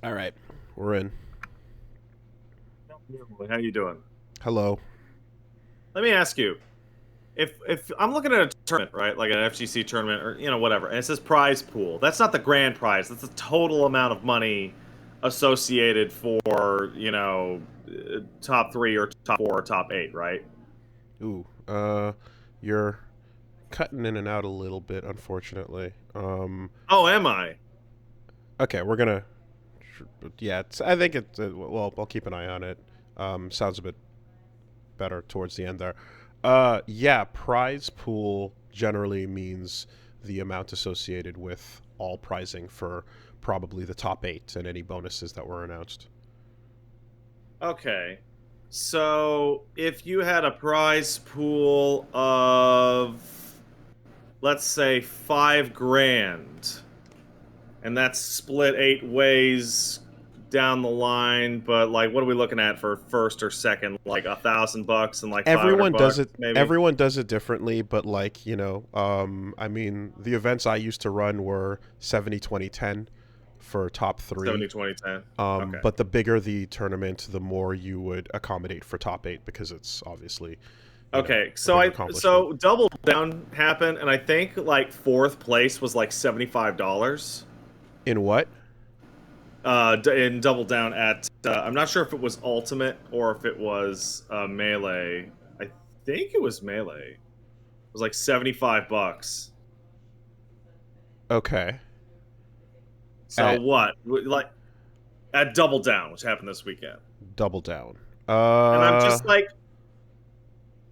All right, we're in. How you doing? Hello. Let me ask you, if I'm looking at a tournament, right, like an FGC tournament or whatever, and it says prize pool, that's not the grand prize. That's the total amount of money associated for top three or top four or top eight, right? Ooh, you're cutting in and out a little bit, unfortunately. Oh, am I? Okay, we're gonna. Yeah, I think it's. Well, I'll keep an eye on it. Sounds a bit better towards the end there. Yeah, prize pool generally means the amount associated with all prizing for probably the top eight and any bonuses that were announced. Okay. So if you had a prize pool of, let's say, 5 grand, and that's split 8 ways down the line. But like, what are we looking at for first or second? Like $1,000 and like 500 Everyone does bucks, it. maybe. Everyone does it differently, but like I mean, the events I used to run were 70, 20, 10 for top 70, three. 20, 10. Okay. But the bigger the tournament, the more you would accommodate for top eight because it's obviously, Okay. a bigger accomplishment. So double down happened, and I think like fourth place was like $75. In what? In double down at I'm not sure if it was ultimate or if it was melee. I think it was melee. It was like $75. Okay. So At what? Like at Double Down, which happened this weekend. double down. And I'm just like,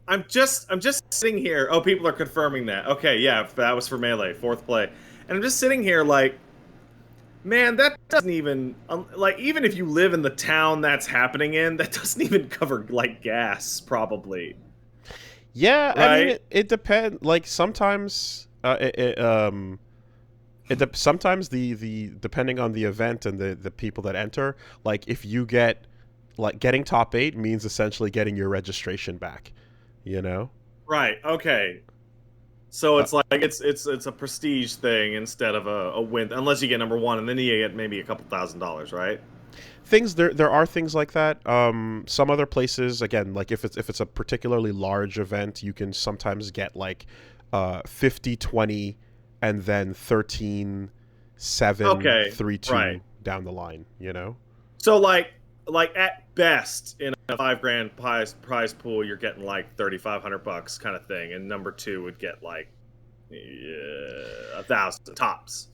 I'm just sitting here. Oh, people are confirming that. Okay, yeah, that was for Melee, fourth play. And I'm just sitting here like, man, that doesn't even like, even if you live in the town that's happening in, that doesn't even cover like gas, probably, Yeah, I mean, right? it depends. Like sometimes, sometimes the depending on the event and the people that enter, like if you get like getting top eight means essentially getting your registration back, you know. Right. Okay. So Uh, it's like it's a prestige thing instead of a win, unless you get number one, and then you get maybe a couple $1,000s, right? things there are things like that. Some other places, again, like if it's a particularly large event, you can sometimes get like 50, 20, and then 13, 7, Okay. 3, Right. 2 down the line, you know. So like at best in a 5 grand prize pool, you're getting like $3,500 kind of thing, and number two would get like 1,000 tops.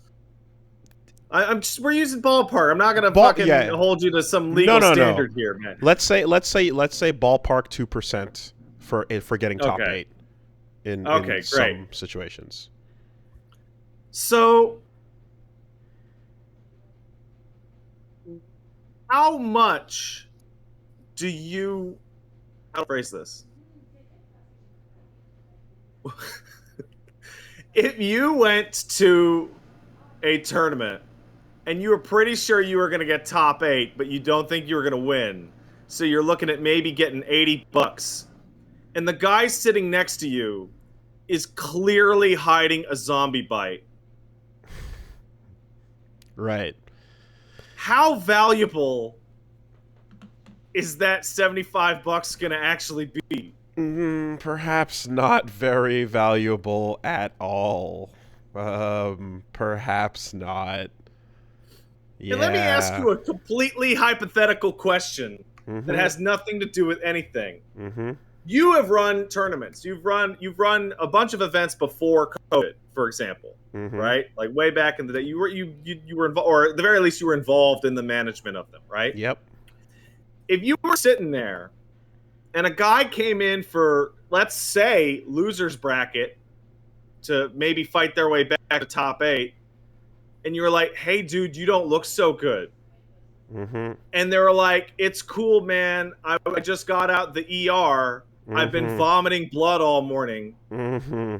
I'm just we're using ballpark. I'm not gonna Ball, fucking yeah. hold you to some No, legal no, no. standard here, man. Let's say ballpark 2% for getting top Okay. eight in Okay. Great. some situations. So how much do you? How to phrase this? If you went to a tournament and you were pretty sure you were going to get top eight, but you don't think you were going to win, so you're looking at maybe getting $80, and the guy sitting next to you is clearly hiding a zombie bite. Right. How valuable is that $75 going to actually be? Perhaps not very valuable at all. Perhaps not. And let me ask Yeah. you a completely hypothetical question that Mm-hmm. has nothing to do with anything. Mm-hmm. You have run tournaments. You've run a bunch of events before COVID, for example, Mm-hmm. right? Like way back in the day, you were involved, or at the very least, you were involved in the management of them, right? Yep. If you were sitting there and a guy came in for, let's say, losers bracket to maybe fight their way back to top eight, and you were like, "Hey, dude, you don't look so good," Mm-hmm. and they were like, "It's cool, man. I just got out the ER. I've been Mm-hmm. vomiting blood all morning." Mm-hmm.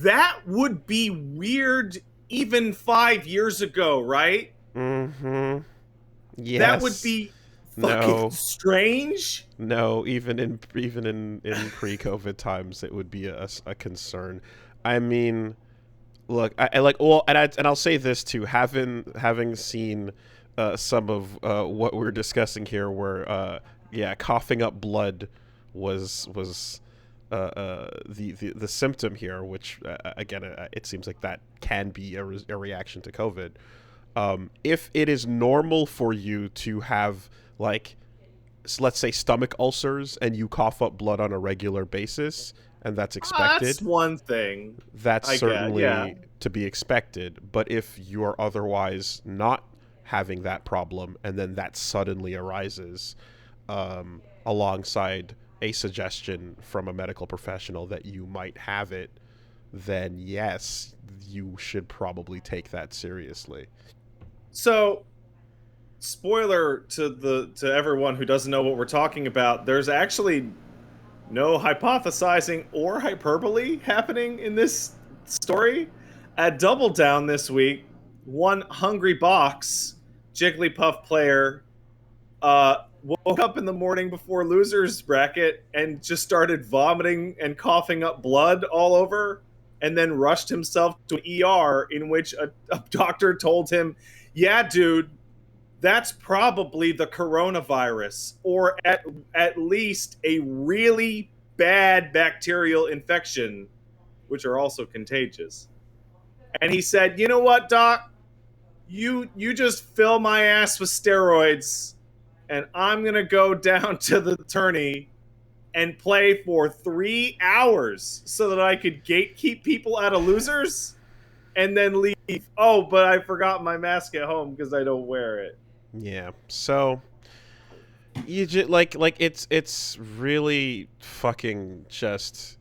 That would be weird even 5 years ago, right? Mm-hmm. That would Yes. be fucking No. strange. No. Even in pre-COVID times, it would be a concern. I mean, look, I like well, and I'll say this too. Having seen some of what we're discussing here, where yeah, coughing up blood was the symptom here, which again, it seems like that can be a reaction to COVID. If it is normal for you to have, like, let's say, stomach ulcers, and you cough up blood on a regular basis, and that's That's expected, one thing. that's I get, yeah. certainly to be expected. But if you are otherwise not having that problem, and then that suddenly arises alongside a suggestion from a medical professional that you might have it, then yes, you should probably take that seriously. So, spoiler to everyone who doesn't know what we're talking about. There's actually no hypothesizing or hyperbole happening in this story. At Double Down this week, one Hungry Box Jigglypuff player woke up in the morning before losers bracket and just started vomiting and coughing up blood all over, and then rushed himself to an ER, in which a doctor told him, "Yeah, dude, that's probably the coronavirus, or at least a really bad bacterial infection, which are also contagious." And he said, "You know what, doc? You just fill my ass with steroids, and I'm gonna go down to the tourney and play for 3 hours so that I could gatekeep people out of losers and then leave. Oh, but I forgot my mask at home because I don't wear it." Yeah. So you just like it's really fucking just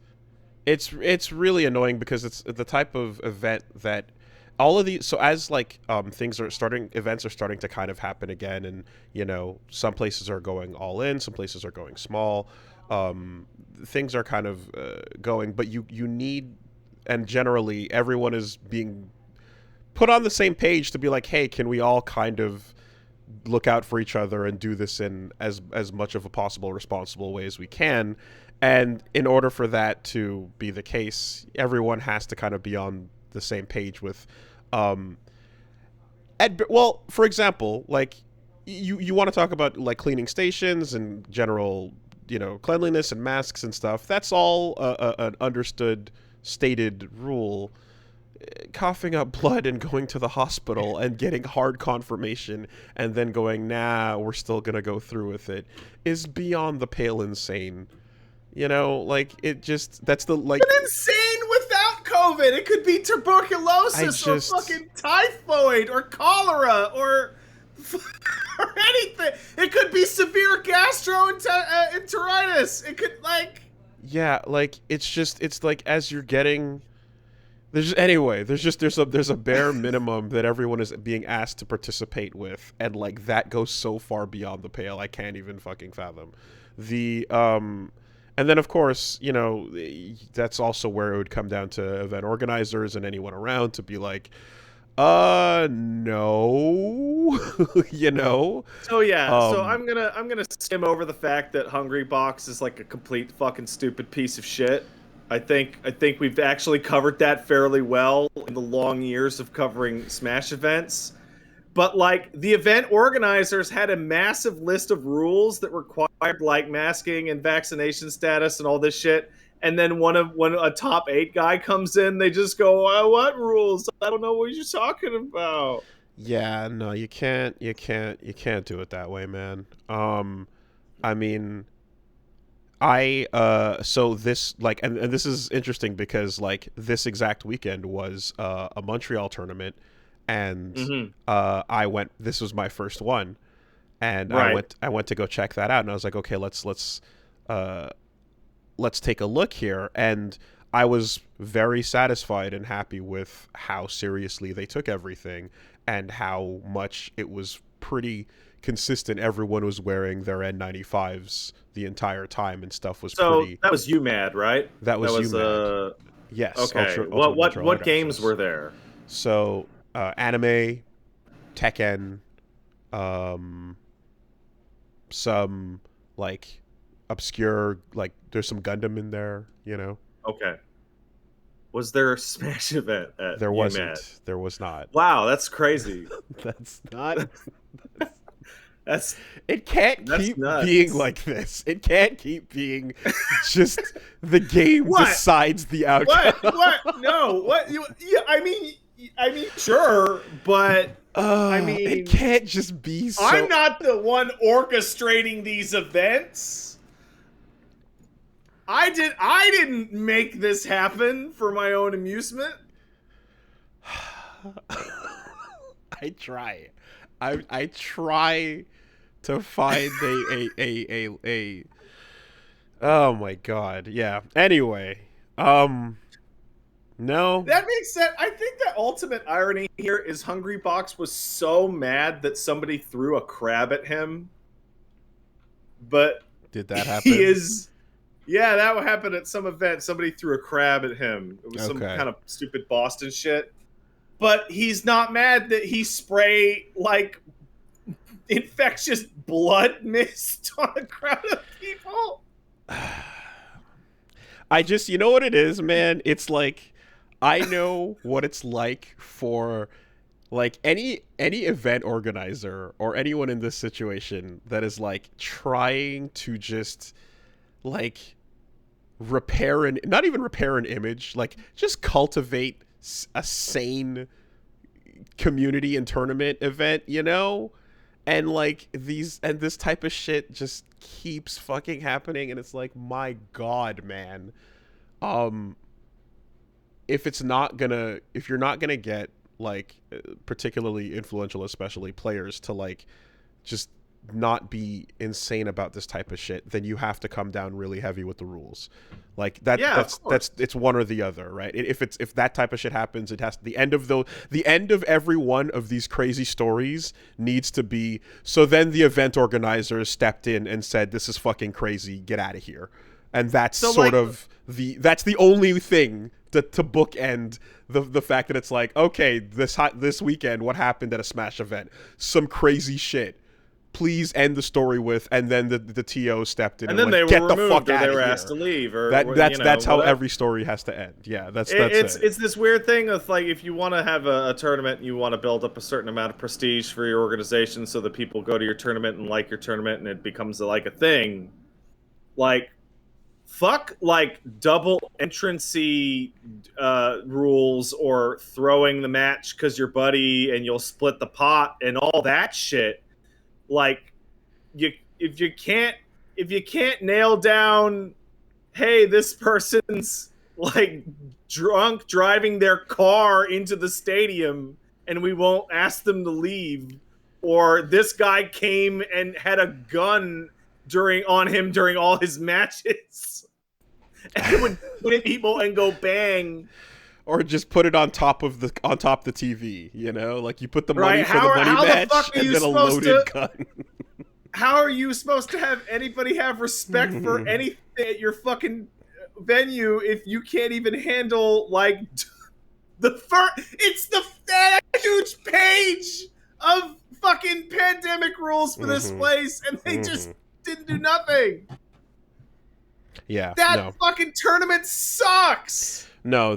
it's really annoying, because it's the type of event that all of these, so as like events are starting to kind of happen again, and some places are going all in, some places are going small, things are kind of going, but you need, and generally everyone is being put on the same page to be like, hey, can we all kind of look out for each other and do this in as much of a possible responsible way as we can. And in order for that to be the case, everyone has to kind of be on the same page with well, for example, like you want to talk about like cleaning stations and general cleanliness and masks and stuff. That's all an understood stated rule. Coughing up blood and going to the hospital and getting hard confirmation and then going, nah, we're still gonna go through with it, is beyond the pale insane. Like, it just, that's the, like, But insane without COVID. It could be tuberculosis or fucking typhoid or cholera or or anything. It could be severe gastroenteritis. It could, like, yeah, like, it's like, as you're getting, there's a bare minimum that everyone is being asked to participate with, and like that goes so far beyond the pale, I can't even fucking fathom. And then of course, that's also where it would come down to event organizers and anyone around to be like, no. So yeah, so I'm gonna skim over the fact that Hungry Box is like a complete fucking stupid piece of shit. I think we've actually covered that fairly well in the long years of covering Smash events. But like, the event organizers had a massive list of rules that required like masking and vaccination status and all this shit. And then when a top 8 guy comes in, they just go, "What rules? I don't know what you're talking about." Yeah, no, you can't do it that way, man. I mean, so this, like, and this is interesting because like this exact weekend was a Montreal tournament, and I went, this was my first one, and Right. I went to go check that out, and I was like, okay, let's take a look here. And I was very satisfied and happy with how seriously they took everything, and how much it was pretty consistent. Everyone was wearing their N95s the entire time, and stuff was So pretty. that was UMAD, right? That was UMAD. Yes. Okay. Ultimate Montreal What Arts, games yes. were there? So anime, Tekken, um, some like obscure, like there's some Gundam in there. Okay. Was there a Smash event at There UMAD? wasn't. There was not. Wow, that's crazy. That's not. That's It can't that's keep being nuts. like this. It can't keep being just the game What? decides the What? outcome. What? No. What? Yeah. Sure, but I It mean, can't just be I'm so. not the one orchestrating these events. I didn't make this happen for my own amusement. I try. I try to find a. Oh my god. Yeah. Anyway. No. That makes sense. I think the ultimate irony here is Hungry Box was so mad that somebody threw a crab at him, but Did that he happen? is. Yeah, that would happen at some event. Somebody threw a crab at him. It was some Okay. kind of stupid Boston shit. But he's not mad that he spray like infectious blood mist on a crowd of people. I just, you know what it is, man? It's like I know what it's like for like any event organizer or anyone in this situation that is like trying to just like repair an not even repair an image, like just cultivate a sane community and tournament event, you know? And like these and this type of shit just keeps fucking happening and it's like my god, man. Um if you're not gonna get like particularly influential especially players to like just not be insane about this type of shit, then you have to come down really heavy with the rules. Like that Yeah, of that's course. it's one or the other, right? If that type of shit happens, it has the end of every one of these crazy stories needs to be so then the event organizers stepped in and said this is fucking crazy, get out of here. And that's So sort like of that's the only thing to bookend the fact that it's like, okay, this weekend what happened at a Smash event? Some crazy shit. Please end the story with, and then the TO stepped in and and then they went, were get the fuck removed or they out of were asked here. to leave or That you know that's how whatever. every story has to end. Yeah, that's it. It's this weird thing of like if you want to have a tournament and you want to build up a certain amount of prestige for your organization so that people go to your tournament and like your tournament and it becomes like a thing. Like fuck like double entrancy rules or throwing the match because you're buddy and you'll split the pot and all that shit. Like you if you can't if you can't nail down, hey, this person's like drunk driving their car into the stadium and we won't ask them to leave, or this guy came and had a gun during on him during all his matches and would put at people and go bang. Or just put it on top of the TV. You know, like you put the money Right? for the money How the match fuck are and you then a supposed loaded to? gun. How are you supposed to have anybody have respect for anything at your fucking venue if you can't even handle like the first? It's that huge page of fucking pandemic rules for this place, and they just didn't do nothing. Yeah, That no, fucking tournament sucks. no.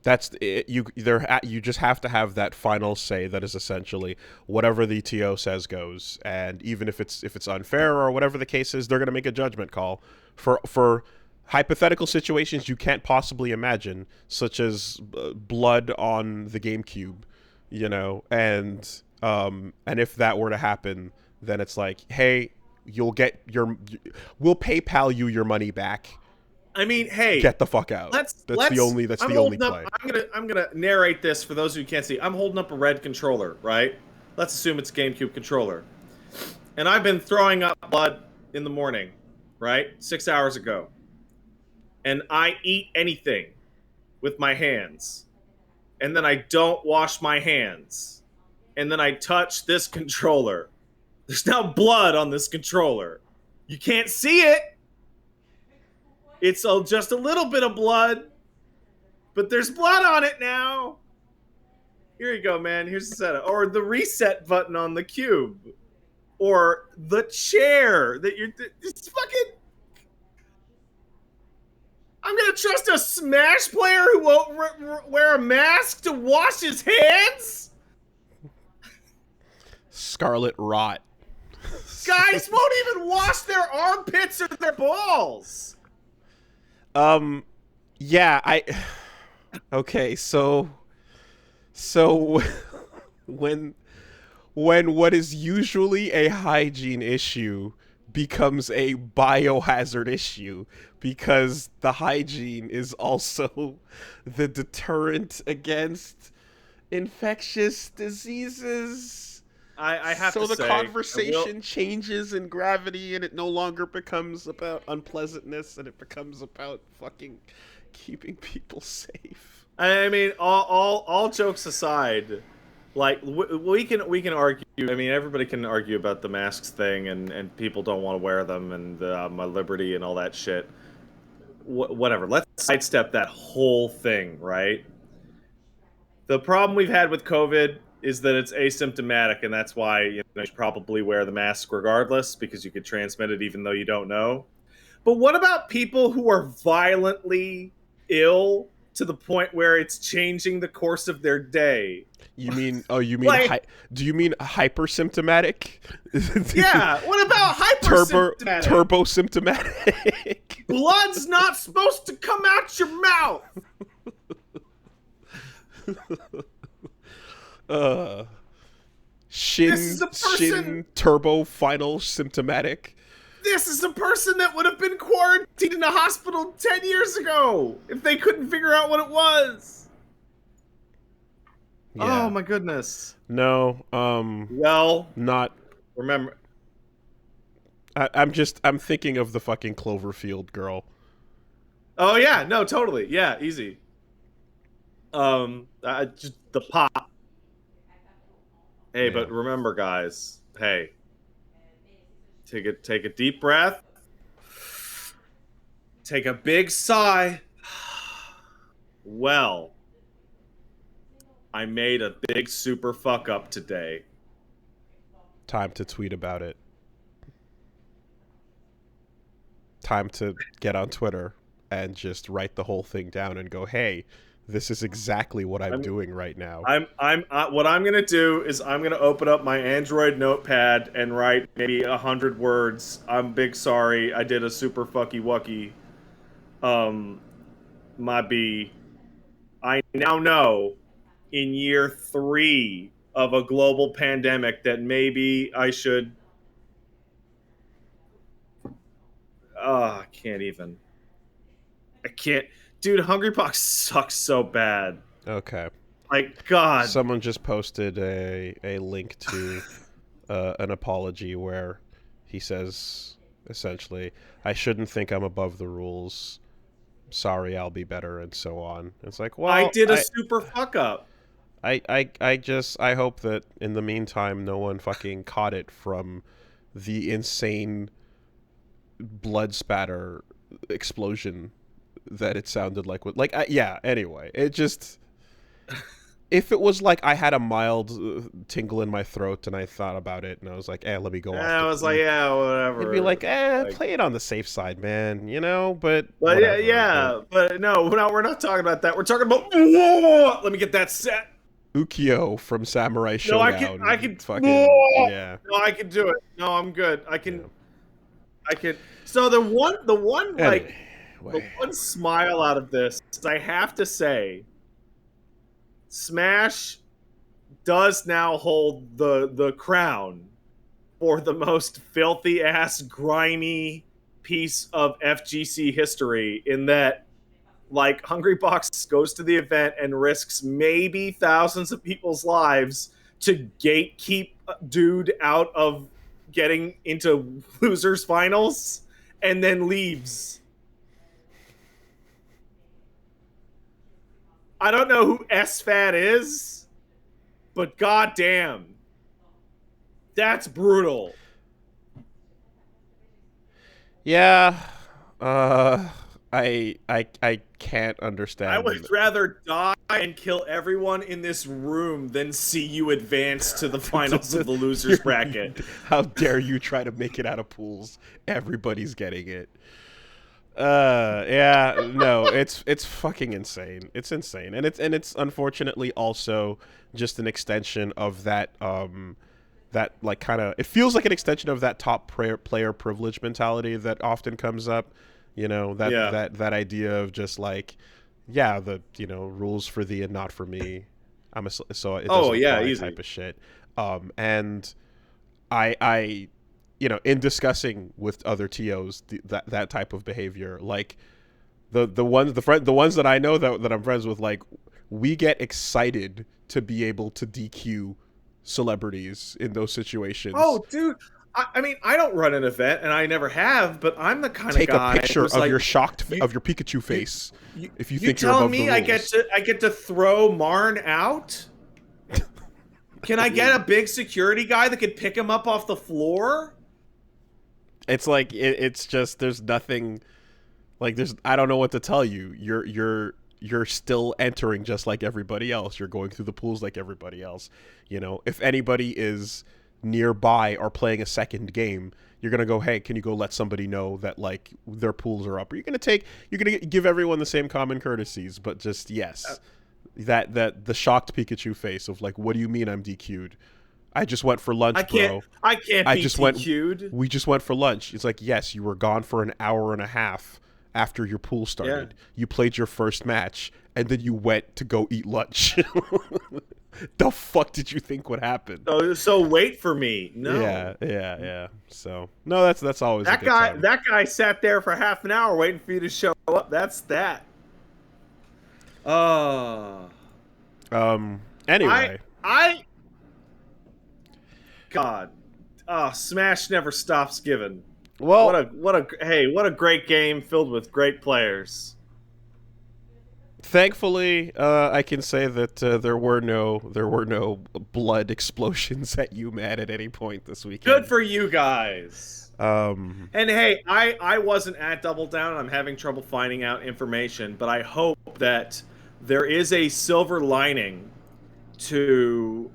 That's it. You just have to have that final say that is essentially whatever the TO says goes, and even if it's unfair or whatever the case is, they're going to make a judgment call for hypothetical situations you can't possibly imagine, such as blood on the GameCube, you know, and if that were to happen, then it's like, hey, we'll PayPal you your money back. I mean, hey, Get the fuck out. That's the only play. I'm gonna narrate this for those who can't see. I'm holding up a red controller, right? Let's assume it's a GameCube controller, and I've been throwing up blood in the morning, right? 6 hours ago, and I eat anything with my hands, and then I don't wash my hands, and then I touch this controller. There's now blood on this controller. You can't see it. It's just a little bit of blood, but there's blood on it now. Here you go, man. Here's the setup. Or the reset button on the cube. Or the chair that you're... It's fucking... I'm going to trust a Smash player who won't wear a mask to wash his hands? Scarlet rot. Guys won't even wash their armpits or their balls. Yeah, okay, so when what is usually a hygiene issue becomes a biohazard issue because the hygiene is also the deterrent against infectious diseases. I have to So the say, conversation changes in gravity, and it no longer becomes about unpleasantness, and it becomes about fucking keeping people safe. I mean, all jokes aside, like we can argue. I mean, everybody can argue about the masks thing, and people don't want to wear them, and my liberty and all that shit. Whatever. Let's sidestep that whole thing, right? The problem we've had with COVID is that it's asymptomatic, and that's why you should probably wear the mask regardless, because you could transmit it even though you don't know. But what about people who are violently ill to the point where it's changing the course of their day? You mean? Oh, you mean? Like, do you mean hypersymptomatic? yeah. What about hypersymptomatic? Turbo symptomatic. Blood's not supposed to come out your mouth. Shin turbo final symptomatic. This is a person that would have been quarantined in a hospital 10 years ago if they couldn't figure out what it was. Yeah. Oh my goodness. No, well, not remember. I'm thinking of the fucking Cloverfield girl. Oh yeah, no, totally. Yeah, easy. Just the pop. Hey, Yeah. but remember, guys. Hey, take a deep breath. Take a big sigh. Well, I made a big super fuck up today. Time to tweet about it. Time to get on Twitter and just write the whole thing down and go, hey, this is exactly what I'm doing right now. What I'm gonna do is I'm gonna open up my Android notepad and write maybe 100 words. I'm big sorry. I did a super fucky wucky. My B. I now know in year 3 of a global pandemic that maybe I should. I can't even. I can't. Dude, Hungrybox sucks so bad. Okay. Like, God. Someone just posted a link to an apology where he says, essentially, I shouldn't think I'm above the rules. Sorry, I'll be better, and so on. It's like, well, I did a super fuck up. I hope that in the meantime no one fucking caught it from the insane blood spatter explosion that it sounded like. Yeah, anyway, it just, if it was like I had a mild tingle in my throat and I thought about it and I was like, let me go off. I was like, yeah, whatever. It'd be like, play it on the safe side, man, but whatever, yeah, but no, we're not talking about that. We're talking about, let me get that set. Ukyo from Samurai Showdown. No, I can fucking, yeah. No, I can do it. No, I'm good. I can. So the one Anyway. the one smile out of this, I have to say, Smash does now hold the crown for the most filthy ass, grimy piece of FGC history, in that, like, Hungrybox goes to the event and risks maybe thousands of people's lives to gatekeep dude out of getting into losers finals and then leaves. I don't know who SFAT is, but goddamn, that's brutal. Yeah, I can't understand. I would rather die and kill everyone in this room than see you advance to the finals of the losers bracket. How dare you try to make it out of pools? Everybody's getting it. Yeah, no, it's fucking insane. It's insane, and it's unfortunately also just an extension of that that like kind of, it feels like an extension of that top player privilege mentality that often comes up. You know, that idea of just like, yeah, the, you know, rules for thee and not for me. So it doesn't apply easy. type of shit. And I, you know, in discussing with other TOs that type of behavior, like the ones that I know that I'm friends with, like, we get excited to be able to DQ celebrities in those situations. Oh, dude. I mean, I don't run an event, and I never have, but I'm the kind of Take a guy picture who's of like, your you, of your Pikachu face you, if you you think you're telling above the me rules. I get to throw Marn out? Can I get a big security guy that could pick him up off the floor? It's like it's just, there's nothing, like, there's, I don't know what to tell you. You're still entering just like everybody else. You're going through the pools like everybody else. You know, if anybody is nearby or playing a second game, you're gonna go, hey, can you go let somebody know that like their pools are up? Or you're gonna give everyone the same common courtesies, but just, yes, that the shocked Pikachu face of like, what do you mean I'm DQ'd? I just went for lunch, bro. I can't be DQ'd. We just went for lunch. It's like, yes, you were gone for an hour and a half after your pool started. Yeah. You played your first match, and then you went to go eat lunch. The fuck did you think would happen? So wait for me. No. Yeah. So no, that's always a good time. That guy sat there for half an hour waiting for you to show up. That's that. Anyway, God, Smash never stops giving. well, what a great game filled with great players. thankfully, I can say that there were no blood explosions at UMAD at any point this weekend. Good for you guys. And hey, I wasn't at Double Down. I'm having trouble finding out information, but I hope that there is a silver lining to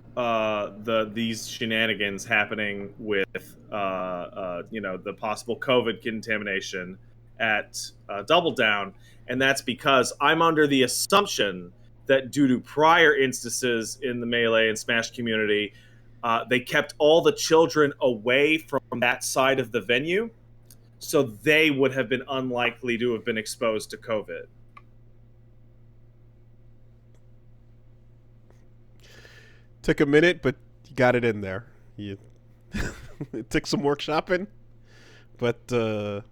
these shenanigans happening with the possible COVID contamination at Double Down, and that's because I'm under the assumption that due to prior instances in the Melee and Smash community, they kept all the children away from that side of the venue, so they would have been unlikely to have been exposed to COVID. Took a minute, but you got it in there. It took some workshopping, but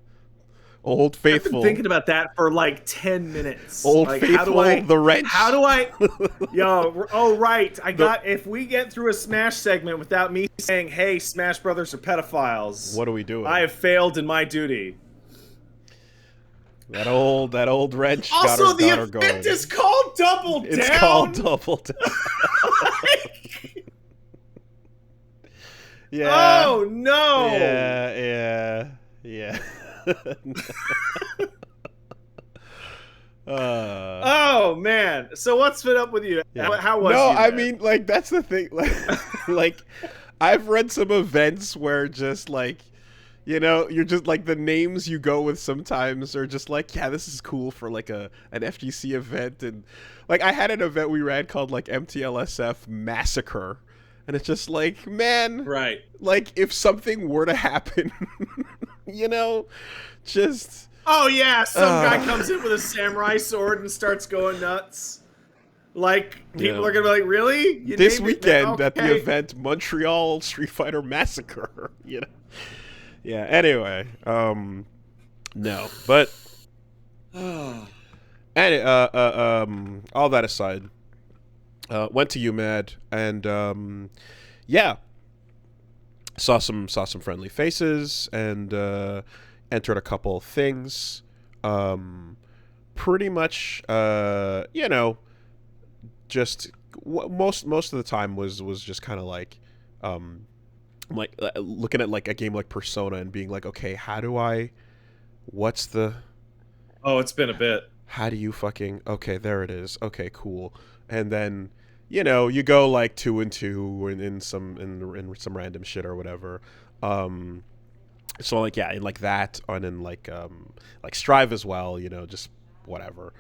Old Faithful. I've been thinking about that for like 10 minutes. Old like, Faithful, the wrench. How do I? Right. If we get through a Smash segment without me saying, "Hey, Smash Brothers are pedophiles," what are we doing? I have failed in my duty. That old wrench. Also, got her the going. event is called Double Down. It's called Double Down. Yeah. Oh no. Yeah. Oh man. So what's been up with you? Yeah. How was No, you, I man? mean, like, that's the thing. Like, I've read some events where just like, you know, you're just like, the names you go with sometimes are just like, yeah, this is cool for like an FGC event. And like, I had an event we ran called like MTLSF Massacre. And it's just like, man, right. Like, if something were to happen, you know, just... Oh, yeah, some guy comes in with a samurai sword and starts going nuts. Like, people are going to be like, really? You this weekend at the event, Montreal Street Fighter Massacre, you know? Yeah, anyway, no, but... and, all that aside... went to UMAD and yeah, saw some friendly faces and entered a couple of things. Pretty much, you know, just most of the time was just kind of like looking at like a game like Persona and being like, okay, what's the? Oh, it's been a bit. How do you fucking? Okay, there it is. Okay, cool. And then, you know, you go like 2 and 2 in some random shit or whatever. So like, yeah, in like that, and in like Strive as well, you know, just whatever.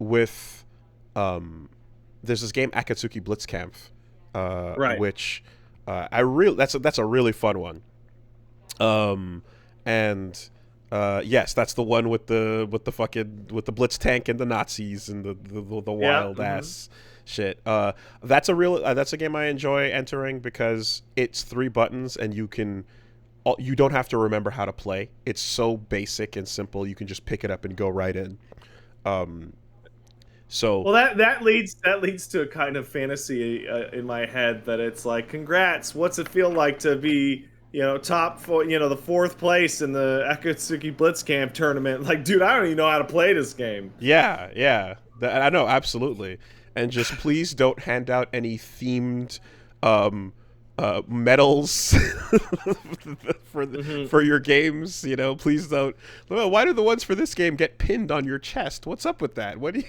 With there's this game Akatsuki Blitzkampf, Right. which That's a really fun one. Um, and yes, that's the one with the Blitz tank and the Nazis and the Yeah. wild ass shit. That's a game I enjoy entering because it's 3 buttons and you don't have to remember how to play. It's so basic and simple. You can just pick it up and go right in. Um, so Well, that leads to a kind of fantasy in my head that it's like, congrats. What's it feel like to be, top four, the fourth place in the Akatsuki Blitzcamp tournament? Like, dude, I don't even know how to play this game. yeah, yeah, I know absolutely. And just please don't hand out any themed um, medals for your games. Please don't. Well, why do the ones for this game get pinned on your chest? What's up with that? What do you?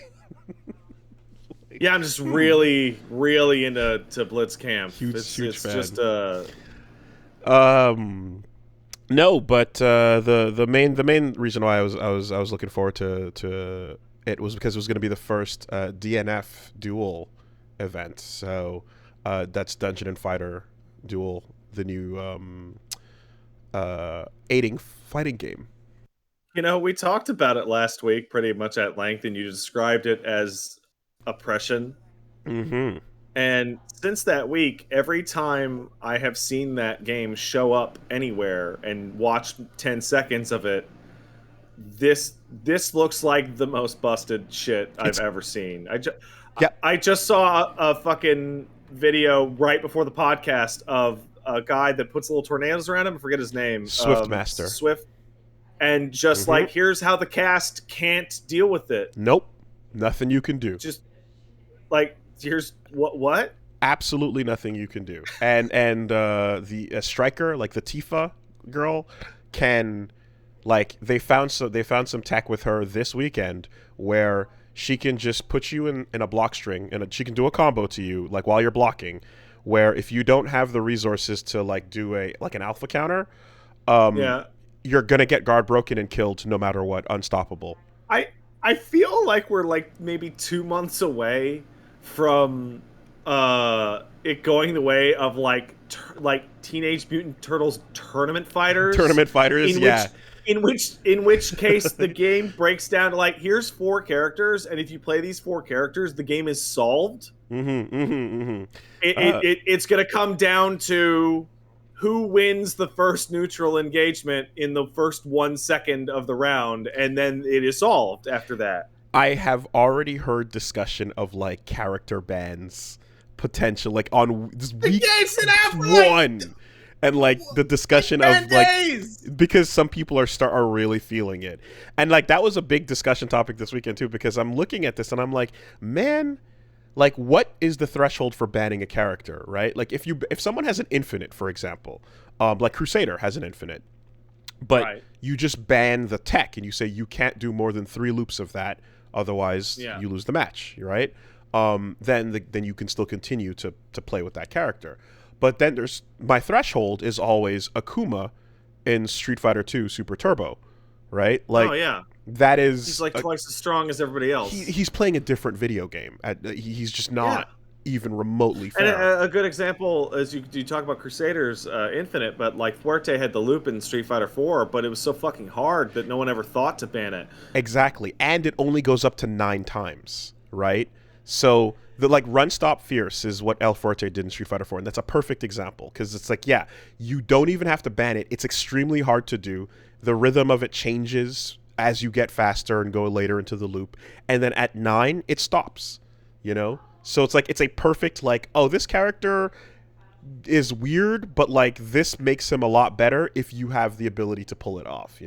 Yeah, I'm just really, really into Blitzcamp. Huge It's fan. just No, but the main reason why I was looking forward to it was because it was going to be the first DNF duel event. So that's Dungeon and Fighter Duel, the new aiding fighting game. we talked about it last week pretty much at length, and you described it as oppression. Mm-hmm. And since that week, every time I have seen that game show up anywhere and watched 10 seconds of it, this looks like the most busted shit I've ever seen. Yeah. I just saw a fucking video right before the podcast of a guy that puts little tornadoes around him. I forget his name. Swiftmaster. Swift. And just like, here's how the cast can't deal with it. Nope. Nothing you can do. Just like, here's what? Absolutely nothing you can do. And the striker, like the Tifa girl, can, like, they found some tech with her this weekend where she can just put you in a block string and she can do a combo to you, like, while you're blocking, where if you don't have the resources to, like, do an alpha counter, you're gonna get guard broken and killed no matter what. Unstoppable. I feel like we're like maybe 2 months away from it going the way of like Teenage Mutant Turtles tournament fighters. In which case the game breaks down to, like, here's 4 characters, and if you play these 4 characters, the game is solved. It's gonna come down to who wins the first neutral engagement in the first 1 second of the round, and then it is solved after that. I have already heard discussion of, like, character bans potential, like, on this week one, and, like, the discussion of, like, because some people are really feeling it, and, like, that was a big discussion topic this weekend too, because I'm looking at this and I'm like, man, like, what is the threshold for banning a character, right? Like, if someone has an infinite, for example, like Crusader has an infinite, but you just ban the tech and you say you can't do more than 3 loops of that, otherwise you lose the match, right? Then you can still continue to play with that character. But then my threshold is always Akuma in Street Fighter 2 Super Turbo, right? Like, that is, he's like twice as strong as everybody else. He's playing a different video game. He's just not even remotely fair. And a good example is you talk about Crusaders Infinite, but like Fuerte had the loop in Street Fighter 4, but it was so fucking hard that no one ever thought to ban it. Exactly, and it only goes up to 9 times, right? So the, like, Run Stop Fierce is what El Fuerte did in Street Fighter 4, and that's a perfect example because it's like, you don't even have to ban it. It's extremely hard to do. The rhythm of it changes as you get faster and go later into the loop, and then at 9 it stops, so it's like, it's a perfect, like, oh, this character is weird, but, like, this makes him a lot better if you have the ability to pull it off,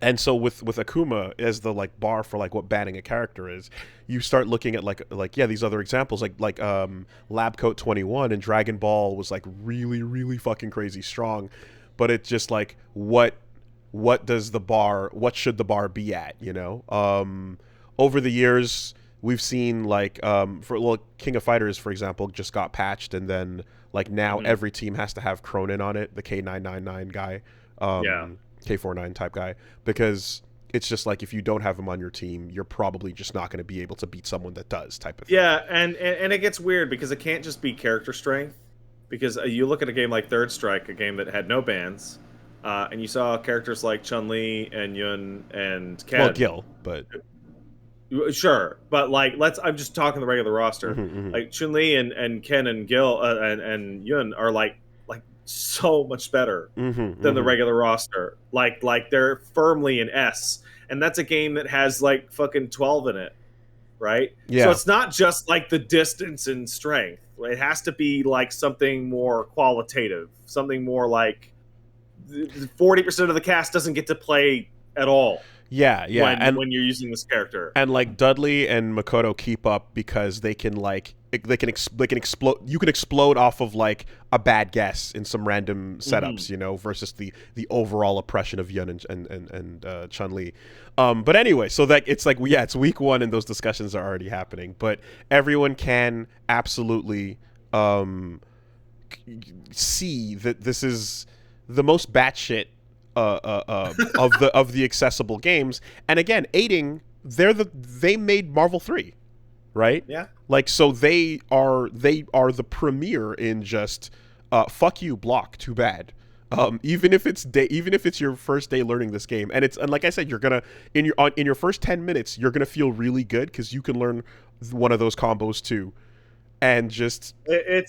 and so with Akuma as the, like, bar for, like, what banning a character is, you start looking at like these other examples, like Lab Coat 21 and Dragon Ball was, like, really, really fucking crazy strong, but it's just like, what should the bar be at, over the years we've seen, like, King of Fighters, for example, just got patched, and then, like, now every team has to have Cronin on it, the K999 guy, K49 type guy, because it's just like if you don't have him on your team, you're probably just not going to be able to beat someone that does, type of thing. Yeah, and it gets weird because it can't just be character strength. Because you look at a game like Third Strike, a game that had no bans, and you saw characters like Chun-Li and Yun and Ken. Well, Gil, but sure, but like I'm just talking the regular roster. Like Chun-Li and Ken and Gil and Yun are like so much better than the regular roster. Like they're firmly in S, and that's a game that has like fucking 12 in it, right? Yeah. So it's not just like the distance and strength. It has to be like something more qualitative, something more like 40% of the cast doesn't get to play at all. Yeah, when you're using this character, and like Dudley and Makoto keep up because they can explode. You can explode off of like a bad guess in some random setups, you know, versus the overall oppression of Yun and Chun-Li. But anyway, so that it's like it's week 1 and those discussions are already happening. But everyone can absolutely see that this is the most batshit of the accessible games. And again, aiding, they made Marvel 3, right? Yeah. Like, so they are the premier in just fuck you, block, too bad. Even if it's your first day learning this game, and like I said, you're gonna in your first 10 minutes you're gonna feel really good because you can learn one of those combos too, and just it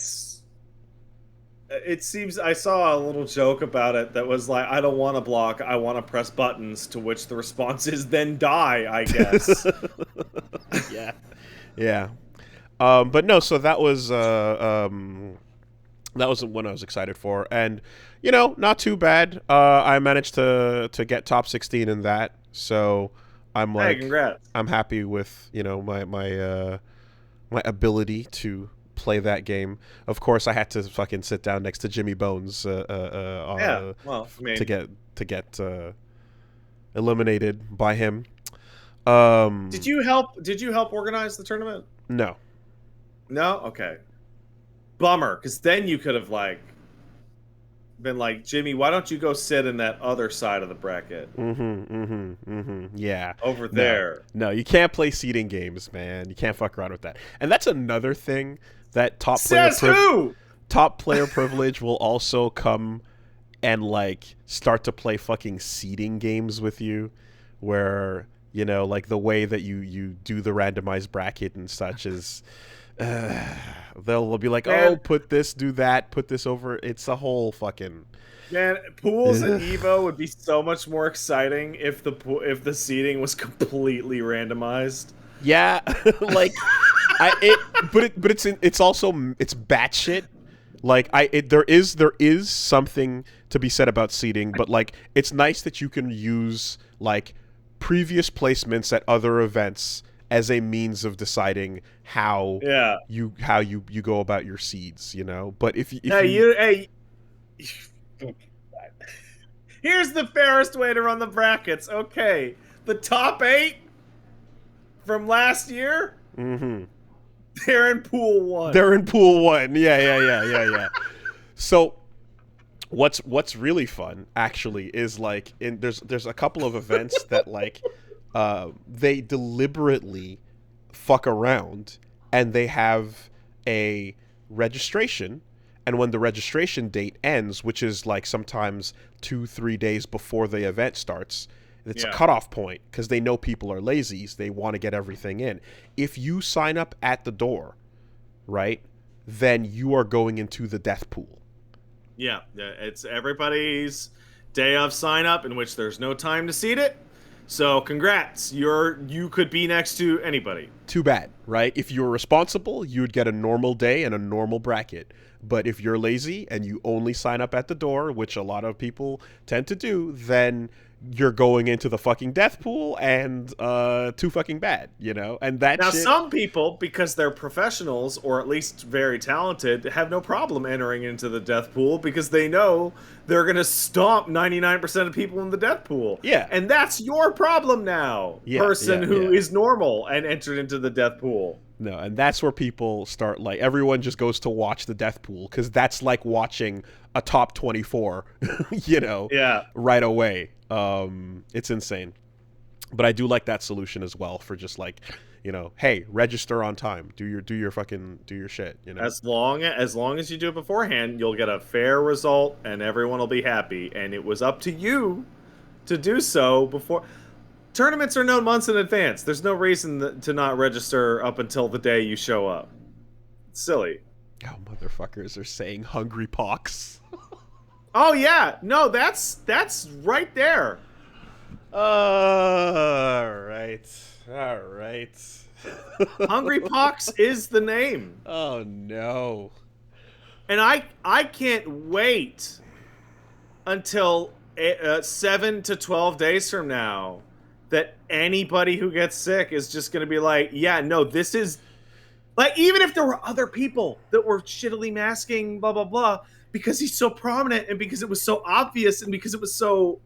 seems I saw a little joke about it that was like, I don't want to block, I want to press buttons, to which the response is then die, I guess. yeah. But no, so that was one I was excited for, and you know, not too bad. I managed to get top 16 in that, so I'm like, hey, congrats. I'm happy with, you know, my ability to play that game. Of course, I had to fucking sit down next to Jimmy Bones to get eliminated by him. Did you help organize the tournament? No. Okay. Bummer, because then you could have like been like, Jimmy, why don't you go sit in that other side of the bracket? Yeah. Over there. No, you can't play seeding games, man. You can't fuck around with that. And that's another thing that top player privilege will also come and like start to play fucking seeding games with you, where, you know, like the way that you do the randomized bracket and such is they'll be like, man, oh, put this, do that, put this over. It's a whole fucking... Man, pools and Evo would be so much more exciting if the seeding was completely randomized. Yeah, like it's also batshit. Like there is something to be said about seeding, but like it's nice that you can use like previous placements at other events as a means of deciding how you go about your seeds, you know. But if here's the fairest way to run the brackets. Okay, the top 8 from last year, they're in pool 1. They're in pool 1. Yeah. So what's really fun actually is like there's a couple of events that like they deliberately fuck around and they have a registration, and when the registration date ends, which is like sometimes 2-3 days before the event starts, it's a cutoff point because they know people are lazy. They want to get everything in. If you sign up at the door, right, then you are going into the death pool. Yeah, it's everybody's day of sign up in which there's no time to seed it. So congrats, you could be next to anybody. Too bad, right? If you were responsible, you would get a normal day and a normal bracket. But if you're lazy and you only sign up at the door, which a lot of people tend to do, then you're going into the fucking death pool, and too fucking bad, you know? And that now, shit... some people, because they're professionals or at least very talented, have no problem entering into the death pool because they know they're going to stomp 99% of people in the death pool. Yeah. And that's your problem now, person who is normal and entered into the death pool. No, and that's where people start, like, everyone just goes to watch the death pool because that's like watching a top 24, you know, right away. It's insane. But I do like that solution as well for just like, hey, register on time, do your shit, As long as you do it beforehand, you'll get a fair result, and everyone will be happy. And it was up to you to do so before. Tournaments are known months in advance. There's no reason to not register up until the day you show up. It's silly. Oh, motherfuckers are saying hungry pox. Oh yeah, no, that's right there. All right. Hungry Pox is the name. Oh no. And I can't wait until 7 to 12 days from now that anybody who gets sick is just going to be like, yeah, no, this is like, even if there were other people that were shittily masking blah blah blah, because he's so prominent and because it was so obvious and because it was so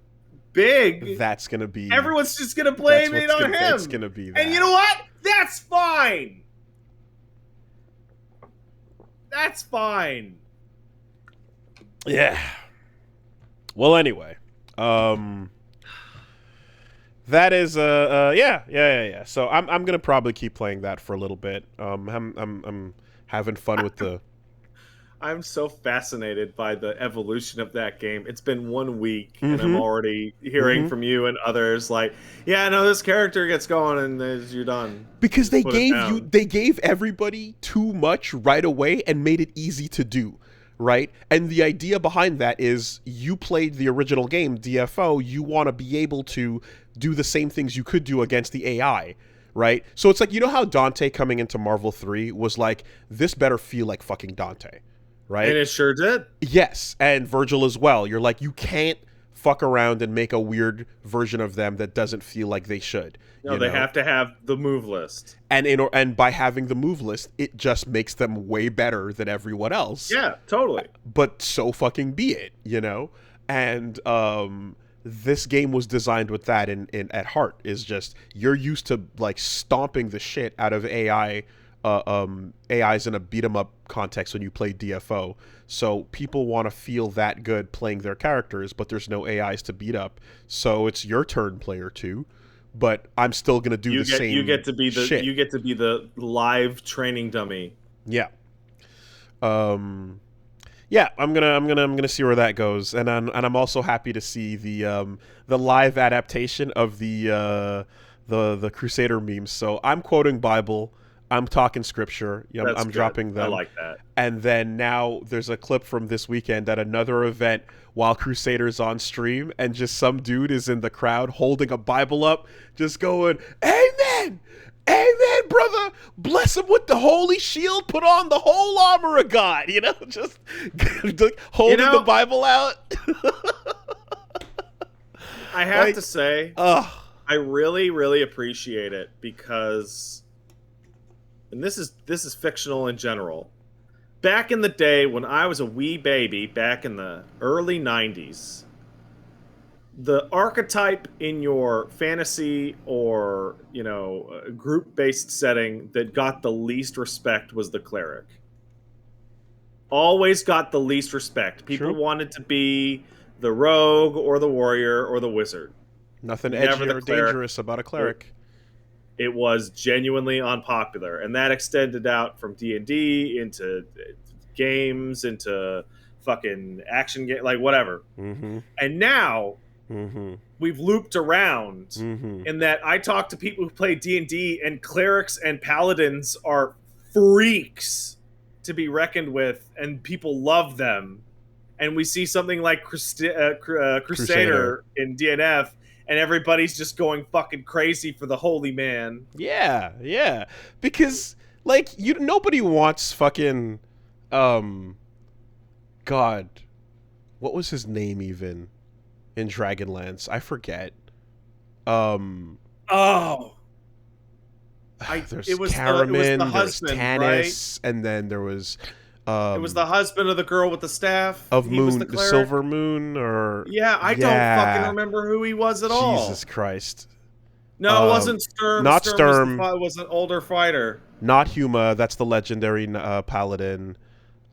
big, that's gonna be, everyone's just gonna blame it on him. It's gonna be that. And you know what? That's fine. That's fine. Yeah. Well, anyway, that is yeah. So I'm gonna probably keep playing that for a little bit. I'm having fun with the. I'm so fascinated by the evolution of that game. It's been 1 week, and I'm already hearing from you and others like, yeah, no, this character gets going, and you're done. Because they gave everybody too much right away and made it easy to do, right? And the idea behind that is you played the original game, DFO, you want to be able to do the same things you could do against the AI, right? So it's like, how Dante coming into Marvel 3 was like, this better feel like fucking Dante. Right? And it sure did. Yes, and Virgil as well. You're like, you can't fuck around and make a weird version of them that doesn't feel like they should. No, they have to have the move list. And by having the move list, it just makes them way better than everyone else. Yeah, totally. But so fucking be it, And this game was designed with that in at heart. Is just, you're used to like stomping the shit out of AI. AIs in a beat 'em up context when you play DFO, so people want to feel that good playing their characters, but there's no AIs to beat up, so it's your turn, player 2. But I'm still gonna do the same. You get to be the shit. You get to be the live training dummy. Yeah. Yeah, I'm gonna see where that goes, and I'm also happy to see the live adaptation of the Crusader memes. So I'm quoting Bible. I'm talking scripture. I'm dropping them. I like that. And then now there's a clip from this weekend at another event while Crusader's on stream, and just some dude is in the crowd holding a Bible up, just going, "Amen, amen, brother. Bless him with the holy shield. Put on the whole armor of God." Just holding the Bible out. I have to say, I really, really appreciate it because. And this is fictional in general. Back in the day when I was a wee baby, back in the early 90s, the archetype in your fantasy or, group-based setting that got the least respect was the cleric. Always got the least respect. People wanted to be the rogue or the warrior or the wizard. Nothing edgy or dangerous about a cleric. It was genuinely unpopular, and that extended out from D&D into games, into fucking action game, like whatever. Mm-hmm. And now we've looped around in that I talk to people who play D&D, and clerics and paladins are freaks to be reckoned with, and people love them. And we see something like Crusader in DNF, and everybody's just going fucking crazy for the holy man. Yeah. Because, like, nobody wants fucking, God, what was his name even in Dragonlance? I forget. There's Caramin, the husband, there's Tanis, right? And then there was... it was the husband of the girl with the staff. Of Moon, the Silver Moon, or... Yeah, I don't fucking remember who he was at all. Jesus Christ. No, it wasn't Sturm. Not Sturm. Was an older fighter. Not Huma, that's the legendary paladin.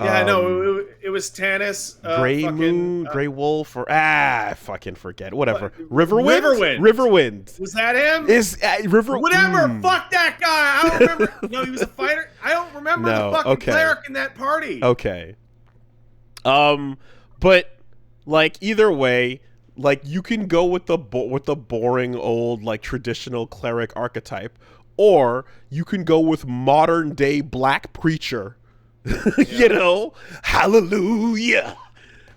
Yeah, no, it was Tannis, Gray fucking Moon, Gray Wolf, or I fucking forget. Whatever. what, Riverwind. Riverwind. Riverwind Was that him? is River. Whatever. Fuck that guy. I don't remember. No, he was a fighter. I don't remember the No. fucking Okay. cleric in that party. Okay. But like either way, like you can go with the boring old like traditional cleric archetype, or you can go with modern day black preacher. You know, hallelujah.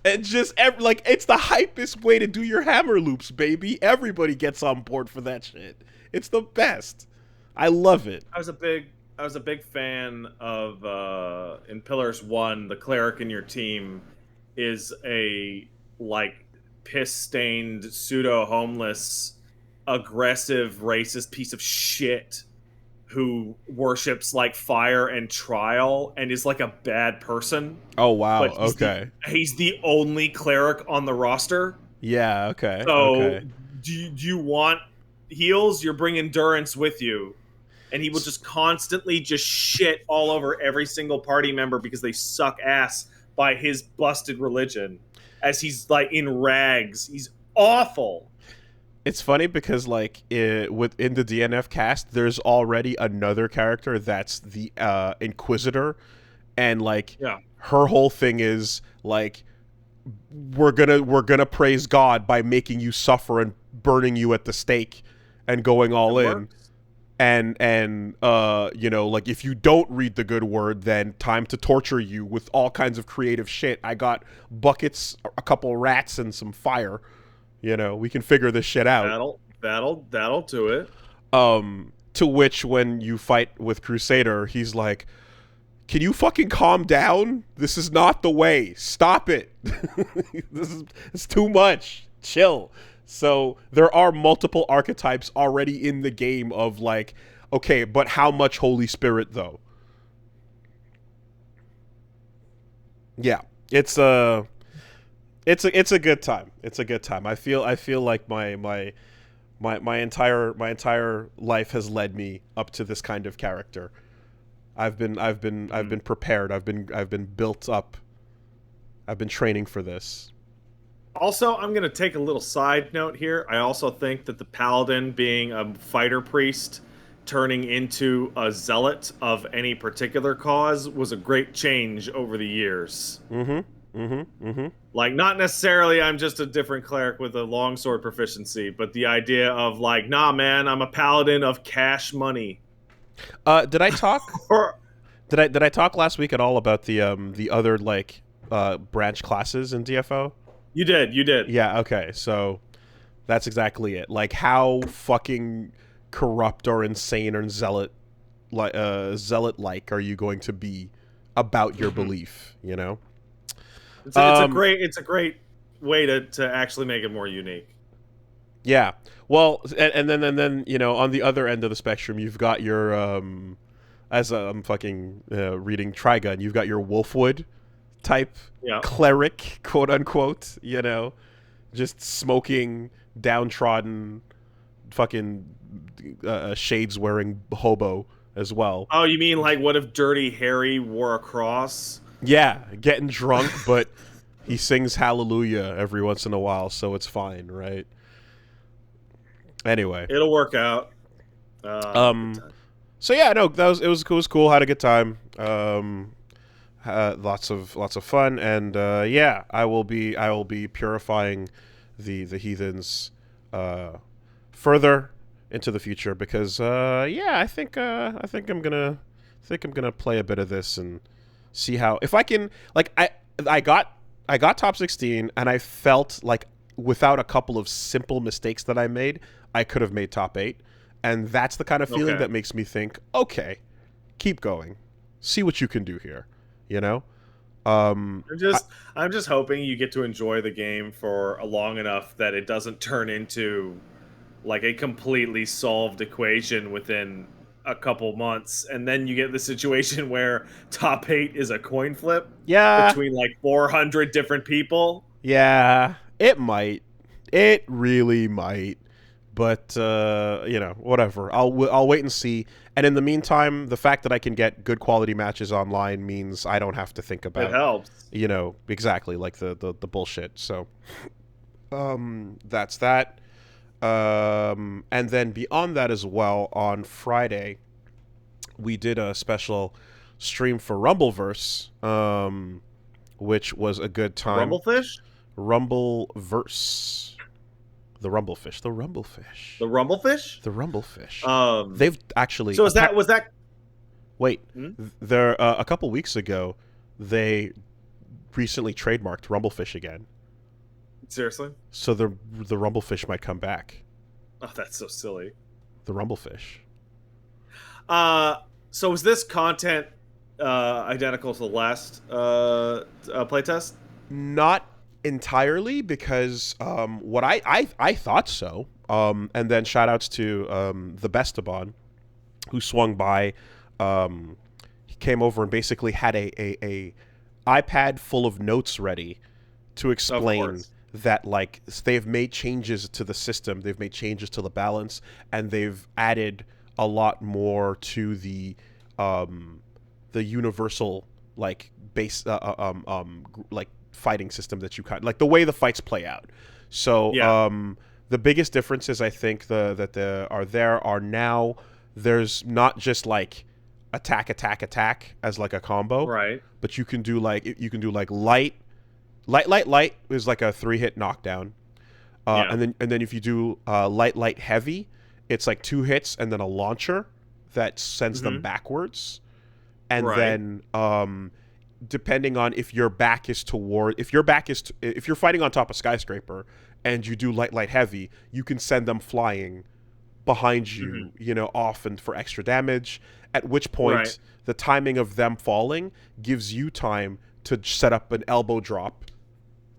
And just like it's the hypest way to do your hammer loops, baby. Everybody gets on board for that shit. It's the best. I love it. I was a big fan of in Pillars 1, the cleric in your team is a like piss-stained, pseudo-homeless, aggressive, racist piece of shit who worships like fire and trial and is like a bad person. Oh wow. But Okay. He's the only cleric on the roster. Yeah. Okay. So Okay. do you want heals? You're bringing Durance with you. And he will just constantly just shit all over every single party member because they suck ass by his busted religion. As he's like in rags. He's awful. It's funny because like within the DNF cast, there's already another character that's the Inquisitor, and like her whole thing is like we're gonna praise God by making you suffer and burning you at the stake and going all in. Works. And you know, like if you don't read the good word, then time to torture you with all kinds of creative shit. I got buckets, a couple rats, and some fire. You know, we can figure this shit out. That'll do it. To which when you fight with Crusader, he's like, "Can you fucking calm down? This is not the way. Stop it. It's too much. Chill." So there are multiple archetypes already in the game of like, okay, but how much Holy Spirit though? Yeah, it's a good time. It's a good time. I feel like my entire life has led me up to this kind of character. I've been prepared. I've been built up. I've been training for this. Also, I'm going to take a little side note here. I also think that the paladin being a fighter priest turning into a zealot of any particular cause was a great change over the years. Like, not necessarily I'm just a different cleric with a longsword proficiency, but the idea of like, nah, man, I'm a paladin of cash money. Did I talk? Did I talk last week at all about the other like branch classes in DFO? You did. Yeah, okay. So that's exactly it. Like how fucking corrupt or insane or zealot like are you going to be about your belief, you know? It's a great way to actually make it more unique. Yeah. Well, and then you know, on the other end of the spectrum, you've got your as I'm fucking reading Trigun, you've got your Wolfwood type cleric, quote unquote, you know, just smoking, downtrodden, fucking shades wearing hobo as well. Oh, you mean like what if Dirty Harry wore a cross? Yeah, getting drunk, but he sings hallelujah every once in a while, so it's fine, right? Anyway, it'll work out. So yeah, no, it was cool. Had a good time. Lots of fun, and yeah, I will be purifying the heathens further into the future because yeah, I think I'm gonna play a bit of this and see how if I can like I got top 16 and I felt like without a couple of simple mistakes that I made, I could have made top 8, and that's the kind of feeling that makes me think, okay, keep going, see what you can do here. You know, I'm just hoping you get to enjoy the game for long enough that it doesn't turn into like a completely solved equation within a couple months, and then you get the situation where top 8 is a coin flip. Yeah, between like 400 different people. Yeah, it might. It really might. But whatever. I'll wait and see. And in the meantime, the fact that I can get good quality matches online means I don't have to think It about, helps. exactly like the bullshit. So that's that. And then beyond that as well, on Friday, we did a special stream for Rumbleverse, which was a good A time. Rumblefish? Rumbleverse. The Rumblefish. The Rumblefish? The Rumblefish. Um. They've actually. So was that? Wait, Hmm? there a couple weeks ago, they recently trademarked Rumblefish again. Seriously? So the Rumblefish might come back. Oh, that's so silly. The Rumblefish. So is this content identical to the last playtest? Not entirely, because what I thought so. And then shout outs to the Bestabon, who swung by. He came over and basically had a iPad full of notes ready to explain that, like, they've made changes to the system, they've made changes to the balance, and they've added a lot more to the universal, like, base like fighting system that you like the way the fights play out. So the biggest differences I think are now there's not just like attack as like a combo, Right. but you can do like light is like a 3-hit knockdown, and then if you do light heavy, it's like 2 hits and then a launcher that sends them backwards, and then depending on if your back is if you're fighting on top of skyscraper and you do light heavy, you can send them flying behind you, off and for extra damage. At which point, the timing of them falling gives you time to set up an elbow drop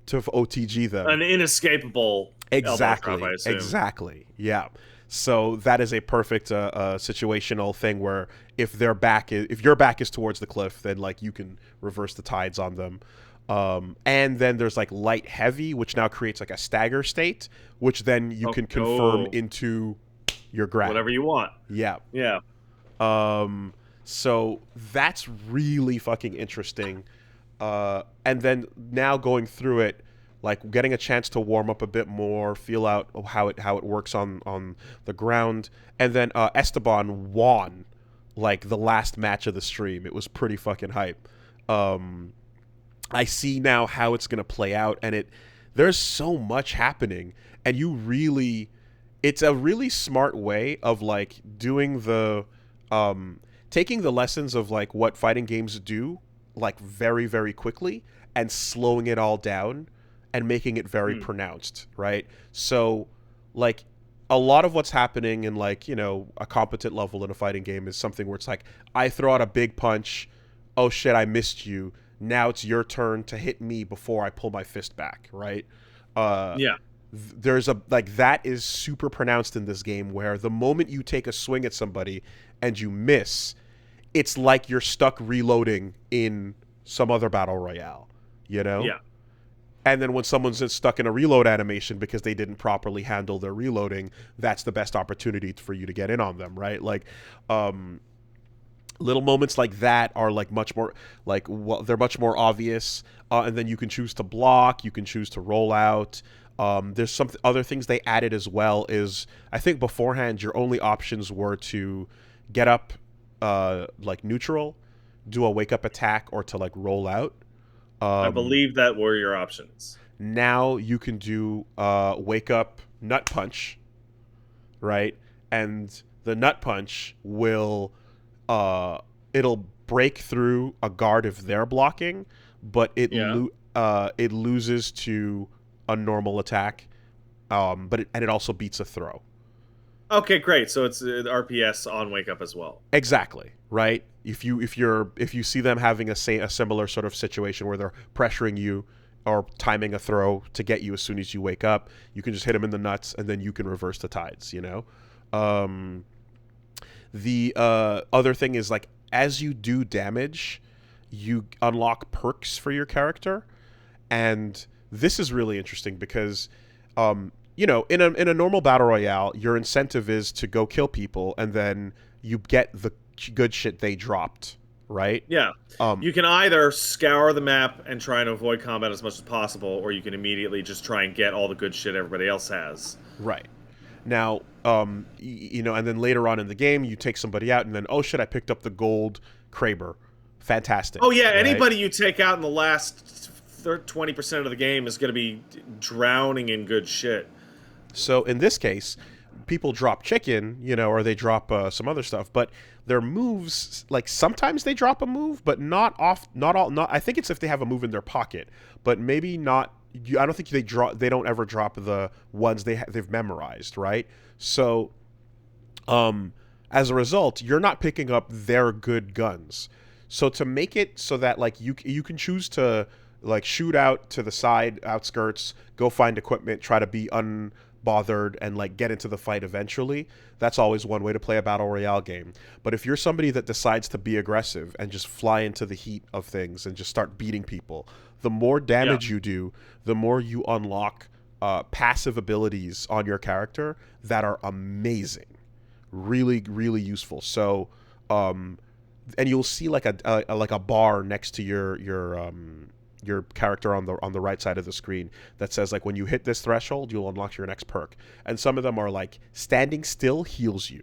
to OTG them. An inescapable exactly, elbow drop, I assume. Exactly, yeah. So that is a perfect situational thing where if your back is towards the cliff, then like you can reverse the tides on them. And then there's like light heavy, which now creates like a stagger state, which then you can confirm into your grab. Whatever you want. Yeah. Yeah. So that's really fucking interesting. And then now going through it, like getting a chance to warm up a bit more, feel out how it works on the ground, and then Esteban won like the last match of the stream. It was pretty fucking hype. I see now how it's gonna play out, and there's so much happening, and it's a really smart way of like doing the taking the lessons of like what fighting games do like very, very quickly and slowing it all down and making it very pronounced, right? So like a lot of what's happening in like, a competent level in a fighting game is something where it's like, I throw out a big punch, oh shit, I missed you. Now it's your turn to hit me before I pull my fist back, right? There's that is super pronounced in this game, where the moment you take a swing at somebody and you miss, it's like you're stuck reloading in some other battle royale, Yeah. And then when someone's stuck in a reload animation because they didn't properly handle their reloading, that's the best opportunity for you to get in on them, right? Like, little moments like that are like much more like, well, they're much more obvious, and then you can choose to block, you can choose to roll out. There's some other things they added as well. Is I think beforehand your only options were to get up, like neutral, do a wake up attack, or to like roll out. I believe that were your options. Now you can do wake up nut punch, right? And the nut punch will it'll break through a guard if they're blocking, but it loses to a normal attack, but it also beats a throw. Okay, great. So it's RPS on wake up as well. Exactly, right? If you see them having a similar sort of situation where they're pressuring you or timing a throw to get you as soon as you wake up, you can just hit them in the nuts, and then you can reverse the tides. The other thing is, like, as you do damage, you unlock perks for your character, and this is really interesting because you know, in a normal battle royale, your incentive is to go kill people, and then you get the good shit they dropped, right? Yeah. Um, You can either scour the map and try and avoid combat as much as possible, or you can immediately just try and get all the good shit everybody else has. right. Now, you know, and then later on in the game, you take somebody out, and then, oh shit, I picked up the gold Kraber. Oh Fantastic, yeah, right? anybody you take out in the last 20% of the game is going to be drowning in good shit. So in this case, people drop chicken, you know, or they drop some other stuff, but their moves, like sometimes they drop a move, but not off, not all, not. I think it's if they have a move in their pocket, but maybe not. I don't think they drop. They don't ever drop the ones they've memorized, right? So, as a result, you're not picking up their good guns. So to make it so that like you can choose to like shoot out to the side outskirts, go find equipment, try to be unbothered, and like get into the fight eventually. That's always one way to play a battle royale game. But if you're somebody that decides to be aggressive and just fly into the heat of things and just start beating people, the more Yeah. damage you do, the more you unlock passive abilities on your character that are amazing, really, really useful. So, and you'll see like a bar next to your character on the right side of the screen that says like when you hit this threshold, you'll unlock your next perk. And some of them are like standing still heals you.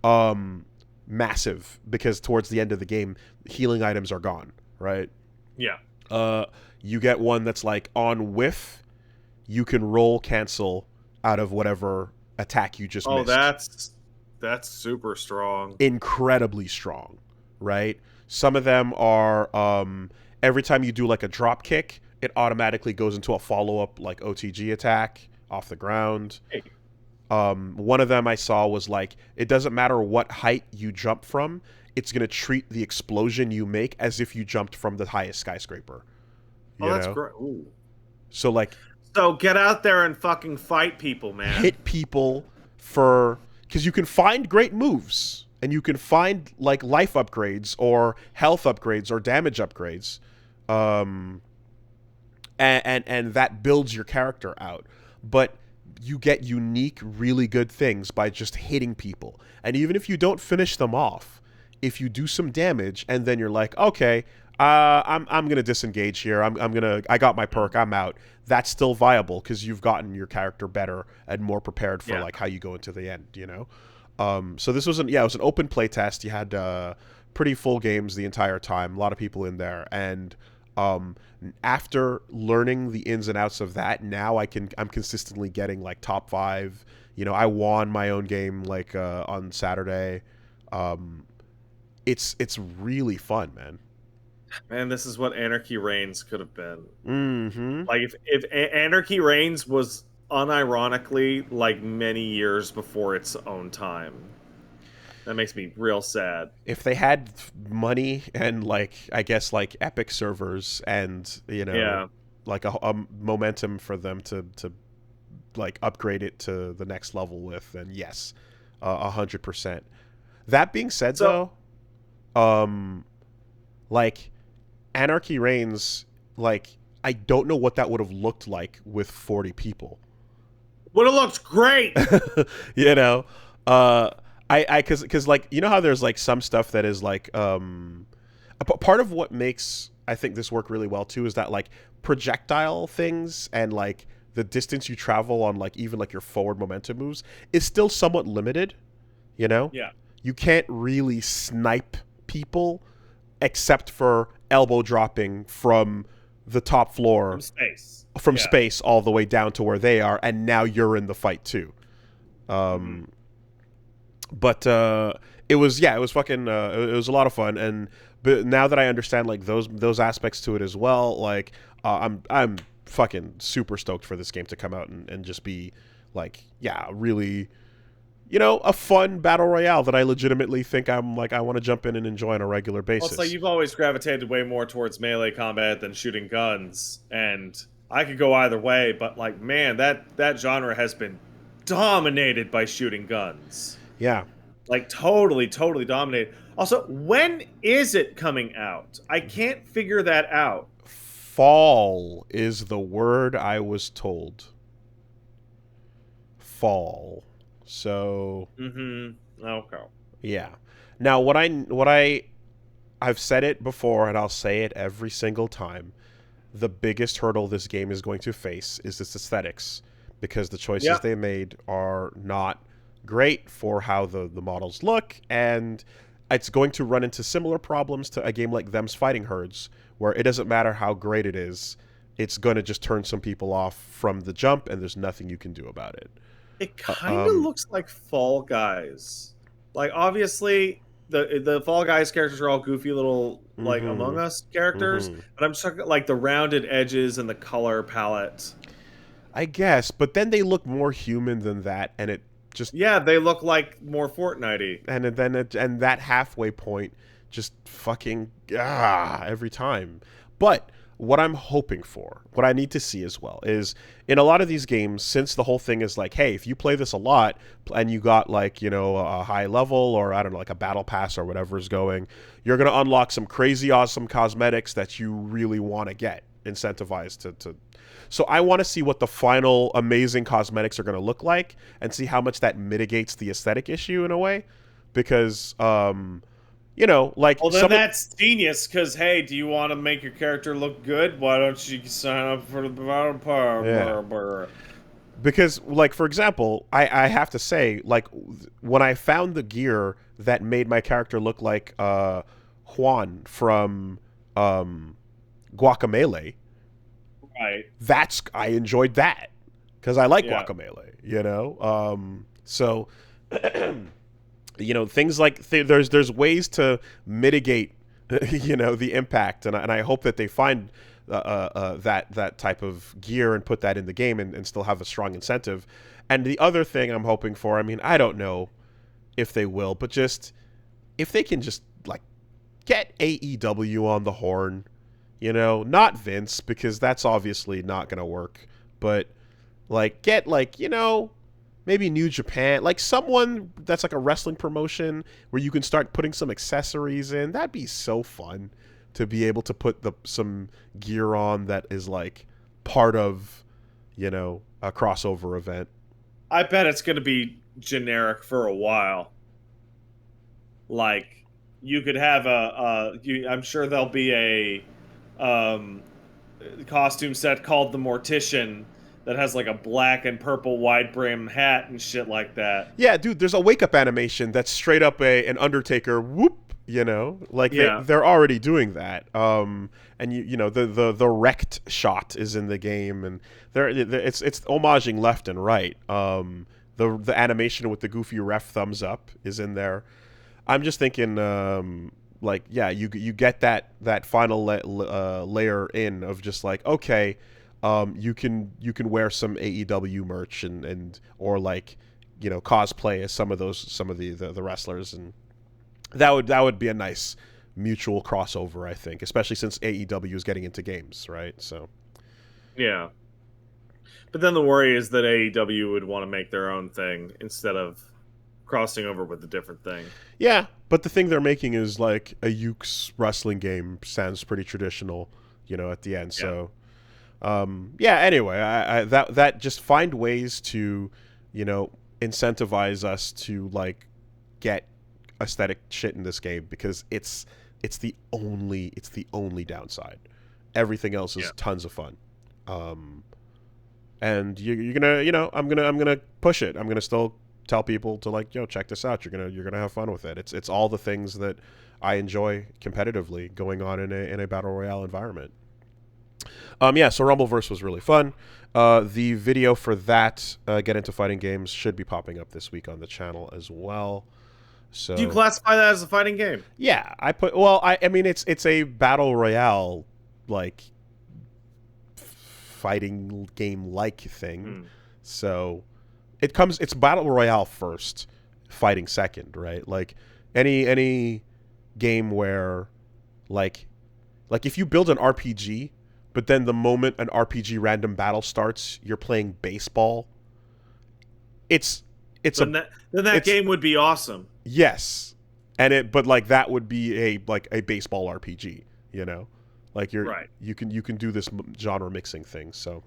Hmm. Massive, because towards the end of the game, healing items are gone, right? Yeah. Uh, you get one that's like on whiff, you can roll cancel out of whatever attack you just Oh, missed. that's super strong. Incredibly strong, right? Some of them are every time you do like a drop kick, it automatically goes into a follow up like OTG attack off the ground. Hey. One of them I saw was like it doesn't matter what height you jump from, it's gonna treat the explosion you make as if you jumped from the highest skyscraper. Oh, You that's know, great. Ooh. so like So get out there and fucking fight people, man. hit people for because you can find great moves and you can find like life upgrades or health upgrades or damage upgrades, um, and that builds your character out. But you get unique, really good things by just hitting people. And even if you don't finish them off, if you do some damage and then you're like, okay, I'm gonna disengage here. I got my perk. I'm out. That's still viable because you've gotten your character better and more prepared for Yeah. like how you go into the end. You know. So this was it was an open play test. You had pretty full games the entire time. A lot of people in there, and after learning the ins and outs of that, now I'm consistently getting like top 5. You know, I won my own game like on Saturday. Um, it's really fun, man. Man, this is what Anarchy Reigns could have been. Mm-hmm. Like if Anarchy Reigns was unironically like many years before its own time. That makes me real sad. If they had money and like I guess like epic servers and you know Yeah. like a momentum for them to like upgrade it to the next level with, then yes, 100%. That being said, So though, like Anarchy Reigns, like I don't know what that would have looked like with 40 people. would have looked great. You know, uh, because like you know how there's like some stuff that is like part of what makes I think this work really well too is that like projectile things and like the distance you travel on like even like your forward momentum moves is still somewhat limited. You know, Yeah. you can't really snipe people except for elbow dropping from the top floor From space. from Yeah. space all the way down to where they are, and now you're in the fight too. Hmm. But it was fucking it was a lot of fun, and but now that I understand like those aspects to it as well, like I'm fucking super stoked for this game to come out and just be like really, you know, a fun battle royale that I legitimately think I'm like I want to jump in and enjoy on a regular Well, basis. it's like you've always gravitated way more towards melee combat than shooting guns, and I could go either way, but like, man, that genre has been dominated by shooting guns. Yeah. Like totally, totally dominated. Also, when is it coming out? I can't figure that out. Fall is the word I was told. fall. So Okay. yeah. Now I've said it before and I'll say it every single time. The biggest hurdle this game is going to face is its aesthetics, because the choices Yeah. they made are not great for how the models look, and it's going to run into similar problems to a game like Them's Fighting Herds, where it doesn't matter how great it is, it's going to just turn some people off from the jump, and there's nothing you can do about it. It Uh, kind of um, looks like Fall Guys. Like, obviously, the Fall Guys characters are all goofy little, like, mm-hmm, Among Us characters, mm-hmm. but I'm just talking, like, the rounded edges and the color palette. I guess, but then they look more human than that, and it just Yeah, they look like more Fortnite-y. and that halfway point just fucking every time. But what I'm hoping for, what I need to see as well, is in a lot of these games, since the whole thing is like, hey, if you play this a lot and you got like, a high level, or I don't know, like a battle pass or whatever is going, you're gonna unlock some crazy awesome cosmetics that you really want to get incentivized to. So I want to see what the final amazing cosmetics are going to look like, and see how much that mitigates the aesthetic issue in a way, because like Well, then some of, that's genius, because, hey, do you want to make your character look good? Why don't you sign up for the yeah, battle? because like for example, I have to say, like when I found the gear that made my character look like Juan from Guacamelee, Right. I enjoyed that because I like Yeah. Guacamelee. So things like there's ways to mitigate the impact, and I hope that they find that type of gear and put that in the game, and still have a strong incentive. And the other thing I'm hoping for, I mean, I don't know if they will, but just if they can just like get AEW on the horn, not Vince, because that's obviously not going to work, but like get like, maybe New Japan, like someone that's like a wrestling promotion where you can start putting some accessories in. That'd be so fun to be able to put some gear on that is like part of, a crossover event. I bet it's going to be generic for a while. Like, you could have I'm sure there'll be a um, costume set called the Mortician that has like a black and purple wide brim hat and shit like that. Yeah, dude, there's a wake up animation that's straight up an Undertaker whoop, like Yeah. they're already doing that. And the wrecked shot is in the game, and it's homaging left and right. The animation with the goofy ref thumbs up is in there. I'm just thinking, like, yeah, you get that final layer in of just like, okay, you can wear some AEW merch and or like, cosplay as some of the wrestlers, and that would be a nice mutual crossover, I think, especially since AEW is getting into games, right? So Yeah. But then the worry is that AEW would want to make their own thing instead of crossing over with a different thing. yeah, but the thing they're making is like a Ukes wrestling game, sounds pretty traditional, at the end. Yeah. So yeah. Anyway, I that just find ways to, incentivize us to like get aesthetic shit in this game, because it's the only downside. Everything else is Yeah. tons of fun. And you're gonna, I'm gonna push it. I'm gonna still tell people to like, check this out. You're gonna have fun with it. It's all the things that I enjoy competitively going on in a battle royale environment. Yeah, so Rumbleverse was really fun. The video for that, Get Into Fighting Games, should be popping up this week on the channel as well. So Do you classify that as a fighting game? yeah, I mean it's a battle royale like fighting game like thing. So it's battle royale first, fighting second, right? Like any game where like if you build an RPG, but then the moment an RPG random battle starts, you're playing baseball. It's Then that game would be awesome. yes, but like that would be a baseball RPG, like Right. you can do this genre mixing thing. So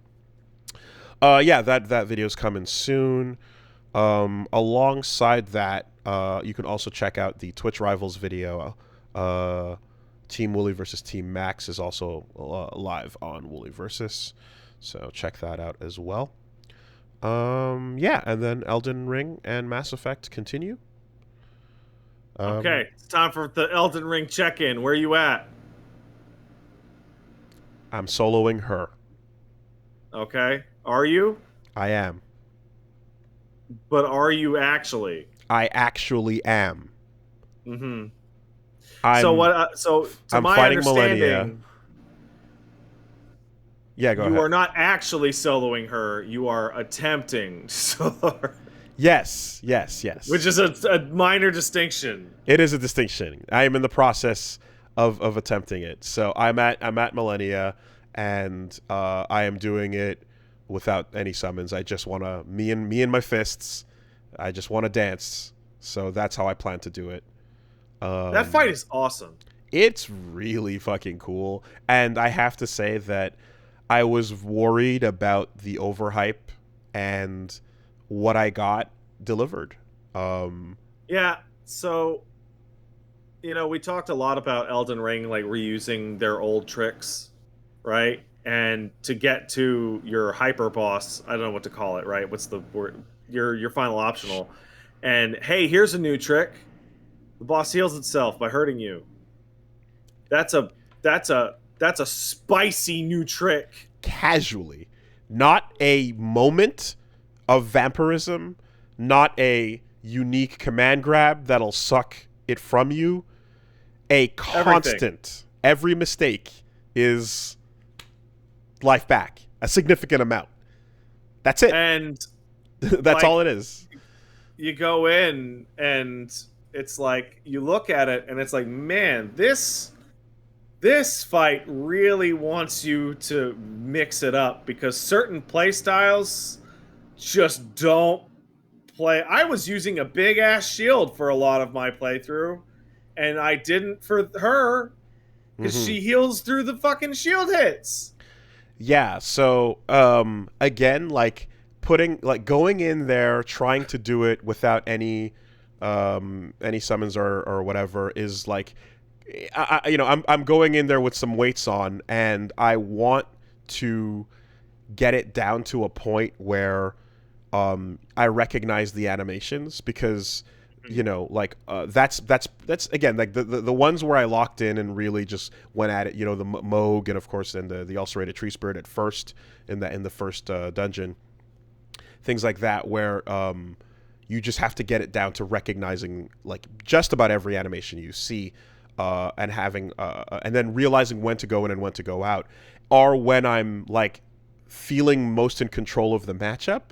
yeah, that video's coming soon. Alongside that, you can also check out the Twitch Rivals video. Team Wooly versus Team Max is also live on Wooly versus, so check that out as well. Yeah, and then Elden Ring and Mass Effect continue. Okay, it's time for the Elden Ring check-in. Where you at? I'm soloing her. Okay, are you? I am. But are you actually? I actually am. Mm-hmm. I'm, so what? So to I'm my fighting understanding, Millennia. Yeah, go you ahead. are not actually soloing her. You are attempting to solo her. Yes. Which is a minor distinction. It is a distinction. I am in the process of attempting it. So I'm at Millennia, and I am doing it without any summons. I just want to me and my fists. I just want to dance. So that's how I plan to do it. That fight is awesome. It's really fucking cool, and I have to say that I was worried about the overhype, and what I got delivered. Yeah, so we talked a lot about Elden Ring like reusing their old tricks, right? And to get to your hyper boss, I don't know what to call it, right? What's the word? Your final optional. And hey, here's a new trick. The boss heals itself by hurting you. That's a spicy new trick. Casually, not a moment of vampirism, not a unique command grab that'll suck it from you. A constant. Everything. Every mistake is life back. A significant amount. That's it. And that's all it is. You go in and it's like you look at it and it's like, man, this fight really wants you to mix it up because certain play styles just don't play. I was using a big ass shield for a lot of my playthrough, and I didn't for her because she heals through the fucking shield hits. Yeah, so again, like going in there trying to do it without any summons or whatever is like I'm going in there with some weights on, and I want to get it down to a point where I recognize the animations because that's again like the ones where I locked in and really just went at it, the Moog, and of course then the ulcerated tree spirit at first in the first dungeon, things like that where you just have to get it down to recognizing like just about every animation you see, and having and then realizing when to go in and when to go out, or when I'm like feeling most in control of the matchup.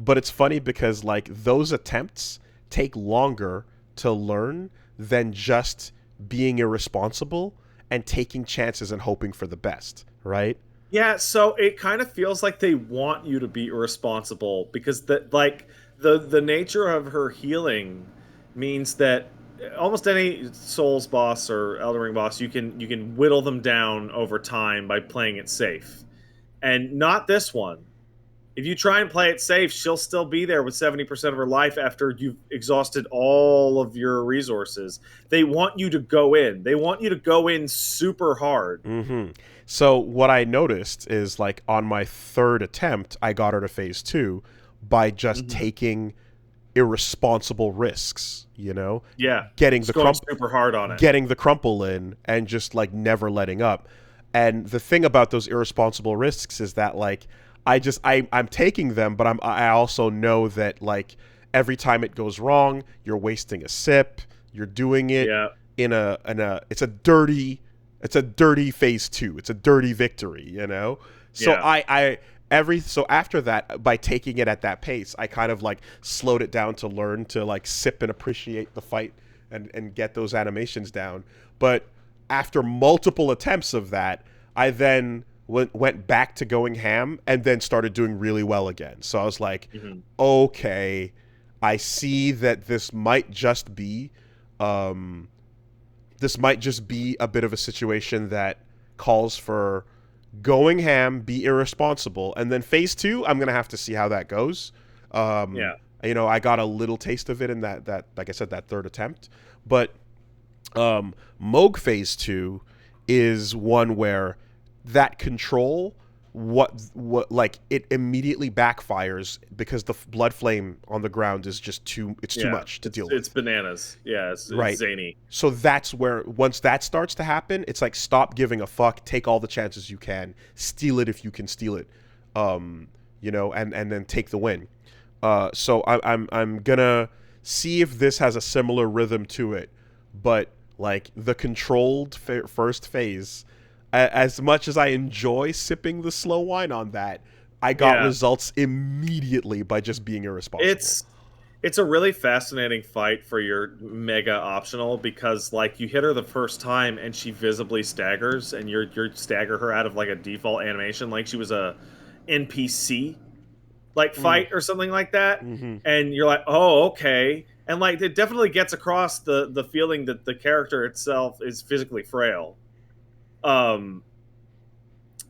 But it's funny because like those attempts take longer to learn than just being irresponsible and taking chances and hoping for the best, right? Yeah, so it kind of feels like they want you to be irresponsible because the nature of her healing means that almost any Souls boss or Elden Ring boss, you can whittle them down over time by playing it safe. And not this one. If you try and play it safe, she'll still be there with 70% of her life after you've exhausted all of your resources. They want you to go in. They want you to go in super hard. Mm-hmm. So what I noticed is like on my third attempt, I got her to phase 2 by just taking irresponsible risks, Yeah. Getting the super hard on it. Getting the crumple in and just like never letting up. And the thing about those irresponsible risks is that like I'm taking them, but I also know that like every time it goes wrong, you're wasting a sip. You're doing it in a it's a dirty phase 2. It's a dirty victory, So so after that, by taking it at that pace, I kind of like slowed it down to learn to like sip and appreciate the fight and get those animations down. But after multiple attempts of that, I then went back to going ham and then started doing really well again. So I was like, okay, I see that this might just be a bit of a situation that calls for going ham, be irresponsible, and then phase 2, I'm gonna have to see how that goes. You know, I got a little taste of it in that like I said, that third attempt. But Moog Phase 2 is one where that control, what like it immediately backfires because the blood flame on the ground is just too much to deal with. It's bananas. Yeah, it's Right. zany. So that's where, once that starts to happen, it's like, stop giving a fuck, take all the chances you can, steal it if you can steal it, you know, and then take the win. So I'm gonna see if this has a similar rhythm to it, but like the controlled first phase, as much as I enjoy sipping the slow wine on that, I got results immediately by just being irresponsible. It's a really fascinating fight for your mega optional, because like you hit her the first time and she visibly staggers, and you're stagger her out of like a default animation, like she was a NPC like fight or something like that, and you're like, oh, okay, and like it definitely gets across the feeling that the character itself is physically frail, and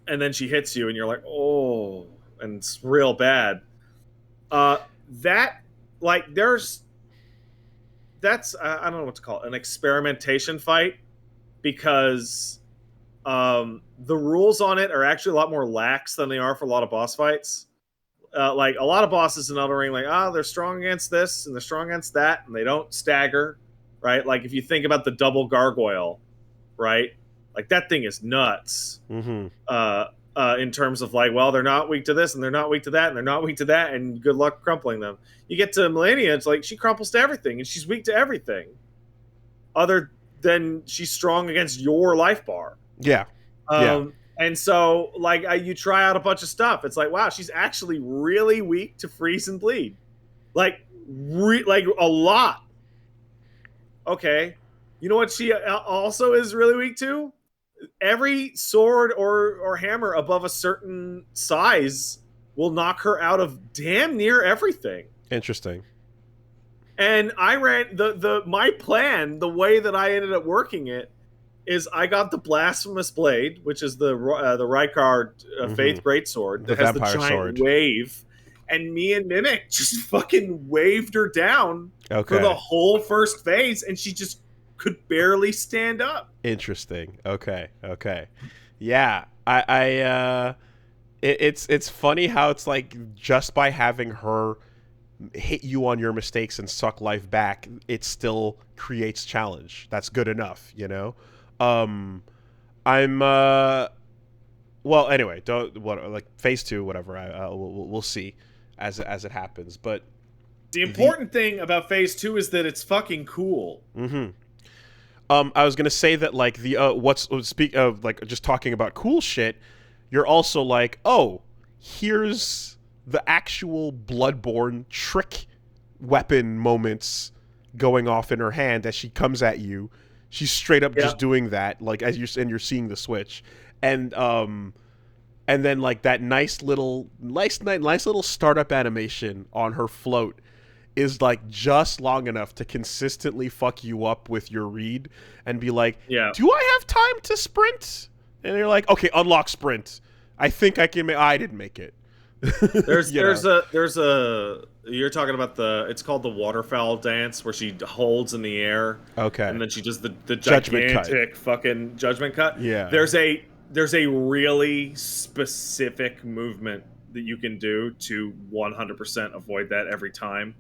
then she hits you and you're like, oh, and it's real bad. That like that's I don't know what to call it, an experimentation fight, because the rules on it are actually a lot more lax than they are for a lot of boss fights. Like a lot of bosses in Elden Ring, like, they're strong against this and they're strong against that, and they don't stagger, right? Like if you think about the double gargoyle, right? Like that thing is nuts. In terms of like, well, they're not weak to this and they're not weak to that and they're not weak to that, and good luck crumpling them. You get to Millennia, it's like she crumples to everything and she's weak to everything, other than she's strong against your life bar. Yeah. And so, like, you try out a bunch of stuff. It's like, wow, she's actually really weak to freeze and bleed, like, like a lot. Okay, you know what she also is really weak to? Every sword or hammer above a certain size will knock her out of damn near everything. Interesting. And I ran my plan, the way that I ended up working it, is I got the Blasphemous Blade, which is the Rykard Faith Greatsword that has the giant wave, and me and Mimic just fucking waved her down for the whole first phase, and she just could barely stand up. Interesting. Okay. Yeah, it's funny how it's like, just by having her hit you on your mistakes and suck life back, it still creates challenge. That's good enough, you know. I'm well, anyway, like phase 2, whatever. We'll see as it happens. But the important thing about phase 2 is that it's fucking cool. I was gonna say that, like, speak of, like, just talking about cool shit, you're also like, oh, here's the actual Bloodborne trick weapon moments going off in her hand as she comes at you. She's straight up just doing that, like, as you're seeing the switch, and then like that nice little startup animation on her float is like just long enough to consistently fuck you up with your read and be like, do I have time to sprint? And you're like, okay, unlock sprint. I think I can make. I didn't make it. There's a you're talking about it's called the waterfowl dance, where she holds in the air, and then she does the gigantic fucking judgment cut. There's a really specific movement that you can do to 100% avoid that every time.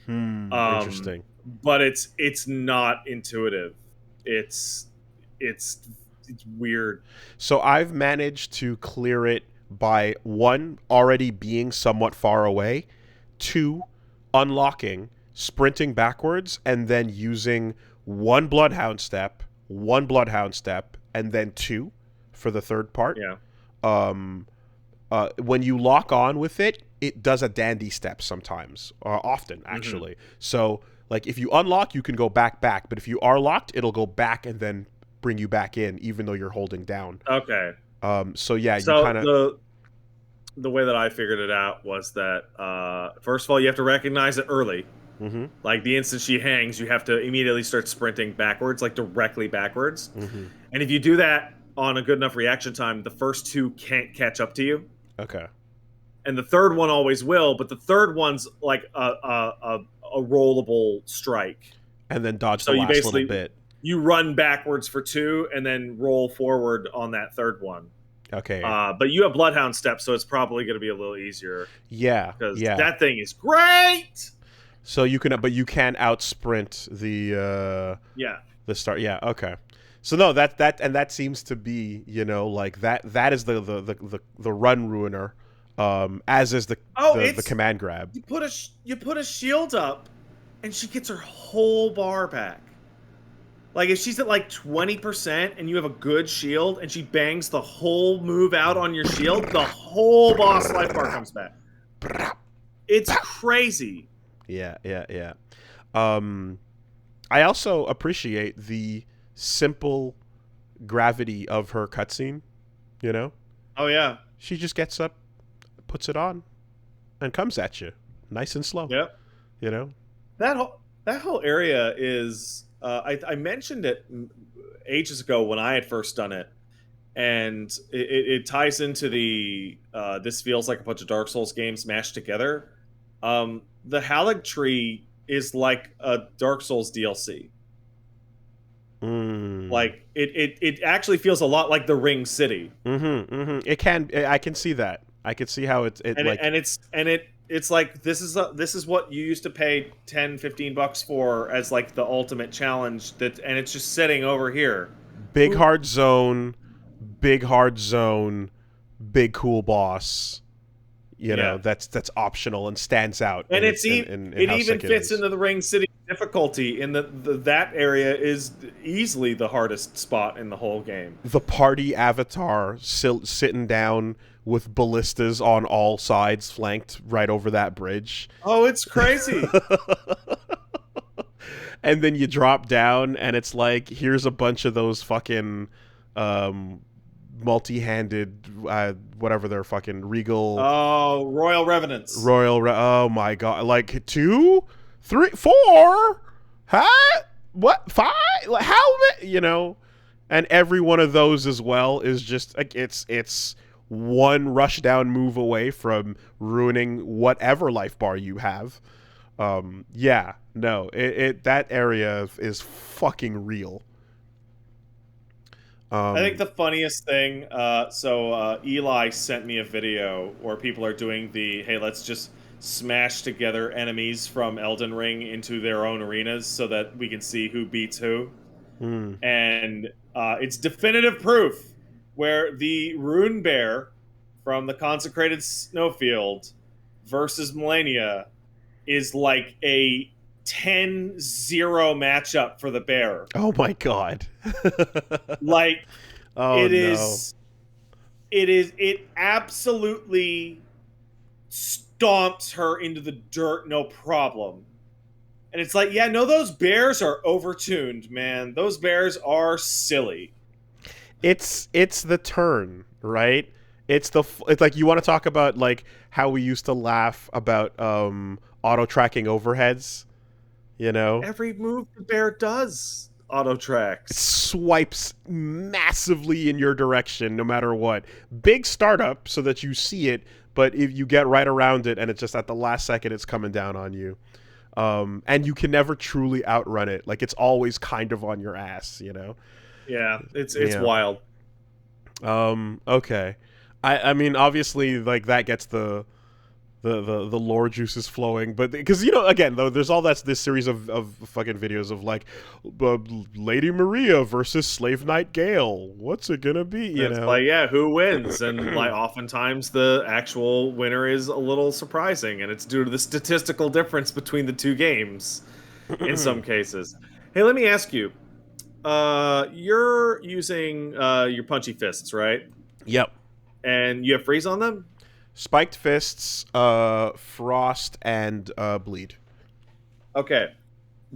Interesting. But it's not intuitive. It's weird. So I've managed to clear it by, 1, already being somewhat far away, 2, unlocking, sprinting backwards, and then using 1 bloodhound step, and then 2 for the third part. When you lock on with it, it does a dandy step sometimes, often actually. So like if you unlock, you can go back, but if you are locked, it'll go back and then bring you back in, even though you're holding down. So yeah, you kind of. The way that I figured it out was that first of all, you have to recognize it early. Like the instant she hangs, you have to immediately start sprinting backwards, like directly backwards. And if you do that on a good enough reaction time, the first 2 can't catch up to you. and the third one always will, but the third one's like a rollable strike. And then dodge So the you last little basically bit. you run backwards for 2 and then roll forward on that third one. Okay. But you have Bloodhound Step, so it's probably going to be a little easier Yeah. because Yeah. that thing is great. So you can, but you can out sprint the the start. Yeah. Okay. So no, that seems to be, you know, like that is the run ruiner, as is the command grab. You put a shield up, and she gets her whole bar back. Like if she's at like 20% and you have a good shield and she bangs the whole move out on your shield, the whole boss life bar comes back. It's crazy. Yeah. I also appreciate the simple gravity of her cutscene. You know? Oh yeah. She just gets up, puts it on, and comes at you, nice and slow. Yep. You know? That whole area is. I mentioned it ages ago when I had first done it, and it ties into the this feels like a bunch of Dark Souls games mashed together. The Halig Tree is like a Dark Souls DLC. Like it actually feels a lot like the Ring City. It can. I can see that. I can see how it's like this is what you used to pay $10-15 for as like the ultimate challenge, and it's just sitting over here. Big hard zone, big cool boss. You know, that's optional and stands out. And it even fits into the Ring City difficulty. In that area is easily the hardest spot in the whole game. The party avatar sitting down with ballistas on all sides, flanked right over that bridge. Oh, it's crazy. And then you drop down, and it's like, here's a bunch of those fucking multi-handed, whatever they're fucking regal. Oh, Royal Revenants. Oh my god! Like 2, 3, 4, huh? What 5? Like how many? You know, and every one of those as well is just like it's one rush down move away from ruining whatever life bar you have. Yeah, no, that area is fucking real. I think the funniest thing, Eli sent me a video where people are doing hey, let's just smash together enemies from Elden Ring into their own arenas so that we can see who beats who. And it's definitive proof where the Rune Bear from the Consecrated Snowfield versus Melania is like a 10-0 matchup for the bear. Oh my god. Like it absolutely stomps her into the dirt, no problem. And it's like, yeah, no, those bears are overtuned, man. Those bears are silly. It's the turn, right? It's like, you want to talk about like how we used to laugh about auto tracking overheads, you know? Every move the bear does auto tracks. It swipes massively in your direction no matter what. Big startup so that you see it, but if you get right around it and it's just at the last second it's coming down on you. And you can never truly outrun it. Like, it's always kind of on your ass, you know? Yeah, it's wild. Okay. I mean, obviously, like, that gets the lore juices flowing, but because, you know, again, though, there's all this series of fucking videos of like Lady Maria versus Slave Knight Gale. What's it gonna be? You know, like, yeah, who wins? And like, oftentimes the actual winner is a little surprising, and it's due to the statistical difference between the two games in some cases. Hey, let me ask you. You're using your punchy fists, right? Yep. And you have freeze on them? Spiked fists, frost, and bleed. Okay.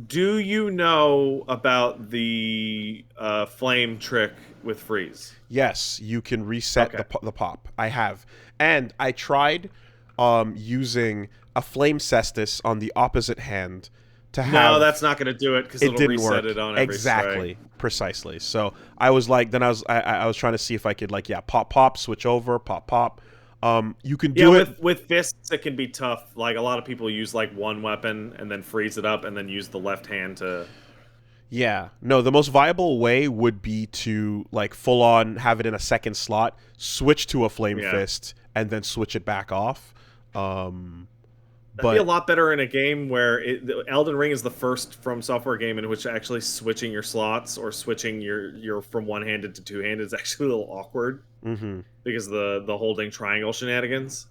Do you know about the flame trick with freeze? Yes, you can reset the pop. I have. And I tried using a flame cestus on the opposite hand to have... No, that's not going to do it because it'll reset work. It on every Exactly. strike. Precisely. So I was like, then I was trying to see if I could, like, pop, switch over, pop. You can Yeah, do it. with fists it can be tough. Like a lot of people use like one weapon and then freeze it up and then use the left hand to. Yeah. No, the most viable way would be to like full on have it in a second slot, switch to a flame Yeah, fist, and then switch it back off. Um, that'd be a but lot better in a game where Elden Ring is the first From Software game in which actually switching your slots or switching your from one handed to two handed is actually a little awkward mhm. because the holding triangle shenanigans.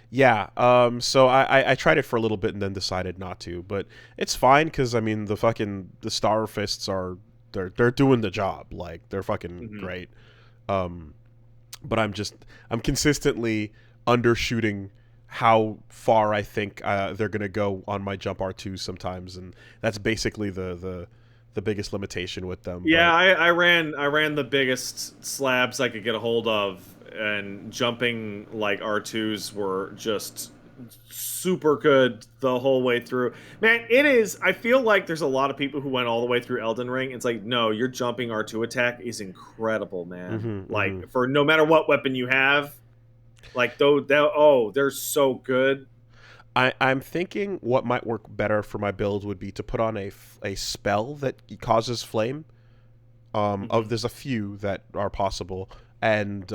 Yeah. So I tried it for a little bit and then decided not to, but it's fine because I mean the star fists are they're doing the job. Like they're fucking Hmm. great. Um, but I'm consistently undershooting how far I think they're gonna go on my jump R2 sometimes, and that's basically the biggest limitation with them. Yeah, But I ran the biggest slabs I could get a hold of, and jumping like R2s were just super good the whole way through. Man, it is. I feel like there's a lot of people who went all the way through Elden Ring. It's like, no, your jumping R2 attack is incredible, man. hmm Like hmm for no matter what weapon you have, like oh, they're so good. I'm thinking what might work better for my build would be to put on a spell that causes flame. Hmm. There's a few that are possible, and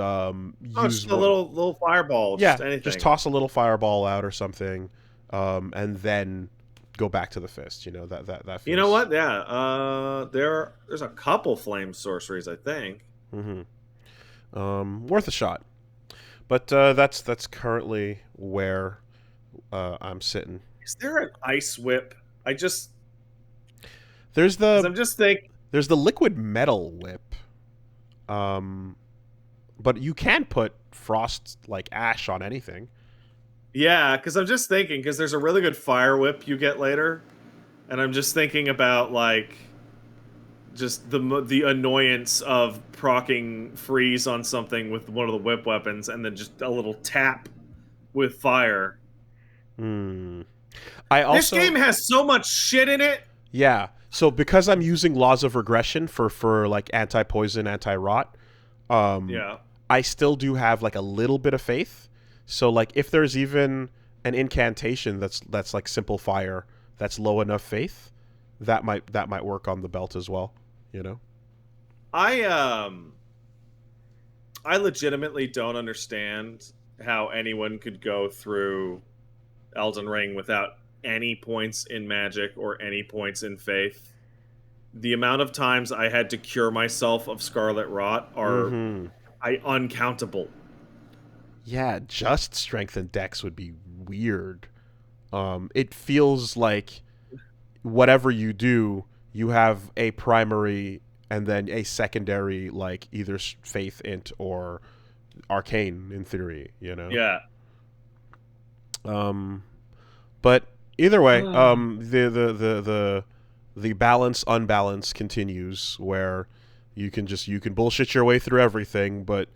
Oh, use just a one. little fireball, just Yeah, just anything. toss a little fireball out or something, and then go back to the fist. You know that You know feels. what? Yeah, there's a couple flame sorceries, I think. hmm Worth a shot. But that's currently where I'm sitting. Is there an ice whip? I just There's because the I'm just think there's the liquid metal whip, um, but you can put frost like ash on anything. yeah, because I'm just thinking because there's a really good fire whip you get later, and I'm just thinking about like just the annoyance of procking freeze on something with one of the whip weapons, and then just a little tap with fire. Hmm. I This game also has so much shit in it. Yeah. So because I'm using laws of regression for like anti poison, anti rot, um, Yeah. I still do have like a little bit of faith. So like if there's even an incantation that's like simple fire that's low enough faith, that might work on the belt as well. You know. I um I legitimately don't understand how anyone could go through Elden Ring without any points in magic or any points in faith. The amount of times I had to cure myself of Scarlet Rot are Mm-hmm. uncountable. Yeah, just strength and dex would be weird. It feels like whatever you do, you have a primary and then a secondary, like either faith int or arcane in theory. You know. Yeah. Um, but either way, the balance unbalance continues where you can bullshit your way through everything, but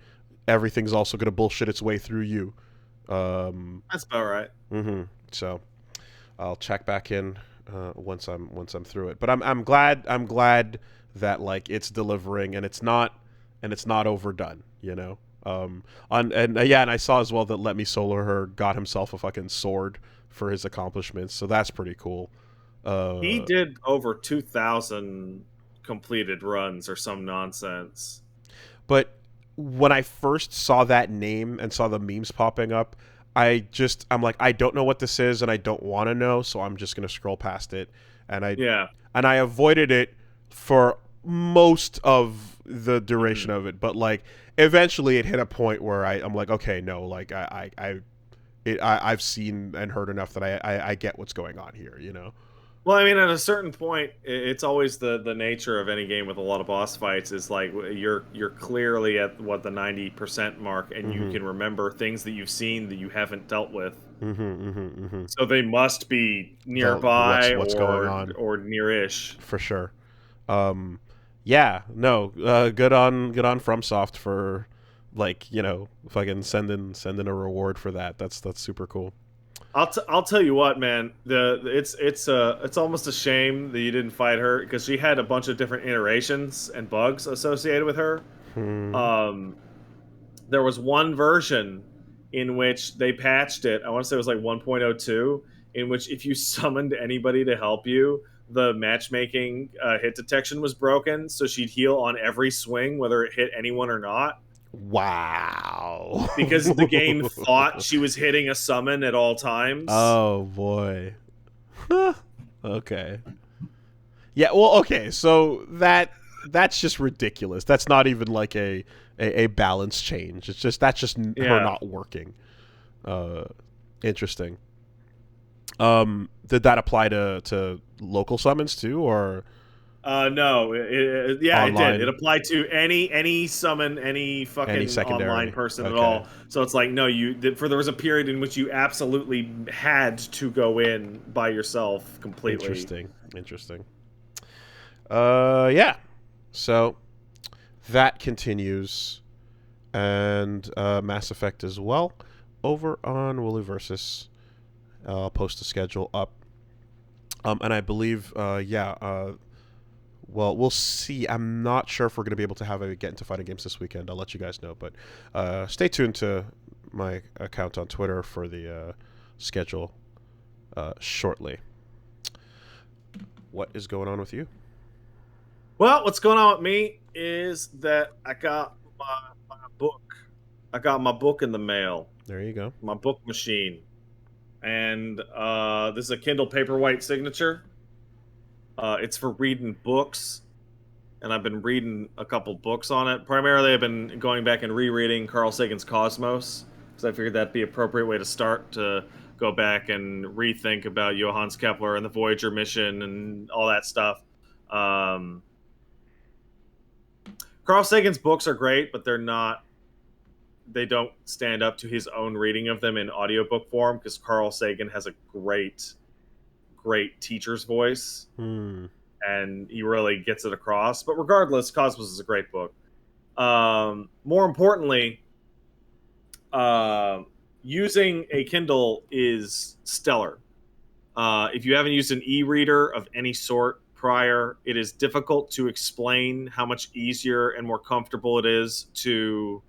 everything's also gonna bullshit its way through you. Um, That's about right. so I'll check back in once I'm through it. But I'm glad that like it's delivering and it's not overdone. You know. And I saw as well that Let Me Solar Her got himself a fucking sword for his accomplishments, so that's pretty cool. He Uh, did over 2,000 completed runs or some nonsense. but when I first saw that name and saw the memes popping up, I'm like I don't know what this is and I don't want to know, so I'm just gonna scroll past it, and Yeah. I avoided it for most of the duration Hmm. of it, but like eventually it hit a point where I'm like okay no like I've seen and heard enough that I get what's going on here, you know. Well, I mean, at a certain point, it's always the nature of any game with a lot of boss fights is like you're clearly at what the 90% mark, and you Mm-hmm. can remember things that you've seen that you haven't dealt with. Mm-hmm. Mm-hmm. Mm-hmm. So they must be The nearby what's going on or nearish. for sure. Um, yeah, no, good on FromSoft for like you know fucking sending a reward for that. That's super cool. I'll tell you what, man. It's almost a shame that you didn't fight her because she had a bunch of different iterations and bugs associated with her. Hmm. Um, there was one version in which they patched it. I want to say it was like 1.02, in which if you summoned anybody to help you, the matchmaking hit detection was broken, so she'd heal on every swing, whether it hit anyone or not, Wow. because the game thought she was hitting a summon at all times. Oh boy. Okay. Yeah, well, okay. So that's just ridiculous. That's not even like a balance change. It's just that's just her Yeah. not working. Uh Interesting. Did that apply to local summons too, or No, yeah, it did. It online, applied to any summon, any any fucking online secondary? person at Okay. all. So it's like, no, there was a period in which you absolutely had to go in by yourself completely. Interesting. Yeah. So that continues, and Mass Effect as well. Over on Woolly versus, I'll post the schedule up. And I believe, well, we'll see. I'm not sure if we're going to be able to have a Get Into Fighting Games this weekend. I'll let you guys know. But stay tuned to my account on Twitter for the schedule shortly. What is going on with you? Well, what's going on with me is that I got my book. I got my book in the mail, There you go. my book machine, and this is a Kindle Paperwhite signature. It's for reading books, and I've been reading a couple books on it. Primarily, I've been going back and rereading Carl Sagan's Cosmos, because I figured that'd be an appropriate way to start to go back and rethink about Johannes Kepler and the Voyager mission and all that stuff. Um, Carl Sagan's books are great, but they don't stand up to his own reading of them in audiobook form, because Carl Sagan has a great teacher's voice, Hmm. and he really gets it across. But regardless, Cosmos is a great book. More importantly, uh, using a Kindle is stellar. If you haven't used an e-reader of any sort prior, it is difficult to explain how much easier and more comfortable it is to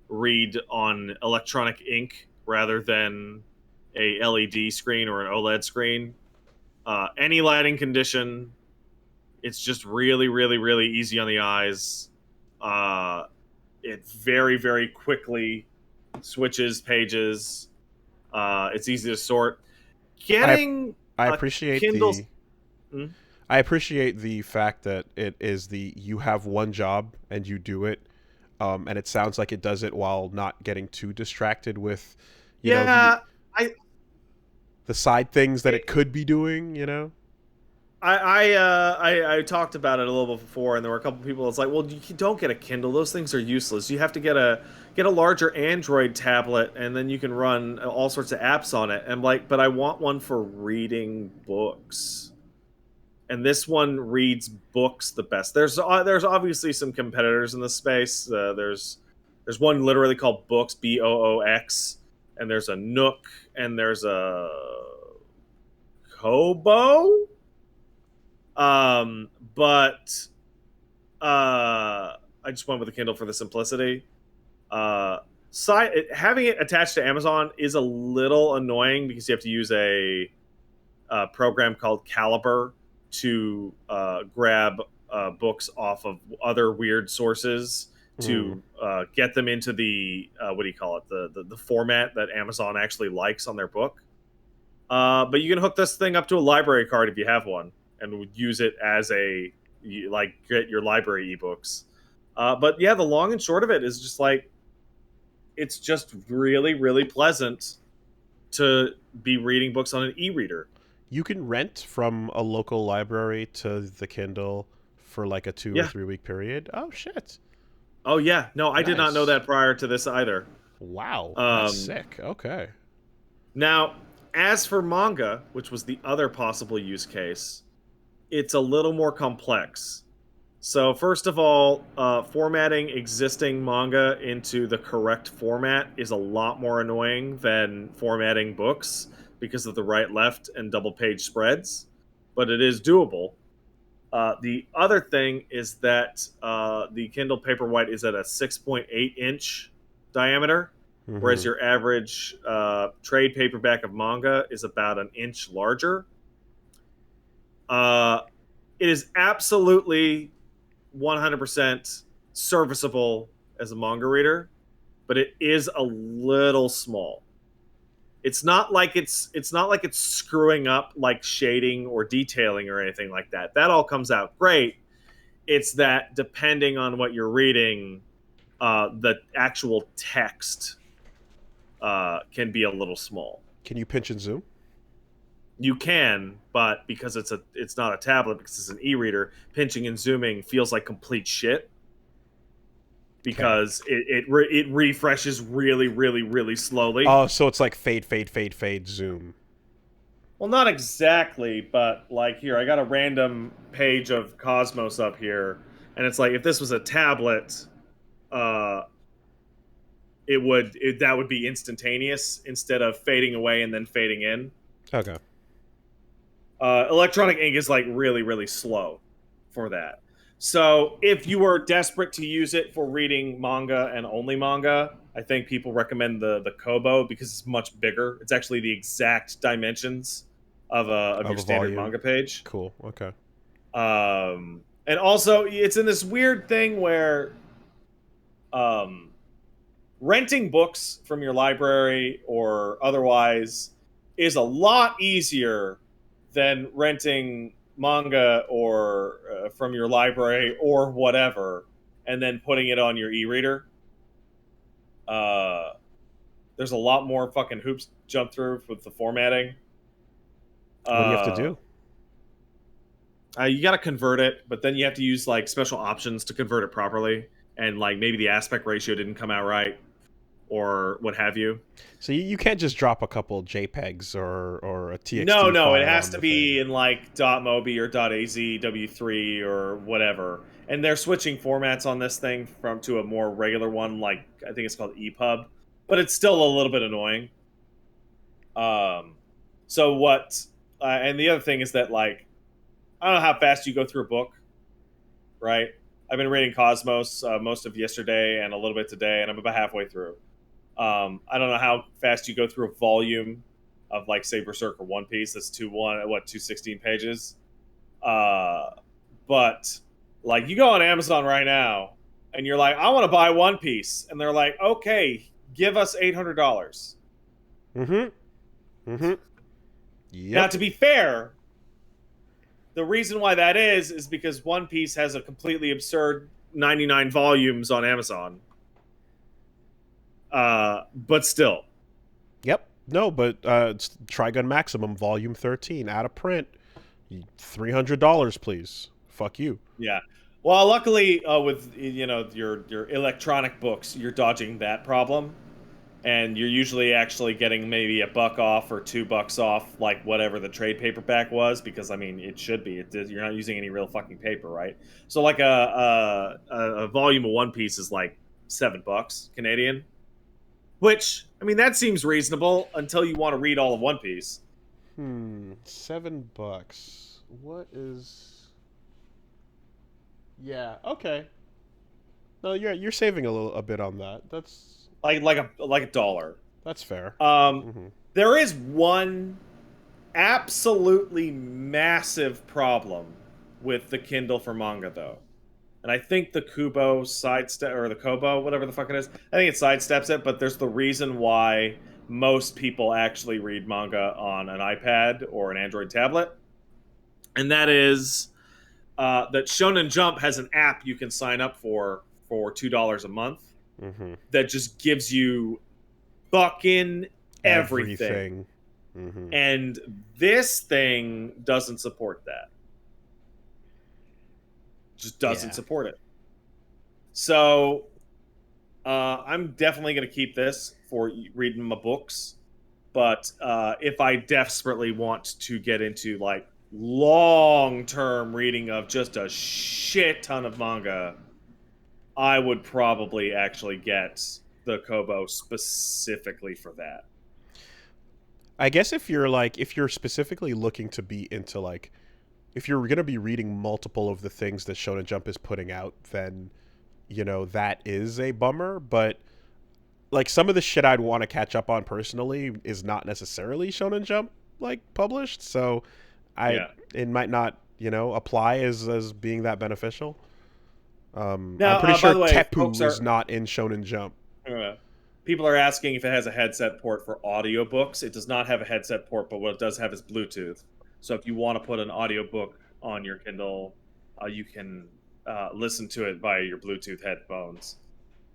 read on electronic ink rather than a LED screen or an OLED screen. Any lighting condition, it's just really, really, really easy on the eyes. It very, very quickly switches pages. It's easy to sort. I Getting I a appreciate Kindle. the Hmm? I appreciate the fact that it is the you have one job and you do it, and it sounds like it does it while not getting too distracted with, the Yeah, I side things that it could be doing. I talked about it a little bit before, and there were a couple people. It's like, well, you don't get a Kindle; those things are useless. You have to get a larger Android tablet, and then you can run all sorts of apps on it. And I'm like, but I want one for reading books, and this one reads books the best. There's obviously some competitors in the space. There's one literally called Books, Boox, and there's a Nook, and there's a Kobo. But I just went with the Kindle for the simplicity. Having it attached to Amazon is a little annoying, because you have to use a program called Caliber to grab books off of other weird sources Hmm. to get them into the what do you call it, the format that Amazon actually likes on their book. But you can hook this thing up to a library card if you have one, and would use it as like get your library ebooks. But yeah, the long and short of it is just like, it's just really, really pleasant to be reading books on an e-reader. You can rent from a local library to the Kindle for like a 2 or 3 week period. Oh shit! Oh yeah, no, I did not know Nice. that prior to this either. Wow, that's Um, sick. Okay. Now, as for manga, which was the other possible use case, it's a little more complex. So first of all, formatting existing manga into the correct format is a lot more annoying than formatting books, because of the right, left, and double page spreads, but it is doable. The other thing is that the Kindle Paperwhite is at a 6.8 inch diameter, whereas Mm-hmm. your average trade paperback of manga is about an inch larger. Uh, it is absolutely 100% serviceable as a manga reader, but it is a little small. It's not like it's screwing up like shading or detailing or anything like that. That all comes out great. It's that depending on what you're reading, the actual text can be a little small. Can you pinch and zoom? You can, but because it's not a tablet, because it's an e-reader, pinching and zooming feels like complete shit Okay. because it refreshes really, really, really slowly. Oh, so it's like fade, fade, fade, fade, zoom. Well, not exactly, but like here, I got a random page of Cosmos up here, and it's like if this was a tablet, uh, that would be instantaneous instead of fading away and then fading in. Okay. Electronic ink is like really, really slow for that. So if you were desperate to use it for reading manga and only manga, I think people recommend the Kobo because it's much bigger. It's actually the exact dimensions of Of your a standard volume. manga page. Cool. Okay. And also, it's in this weird thing where um, renting books from your library or otherwise is a lot easier than renting manga or from your library or whatever and then putting it on your e-reader. Uh, there's a lot more fucking hoops to jump through with the formatting. What do you have to Uh, do? you got to convert it, but then you have to use like special options to convert it properly, and like maybe the aspect ratio didn't come out right or what have you. So you can't just drop a couple JPEGs or a No, TXT no, it file has on to the thing. be in like .mobi or .az W3 or whatever. And they're switching formats on this thing from to a more regular one, like I think it's called EPUB, but it's still a little bit annoying. Um, so what? And the other thing is that like I don't know how fast you go through a book, right? I've been reading Cosmos most of yesterday and a little bit today, and I'm about halfway through. I don't know how fast you go through a volume of like say Berserk or One Piece. That's 216 pages. Uh, but like you go on Amazon right now and you're like, I want to buy One Piece, and they're like, okay, give us $800. Mm-hmm. Mm-hmm. Now, Yep. to be fair, the reason why that is because One Piece has a completely absurd 99 volumes on Amazon. But still, Yep. No, but it's Trigun Maximum Volume 13 out of print. $300, please. Fuck you. yeah. Well, luckily, with your electronic books, you're dodging that problem, and you're usually actually getting maybe a buck off or $2 off, like whatever the trade paperback was, because I mean it should be. You're not using any real fucking paper, right? So like a volume of One Piece is like $7 Canadian, which I mean that seems reasonable until you want to read all of One Piece. $7. What is? Yeah. Okay. No, you're saving a bit on that. Like a dollar. That's fair. Um, Mm-hmm. there is one absolutely massive problem with the Kindle for manga, though, and I think the Kubo sidestep or the Kobo, whatever the fuck it is, I think it sidesteps it. But there's the reason why most people actually read manga on an iPad or an Android tablet, and that is that Shonen Jump has an app you can sign up for $2 a month Mm-hmm. that just gives you fucking everything. Everything. Mm-hmm. And this thing doesn't support that. Just doesn't Yeah. support it. So I'm definitely going to keep this for reading my books. But if I desperately want to get into like long term reading of just a shit ton of manga, I would probably actually get the Kobo specifically for that. I guess if you're specifically looking to be into like if you're gonna be reading multiple of the things that Shonen Jump is putting out, then that is a bummer. But like some of the shit I'd want to catch up on personally is not necessarily Shonen Jump like published, so I Yeah. it might not apply as being that beneficial. I'm Now, pretty by sure the way, folks Tepu is not in Shonen Jump. uh, people are asking if it has a headset port for audiobooks. It does not have a headset port, but what it does have is Bluetooth. So if you want to put an audiobook on your Kindle, you can listen to it via your Bluetooth headphones.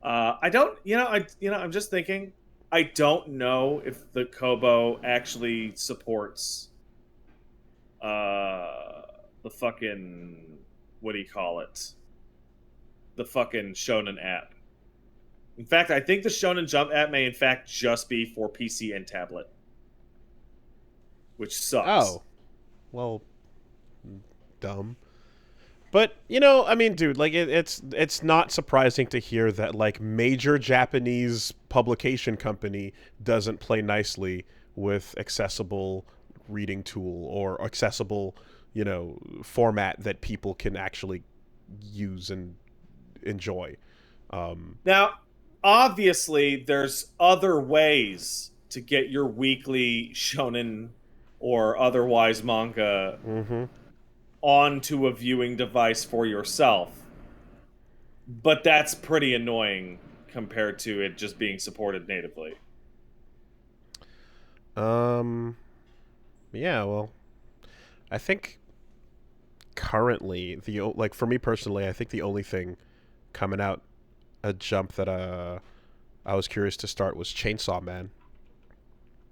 I don't, I'm just thinking. I don't know if the Kobo actually supports the fucking, what do you call it? The fucking Shonen app. In fact, I think the Shonen Jump app may in fact just be for PC and tablet, which sucks. Oh, well, dumb. But I mean, dude, like it's not surprising to hear that like major Japanese publication company doesn't play nicely with accessible reading tool or accessible, format that people can actually use and enjoy. Now, obviously, there's other ways to get your weekly shonen or otherwise manga Mm-hmm. onto a viewing device for yourself, but that's pretty annoying compared to it just being supported natively. Yeah. Well, I think currently like for me personally, I think the only thing coming out a jump that I was curious to start was Chainsaw Man.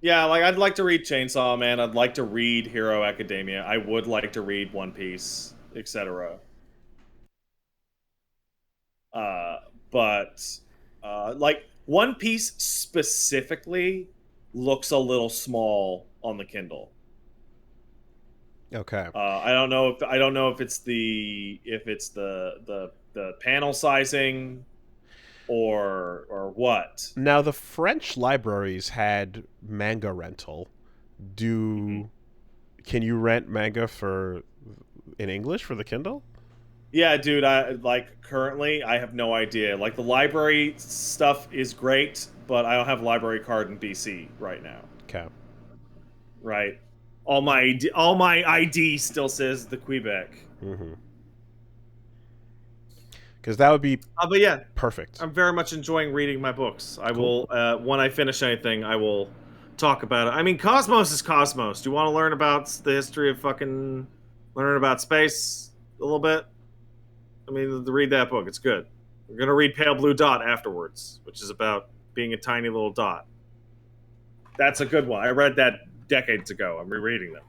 Yeah, like I'd like to read Chainsaw Man. I'd like to read Hero Academia. I would like to read One Piece, etc. Uh, but like One Piece specifically looks a little small on the Kindle. Okay. I don't know if it's the panel sizing or what. Now the French libraries had manga rental. Mm-hmm. Do Can you rent manga for in English for the Kindle? Yeah, dude, I like currently I have no idea. Like the library stuff is great, but I don't have a library card in BC right now. Okay. Right? All my ID still says the Quebec. Mm-hmm. Because that would be But yeah, perfect. I'm very much enjoying reading my books. I Cool. will when I finish anything, I will talk about it. I mean, Cosmos is Cosmos. Do you want to learn about the history of fucking learn about space a little bit? I mean, read that book. It's good. We're gonna read Pale Blue Dot afterwards, which is about being a tiny little dot. That's a good one. I read that decades ago. I'm rereading them.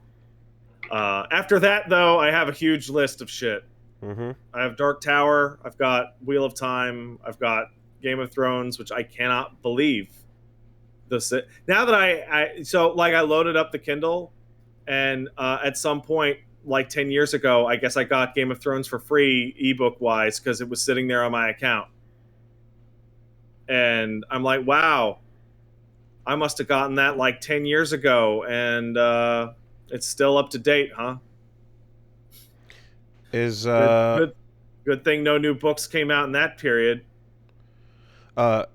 After that, though, I have a huge list of shit. Mm-hmm. I have Dark Tower. I've got Wheel of Time. I've got Game of Thrones, which I cannot believe. Now that I loaded up the Kindle, and at some point, like 10 years ago, I guess I got Game of Thrones for free ebook wise because it was sitting there on my account, and I'm like, wow, I must have gotten that like 10 years ago, and it's still up to date, huh? Is Good, good, good thing no new books came out in that period.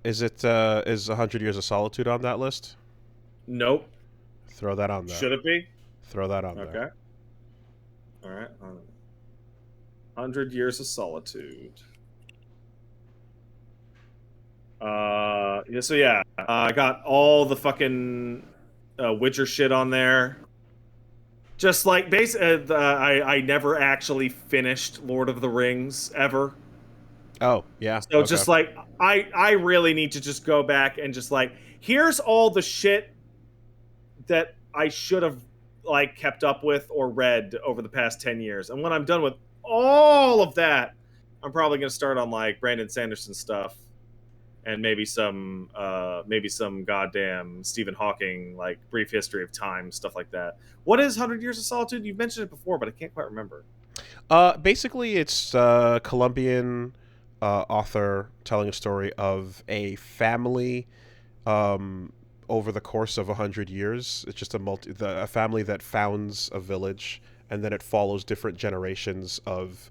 is 100 Years of Solitude on that list? Nope. Throw that on there. Should it be? Throw that on there. Okay. All right. 100 Years of Solitude. Yeah. So yeah, I got all the fucking Witcher shit on there. Just like basically, I never actually finished Lord of the Rings ever. Oh yeah. So Okay. just like I really need to just go back and just like here's all the shit that I should have like kept up with or read over the past 10 years. And when I'm done with all of that, I'm probably going to start on like Brandon Sanderson stuff and maybe some goddamn Stephen Hawking like Brief History of Time stuff like that. What is 100 Years of Solitude? You've mentioned it before, but I can't quite remember. Basically, it's Colombian author telling a story of a family over the course of 100 years. It's just a family that founds a village, and then it follows different generations of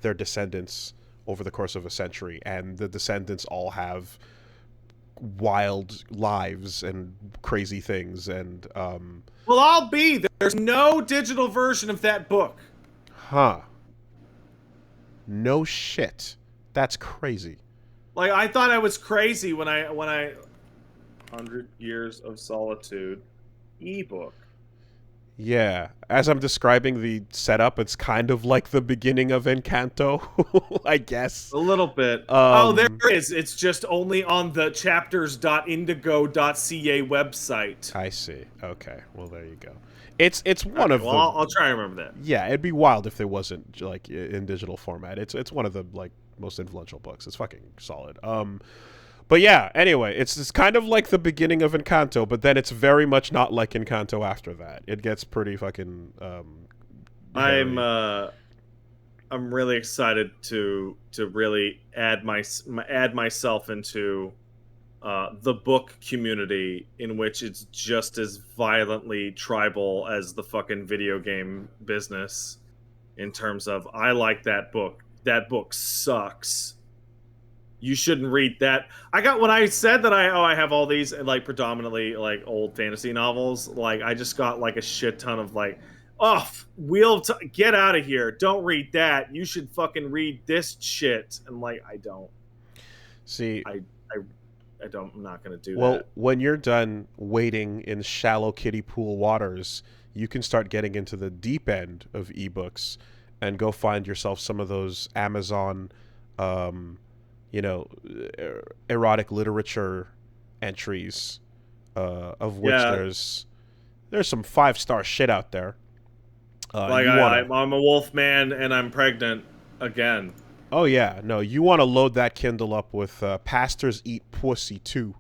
their descendants over the course of a century, and the descendants all have wild lives and crazy things and Well, I'll be. There's no digital version of that book. huh. No shit. That's crazy. Like, I thought I was crazy when I 100 Years of Solitude ebook. Yeah, as I'm describing the setup, it's kind of like the beginning of Encanto, I guess. A little bit. Oh, there it is. It's just only on the chapters.indigo.ca website. I see. Okay, well there you go. It's one of the. I'll try and remember that. Yeah, it'd be wild if there wasn't like in digital format. It's one of the like most influential books. It's fucking solid. But yeah, anyway, it's kind of like the beginning of Encanto, but then it's very much not like Encanto after that. It gets pretty fucking. I'm really excited to really add myself into the book community, in which it's just as violently tribal as the fucking video game business. In terms of, I like that book. That book sucks. You shouldn't read that. When I said that I have all these like predominantly like old fantasy novels, like I just got like a shit ton of like, get out of here. Don't read that. You should fucking read this shit. And like, I don't. See, I don't. I'm not gonna do that. well, when you're done wading in shallow kiddie pool waters, you can start getting into the deep end of ebooks and go find yourself some of those Amazon erotic literature entries, of which there's some 5-star shit out there. Like I'm a wolf man and I'm pregnant again. Oh yeah, no, you want to load that Kindle up with Pastors Eat Pussy too.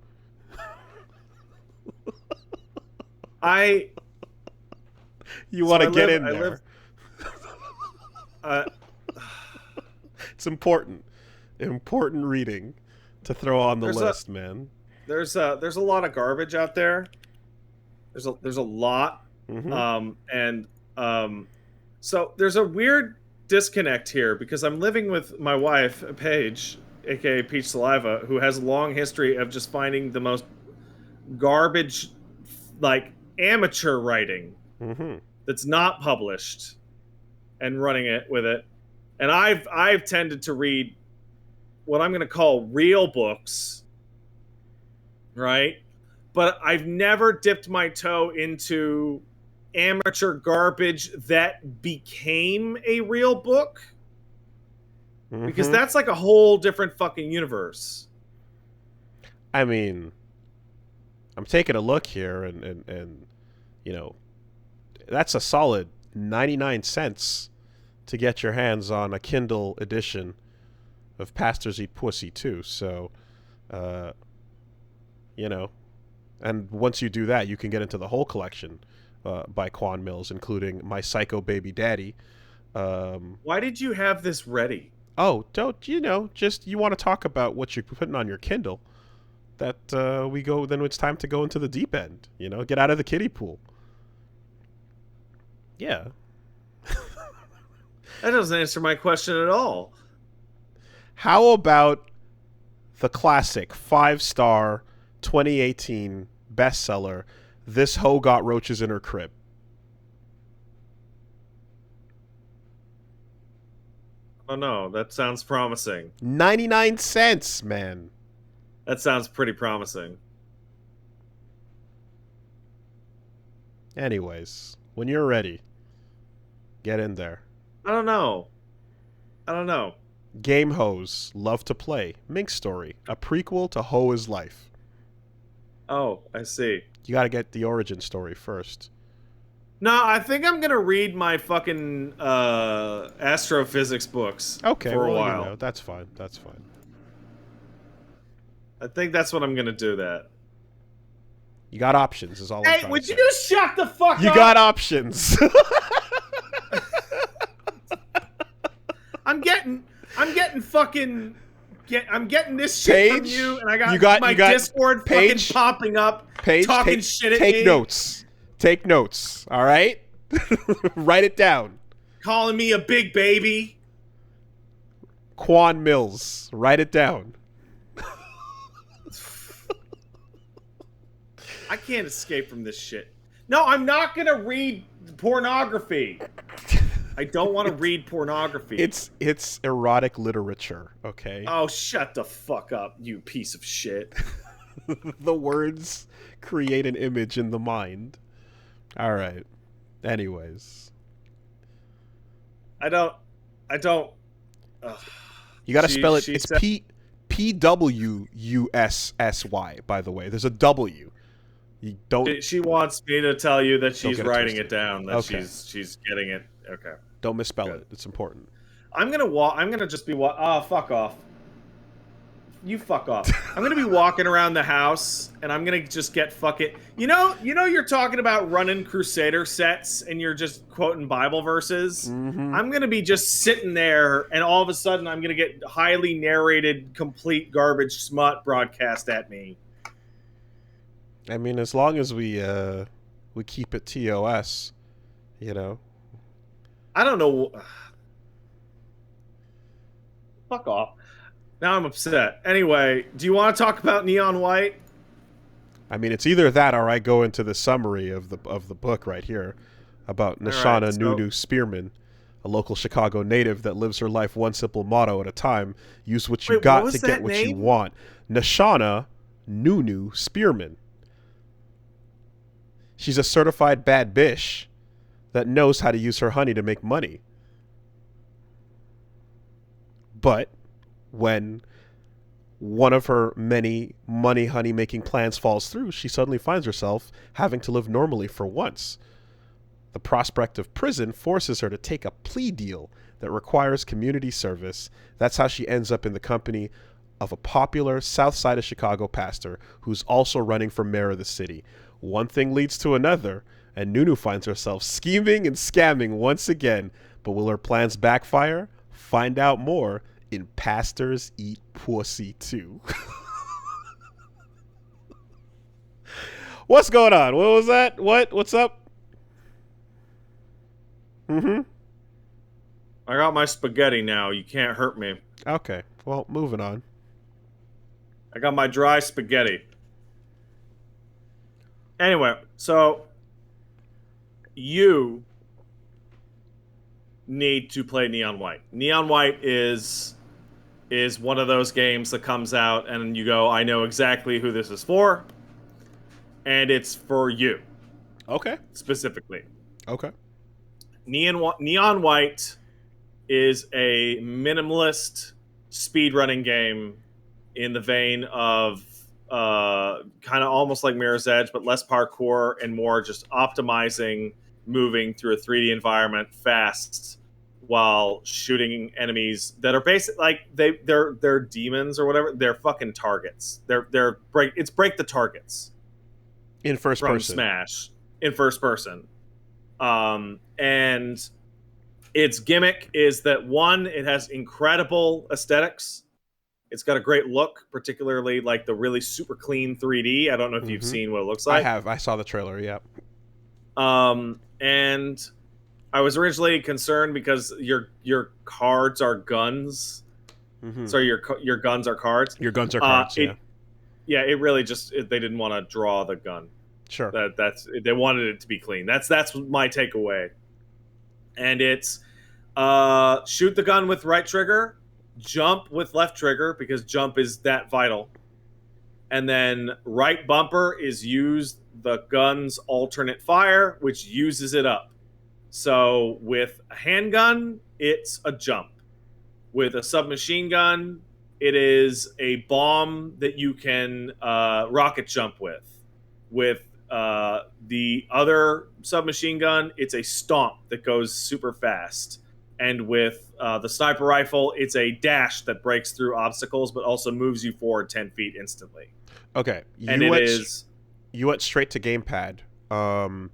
You want to get in there. It's important reading to throw on the list, man. There's a lot of garbage out there. There's a lot, so there's a weird disconnect here because I'm living with my wife, Paige, aka Peach Saliva, who has a long history of just finding the most garbage, like amateur writing that's not published, and running it with it. And I've tended to read what I'm going to call real books, right? But I've never dipped my toe into amateur garbage that became a real book, because that's like a whole different fucking universe. I mean, I'm taking a look here, and you know, that's a solid 99 cents to get your hands on a Kindle edition of Pastors Eat Pussy too. So, and once you do that, you can get into the whole collection by Quan Mills, including My Psycho Baby Daddy. Why did you have this ready? Oh, don't you want to talk about what you're putting on your Kindle? Then it's time to go into the deep end. Get out of the kiddie pool. Yeah. That doesn't answer my question at all. How about the classic 5-star 2018 bestseller, This Hoe Got Roaches in Her Crib? Oh no, that sounds promising. 99 cents, man. That sounds pretty promising. Anyways, when you're ready, get in there. I don't know. Game Hoes Love to Play, Mink Story, a prequel to Hoe is Life. Oh, I see. You gotta get the origin story first. No, I think I'm gonna read my fucking astrophysics books for a while. That's fine. I think that's what I'm gonna do. That. You got options, is all I'm trying to say. Hey, would you shut the fuck up? You got options. I'm getting this shit from you, and I got my Discord fucking popping up, talking shit at me. Take notes, all right? Write it down. Calling me a big baby. Quan Mills, write it down. I can't escape from this shit. No, I'm not gonna read pornography. I don't want to read pornography. It's erotic literature, okay? Oh, shut the fuck up, you piece of shit. The words create an image in the mind. All right. Anyways, I don't. Ugh. you got to spell it. She It's said, Pwussy. By the way, there's a W. You don't she wants me to tell you that she's get it writing twisted. it down. That Okay. she's getting it. Okay. don't misspell Good. it. It's important. I'm gonna just be fuck off. You fuck off. I'm gonna be walking around the house and I'm gonna just get fucking. You're talking about running Crusader sets and you're just quoting Bible verses. Mm-hmm. I'm gonna be just sitting there and all of a sudden I'm gonna get highly narrated, complete garbage smut broadcast at me. I mean, as long as we keep it TOS, you know. I don't know. Fuck off. Now I'm upset. Anyway, do you want to talk about Neon White? I mean, it's either that or I go into the summary of the book right here about Nashana Nunu Spearman, a local Chicago native that lives her life one simple motto at a time: use what you got to get what you want. Nashana Nunu Spearman. She's a certified bad bitch that knows how to use her honey to make money. But when one of her many money honey making plans falls through, she suddenly finds herself having to live normally for once. The prospect of prison forces her to take a plea deal that requires community service. That's how she ends up in the company of a popular South Side of Chicago pastor who's also running for mayor of the city. One thing leads to another, and Nunu finds herself scheming and scamming once again. But will her plans backfire? Find out more in Pastors Eat Pussy 2. What's going on? What was that? What's up? Mm-hmm. I got my spaghetti now. You can't hurt me. Okay. Well, moving on. I got my dry spaghetti. Anyway, so you need to play Neon White. Neon White is one of those games that comes out and you go, I know exactly who this is for, and it's for you. Okay. Specifically. Okay. Neon White is a minimalist speedrunning game in the vein of kind of almost like Mirror's Edge, but less parkour and more just optimizing, moving through a 3D environment fast while shooting enemies that are basic, like they're demons or whatever. They're fucking targets. It's break the targets In first from person. Smash in first person. And its gimmick is that one, it has incredible aesthetics. It's got a great look, particularly like the really super clean 3D. I don't know if you've seen what it looks like. I have. I saw the trailer. Yeah. And I was originally concerned because your cards are guns. Mm-hmm. So your guns are cards. Your guns are cards. Yeah. Yeah. It really just they didn't want to draw the gun. Sure. They wanted it to be clean. That's my takeaway. And it's shoot the gun with right trigger, jump with left trigger because jump is that vital. And then right bumper is use the gun's alternate fire, which uses it up. So with a handgun, it's a jump. With a submachine gun, it is a bomb that you can rocket jump with. With the other submachine gun, it's a stomp that goes super fast. And with the sniper rifle, it's a dash that breaks through obstacles, but also moves you forward 10 feet instantly. Okay. You went straight to gamepad. I'm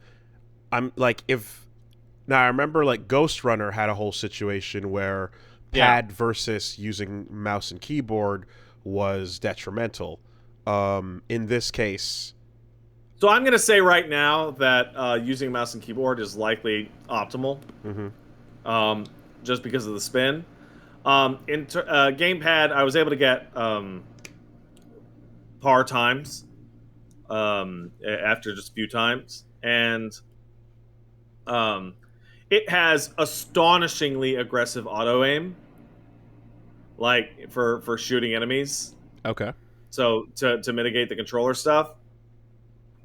like, I remember like Ghost Runner had a whole situation where pad versus using mouse and keyboard was detrimental. In this case, so I'm going to say right now that using mouse and keyboard is likely optimal. Mm-hmm. Just because of the spin. Gamepad, I was able to get par times, after just a few times, and um, it has astonishingly aggressive auto aim, like for shooting enemies. Okay. So to mitigate the controller stuff.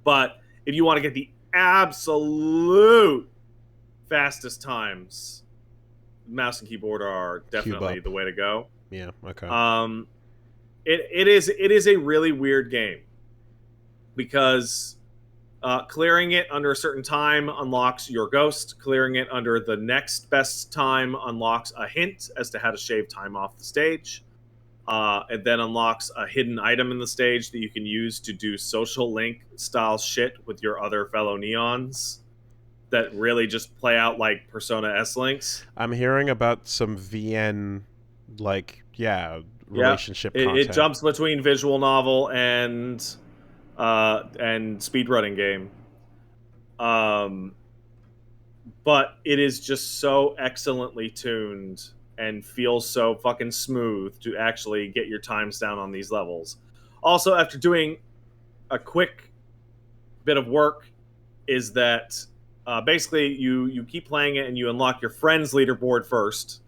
But if you want to get the absolute fastest times, mouse and keyboard are Cube definitely up. the way to go. Yeah. Okay. Um, it is a really weird game because clearing it under a certain time unlocks your ghost. Clearing it under the next best time unlocks a hint as to how to shave time off the stage. It then unlocks a hidden item in the stage that you can use to do social link style shit with your other fellow neons that really just play out like Persona S links. I'm hearing about some VN, like, yeah, Yeah, relationship it content. jumps between visual novel and speedrunning game. Um, but it is just so excellently tuned and feels so fucking smooth to actually get your times down on these levels. Also, after doing a quick bit of work, is that basically you keep playing it and you unlock your friend's leaderboard first,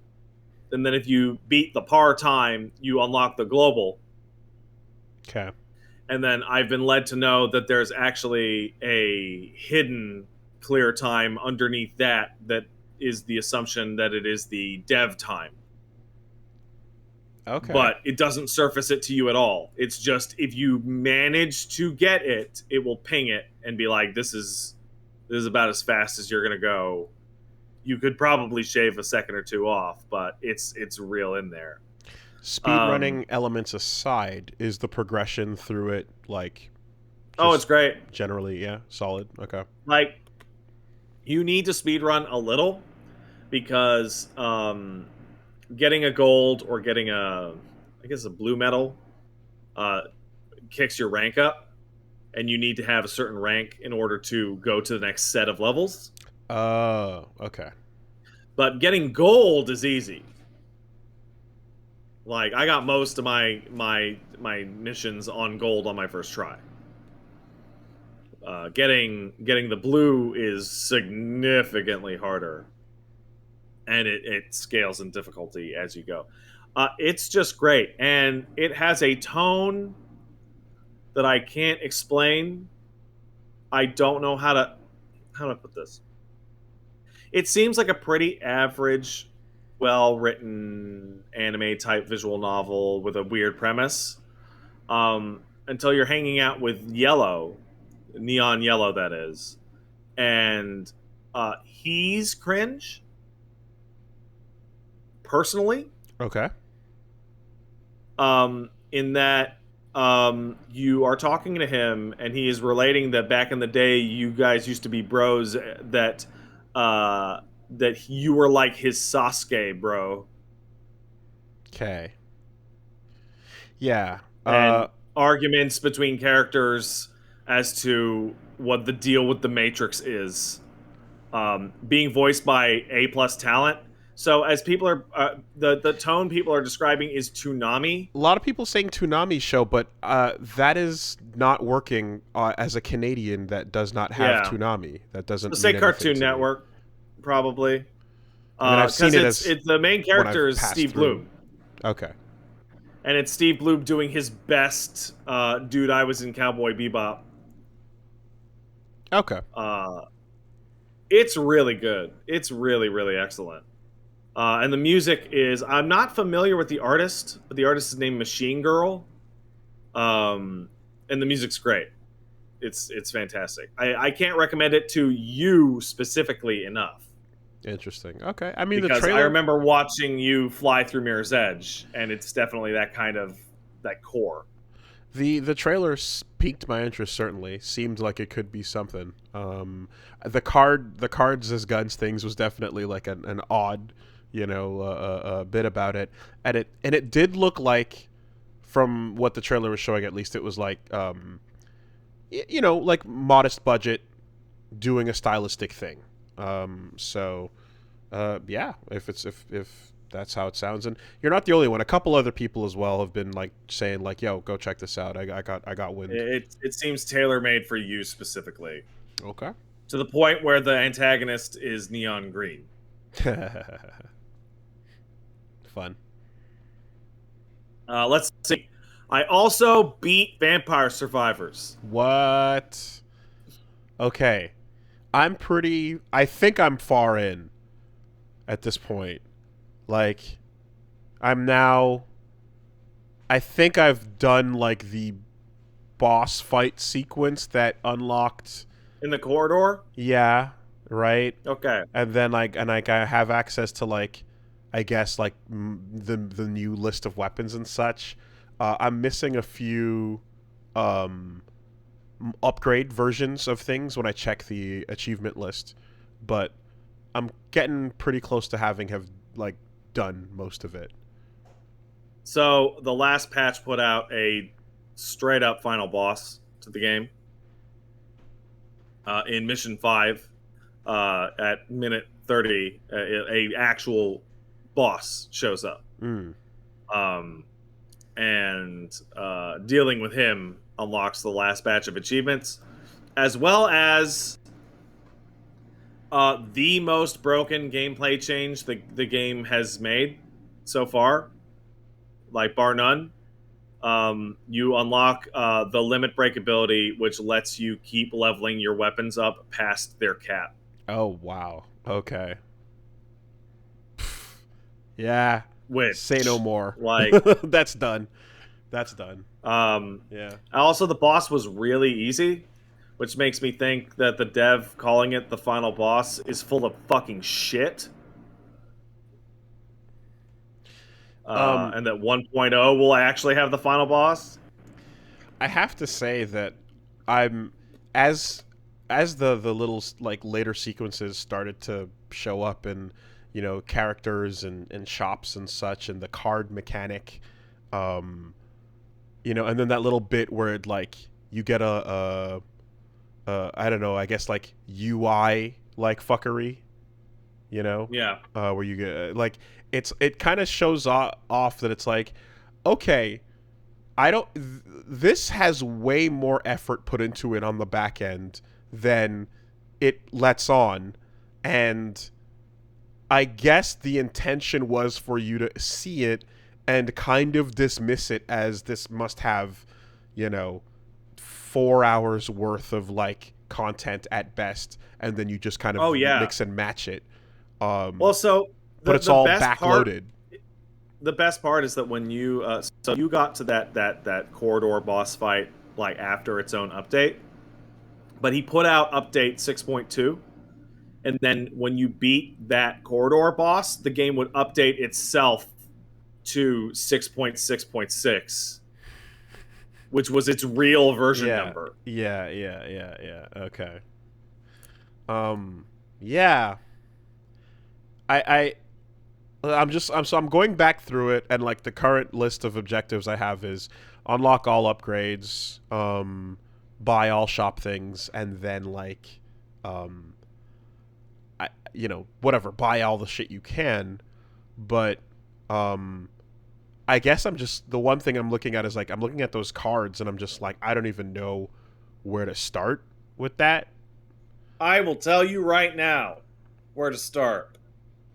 and then if you beat the par time, you unlock the global. Okay. And then I've been led to know that there's actually a hidden clear time underneath that is the assumption that it is the dev time. Okay. But it doesn't surface it to you at all. It's just if you manage to get it, it will ping it and be like, this is about as fast as you're gonna go. You could probably shave a second or two off, but it's real in there. Speedrunning elements aside, is the progression through it like Oh, it's just great. generally, yeah, solid? Okay. Like, you need to speed run a little because getting a gold or getting I guess a blue medal uh, kicks your rank up, and you need to have a certain rank in order to go to the next set of levels. Okay. But getting gold is easy. Like, I got most of my missions on gold on my first try. Getting the blue is significantly harder, and it scales in difficulty as you go. It's just great, and it has a tone that I can't explain. I don't know how to put this. It seems like a pretty average, well written anime type visual novel with a weird premise. Until you're hanging out with Yellow, Neon Yellow, that is, and he's cringe personally. Okay. In that you are talking to him and he is relating that back in the day you guys used to be bros, that you were like his Sasuke bro, Okay. Yeah. and arguments between characters as to what the deal with the Matrix is, being voiced by A plus talent. So as people are the tone people are describing is Toonami. A lot of people saying Toonami show, but that is not working as a Canadian that does not have Yeah, Toonami. That doesn't let's mean say anything Cartoon to me. Network, probably. I mean, I've seen Because it as it's the main when character I've is passed Steve through. Bloom, Okay. and it's Steve Bloom doing his best. Dude, I was in Cowboy Bebop. Okay. Uh, it's really good. It's really excellent. And the music is, I'm not familiar with the artist, but the artist is named Machine Girl. And the music's great. It's fantastic. I can't recommend it to you specifically enough. Interesting. Okay. I mean, the Because I trailer. remember watching you fly through Mirror's Edge, and it's definitely that kind of that core. The trailer piqued my interest. Certainly seemed like it could be something. The cards as guns things was definitely like an odd, bit about it, and it did look like, from what the trailer was showing, at least it was like, like modest budget, doing a stylistic thing. So, yeah, if That's how it sounds, and you're not the only one. A couple other people as well have been like saying like, "Yo, go check this out." I got wind. It seems tailor made for you specifically, Okay. to the point where the antagonist is neon green. Fun. Let's see. I also beat Vampire Survivors. What? Okay. I think I'm far in at this point. Like, I'm now. I think I've done, like, the boss fight sequence that unlocked. In the corridor? Yeah, right? Okay. And then, like, I have access to, like, I guess, like, the new list of weapons and such. I'm missing a few. Upgrade versions of things when I check the achievement list, but I'm getting pretty close to have like done most of it. So the last patch put out a straight up final boss to the game. In mission 5, at minute 30, a actual boss shows up. And dealing with him unlocks the last batch of achievements, as well as the most broken gameplay change the game has made so far, like bar none. You unlock the limit break ability, which lets you keep leveling your weapons up past their cap. Oh wow. Okay. Yeah. Which, say no more. Like that's done. That's done. Yeah. Also, the boss was really easy, which makes me think that the dev calling it the final boss is full of fucking shit. And that 1.0 will actually have the final boss. I have to say that I'm as the little like later sequences started to show up in, you know, characters and shops and such, and the card mechanic, you know, and then that little bit where it like you get a I don't know, I guess like UI like fuckery, you know, Yeah. where you get like it kind of shows off that it's like, okay, I don't. This has way more effort put into it on the back end than it lets on, and I guess the intention was for you to see it and kind of dismiss it as this must have, you know, 4 hours worth of like content at best, and then you just kind of mix and match it. Well, so but it's all backloaded. The best part is that when you so you got to that corridor boss fight like after its own update, but he put out update 6.2, and then when you beat that corridor boss, the game would update itself to 6.6.6, which was its real version number. Yeah. Okay. Yeah. I'm going back through it, and like the current list of objectives I have is unlock all upgrades, buy all shop things, and then like, you know, whatever, buy all the shit you can. But I guess I'm just, the one thing I'm looking at is like I'm looking at those cards, and I'm just like, I don't even know where to start with that. I will tell you right now where to start.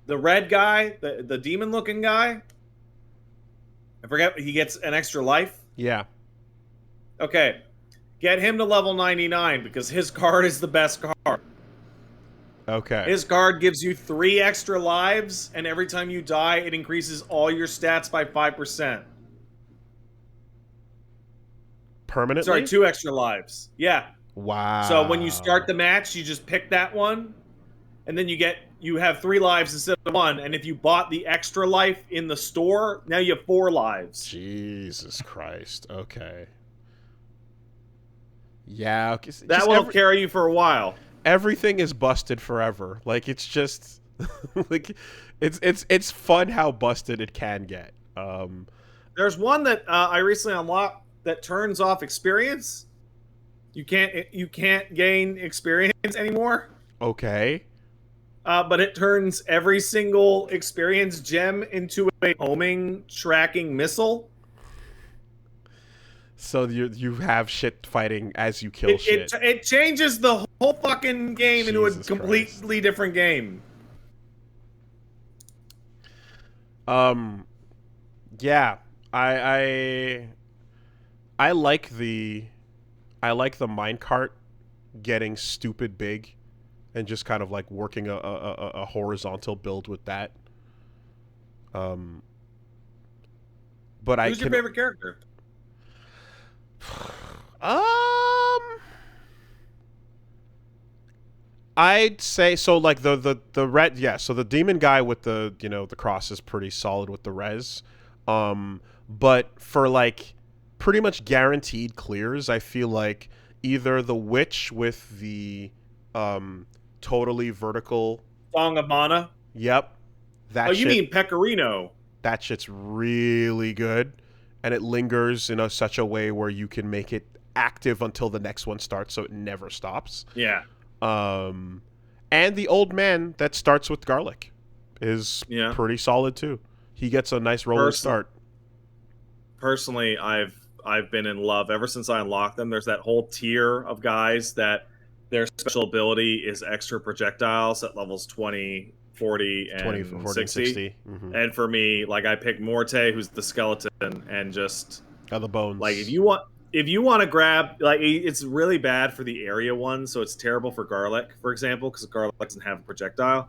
The red guy, the demon-looking guy, I forget, he gets an extra life. Yeah. Okay. Get him to level 99 because his card is the best card. Okay. His card gives you 3 extra lives, and every time you die, it increases all your stats by 5%. Permanently? Sorry, 2 extra lives. Yeah. Wow. So when you start the match, you just pick that one, and then you have 3 lives instead of 1, and if you bought the extra life in the store, now you have 4 lives. Jesus Christ. Okay. Yeah. Okay. That will carry you for a while. Everything is busted forever. Like, it's just like it's fun how busted it can get. There's one that I recently unlocked that turns off experience. You can't gain experience anymore. Okay. but it turns every single experience gem into a homing tracking missile. So you have shit fighting as you kill It, it shit. it changes the whole fucking game into a Jesus Christ. completely different game. Um, yeah, I I like the minecart getting stupid big and just kind of like working a horizontal build with that. Um, but I Who's your can favorite character? um I'd say so. Like the red, yeah. So the demon guy with the the cross is pretty solid with the res, but for like pretty much guaranteed clears, I feel like either the witch with the totally vertical. Song of Mana. Yep, Oh, that you shit. mean Pecorino? That shit's really good, and it lingers in such a way where you can make it active until the next one starts, so it never stops. Yeah, Um, and the old man that starts with garlic is yeah. pretty solid too. He gets a nice rolling Person- start. Personally, I've been in love ever since I unlocked them. There's that whole tier of guys that their special ability is extra projectiles at levels 20, 40, 20, and 40, and 60. 60. Mm-hmm. And for me, like I pick Morte, who's the skeleton, and just Got the bones. like if you want to grab, like, it's really bad for the area one, so it's terrible for garlic, for example, because garlic doesn't have a projectile.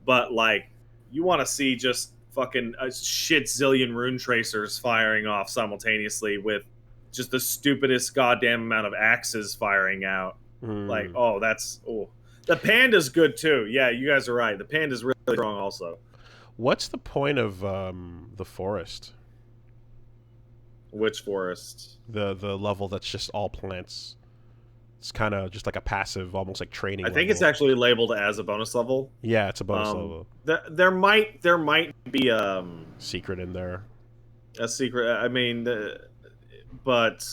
But like, you want to see just fucking a shit zillion rune tracers firing off simultaneously with just the stupidest goddamn amount of axes firing out. Like, oh, the panda's good too. Yeah, you guys are right. The panda's really strong also. What's the point of the forest? Which forest? The level that's just all plants. It's kind of just like a passive, almost like training. I think level. it's actually labeled as a bonus level. Yeah, it's a bonus level. There might be Secret in there. a secret. I mean, but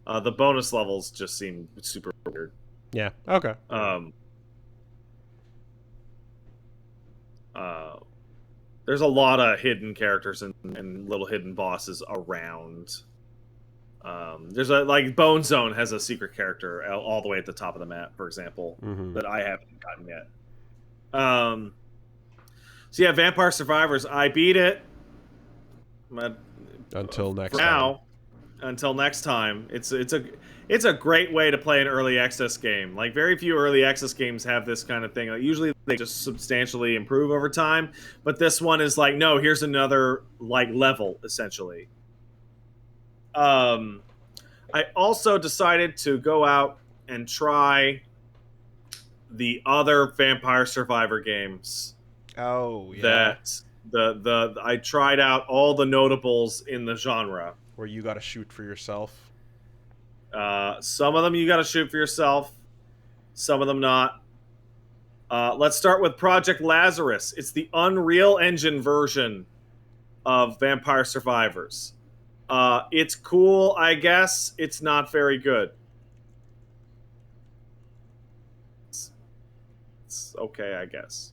the bonus levels just seem super weird. Yeah. Okay. There's a lot of hidden characters and little hidden bosses around. There's like Bone Zone has a secret character all the way at the top of the map, for example, that I haven't gotten yet. So yeah, Vampire Survivors. I beat it. Until next now, time. Until next time. It's a great way to play an early access game. Like, very few early access games have this kind of thing. Like, usually they just substantially improve over time, but this one is like, no, here's another like level essentially. I also decided to go out and try the other Vampire Survivor games. Oh, yeah. That I tried out all the notables in the genre. Where you got to shoot for yourself. Some of them you got to shoot for yourself. Some of them not. Let's start with Project Lazarus. It's the Unreal Engine version of Vampire Survivors. It's cool, I guess. It's not very good. It's okay, I guess.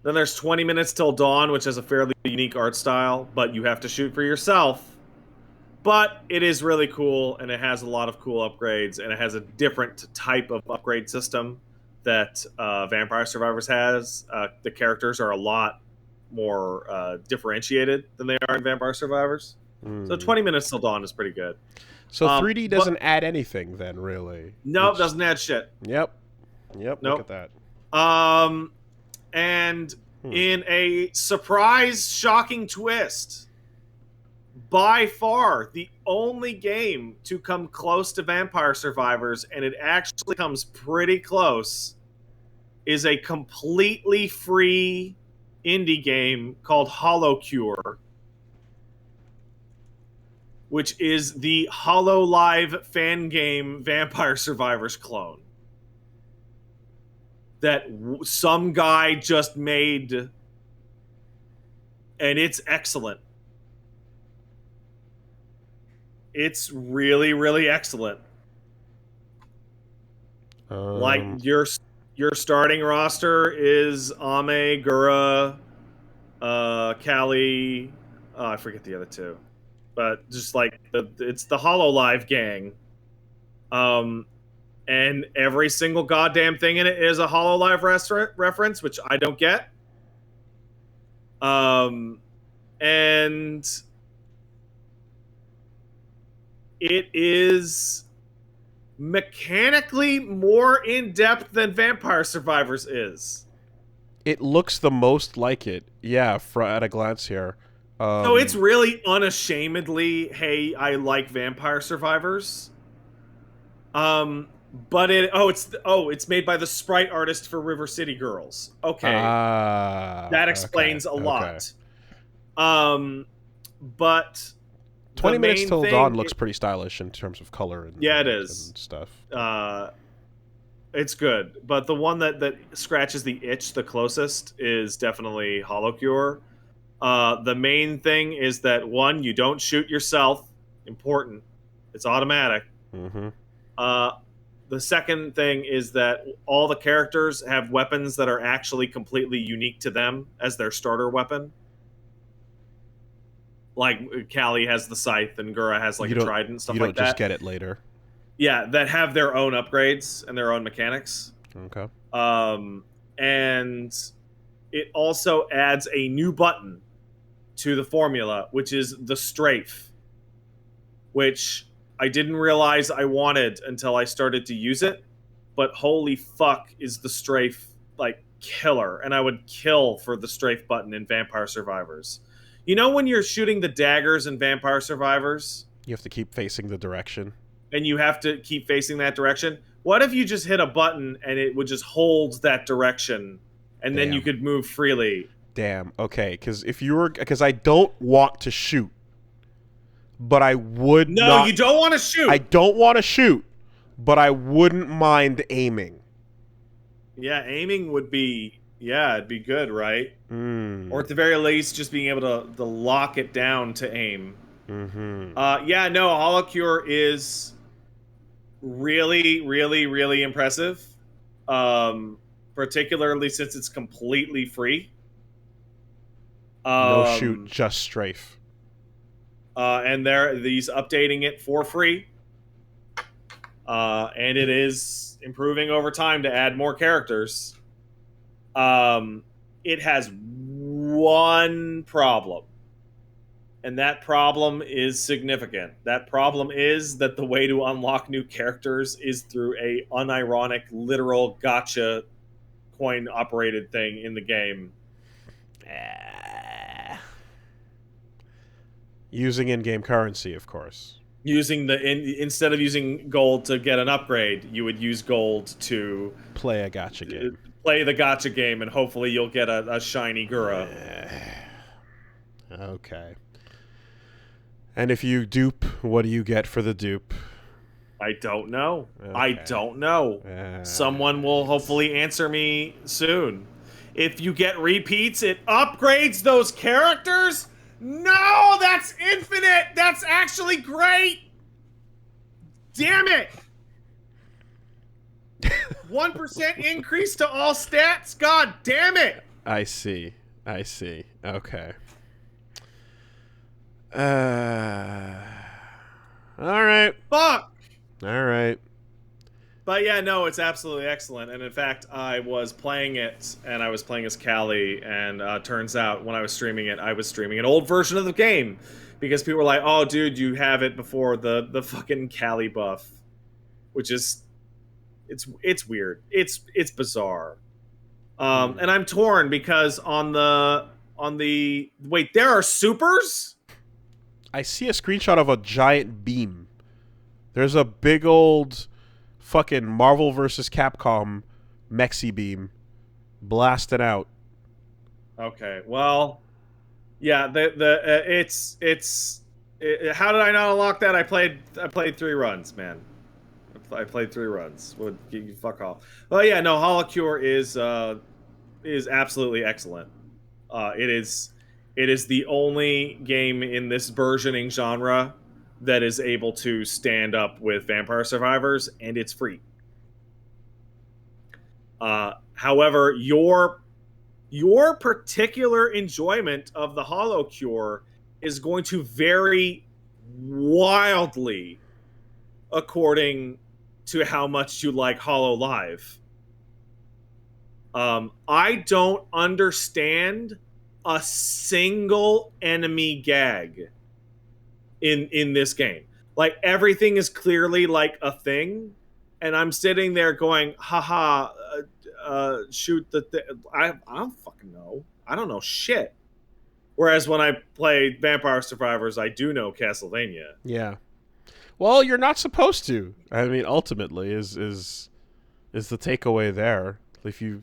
Then there's 20 Minutes Till Dawn, which has a fairly unique art style, but you have to shoot for yourself. But it is really cool, and it has a lot of cool upgrades, and it has a different type of upgrade system that Vampire Survivors has. The characters are a lot more differentiated than they are in Vampire Survivors. So 20 Minutes Till Dawn is pretty good. So 3D doesn't add anything then, really? Nope, doesn't add shit. Yep. Nope. Look at that. And in a surprise, shocking twist, by far the only game to come close to Vampire Survivors, and it actually comes pretty close, is a completely free indie game called Holocure, which is the HoloLive fan game Vampire Survivors clone that some guy just made, and it's excellent. It's really, really excellent. Like, Your starting roster is Ame, Gura, Callie. Oh, I forget the other two, but just like it's the Hololive gang. Um, and every single goddamn thing in it is a Hololive reference, which I don't get. And it is mechanically more in depth than Vampire Survivors is. It looks the most like it. Yeah, at a glance here. So it's really unashamedly, hey, I like Vampire Survivors. But it's made by the sprite artist for River City Girls. Okay, that explains a okay. lot. But 20 Minutes main Till thing, Dawn looks pretty stylish in terms of color and, yeah, it is. and stuff. It's good, but the one that scratches the itch the closest is definitely Holocure. The main thing is that, one, you don't shoot yourself. Important. It's automatic. Mm-hmm. The second thing is that all the characters have weapons that are actually completely unique to them as their starter weapon. Like Callie has the scythe and Gura has like a trident and stuff like that. You don't just get it later. Yeah, that have their own upgrades and their own mechanics. Okay. And it also adds a new button to the formula, which is the strafe, which I didn't realize I wanted until I started to use it. But holy fuck, is the strafe like killer, and I would kill for the strafe button in Vampire Survivors. You know when you're shooting the daggers in Vampire Survivors? You have to keep facing the direction. And you have to keep facing that direction? What if you just hit a button and it would just hold that direction, and then you could move freely? Damn, okay, because I don't want to shoot, but I would not... No, you don't want to shoot! I don't want to shoot, but I wouldn't mind aiming. Yeah, aiming would be... Yeah, it'd be good, right? Or at the very least, just being able to lock it down to aim. Mm-hmm. Yeah, no, Holocure is really, really, really impressive. Particularly since it's completely free. No shoot, just strafe. And he's updating it for free. And it is improving over time to add more characters. It has one problem. And that problem is significant. That problem is that the way to unlock new characters is through a unironic, literal gotcha coin-operated thing in the game. Using in-game currency, of course. Instead of using gold to get an upgrade, you would use gold to play a gacha game. Play the gacha game, and hopefully you'll get a shiny Gura. Okay. And if you dupe, what do you get for the dupe? I don't know. Okay. I don't know. Someone will hopefully answer me soon. If you get repeats, it upgrades those characters? No, that's infinite! That's actually great! Damn it! 1% increase to all stats? God damn it! I see. Okay. Alright. Fuck! Alright. But yeah, no, it's absolutely excellent. And in fact, I was playing it, and I was playing as Callie, and turns out when I was streaming it, I was streaming an old version of the game. Because people were like, oh, dude, you have it before the fucking Callie buff. Which is... It's weird. It's bizarre. And I'm torn because on the... Wait, there are supers? I see a screenshot of a giant beam. There's a big old fucking Marvel vs. Capcom Mexi beam blasting out. Okay, well, yeah, how did I not unlock that? I played 3 runs, man. I played 3 runs. Would you fuck off? Well, yeah, no, Holocure is absolutely excellent. It is the only game in this burgeoning genre that is able to stand up with Vampire Survivors, and it's free. However, your particular enjoyment of the Holocure is going to vary wildly according to how much you like Hollow Live. I don't understand a single enemy gag in this game. Like, everything is clearly like a thing, and I'm sitting there going, haha, shoot the I don't fucking know. I don't know shit. Whereas when I play Vampire Survivors, I do know Castlevania. Yeah. Well, you're not supposed to. I mean, ultimately, is the takeaway there. If you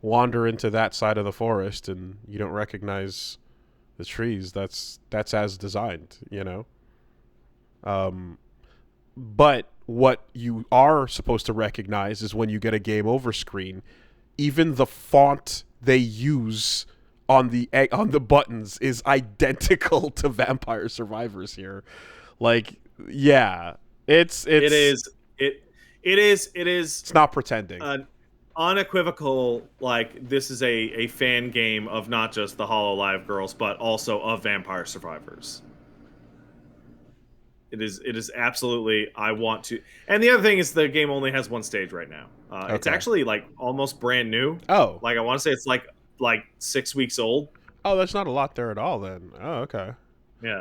wander into that side of the forest and you don't recognize the trees, that's as designed, you know. But what you are supposed to recognize is when you get a game over screen, even the font they use on the buttons is identical to Vampire Survivors here. Like, yeah, it's it is it's not pretending. Unequivocal, like, this is a fan game of not just the Hollow Live girls, but also of Vampire Survivors. It is absolutely, I want to. And the other thing is the game only has one stage right now. It's actually like almost brand new. Oh, like I want to say it's like 6 weeks old. Oh, that's not a lot there at all then. Oh, okay. Yeah.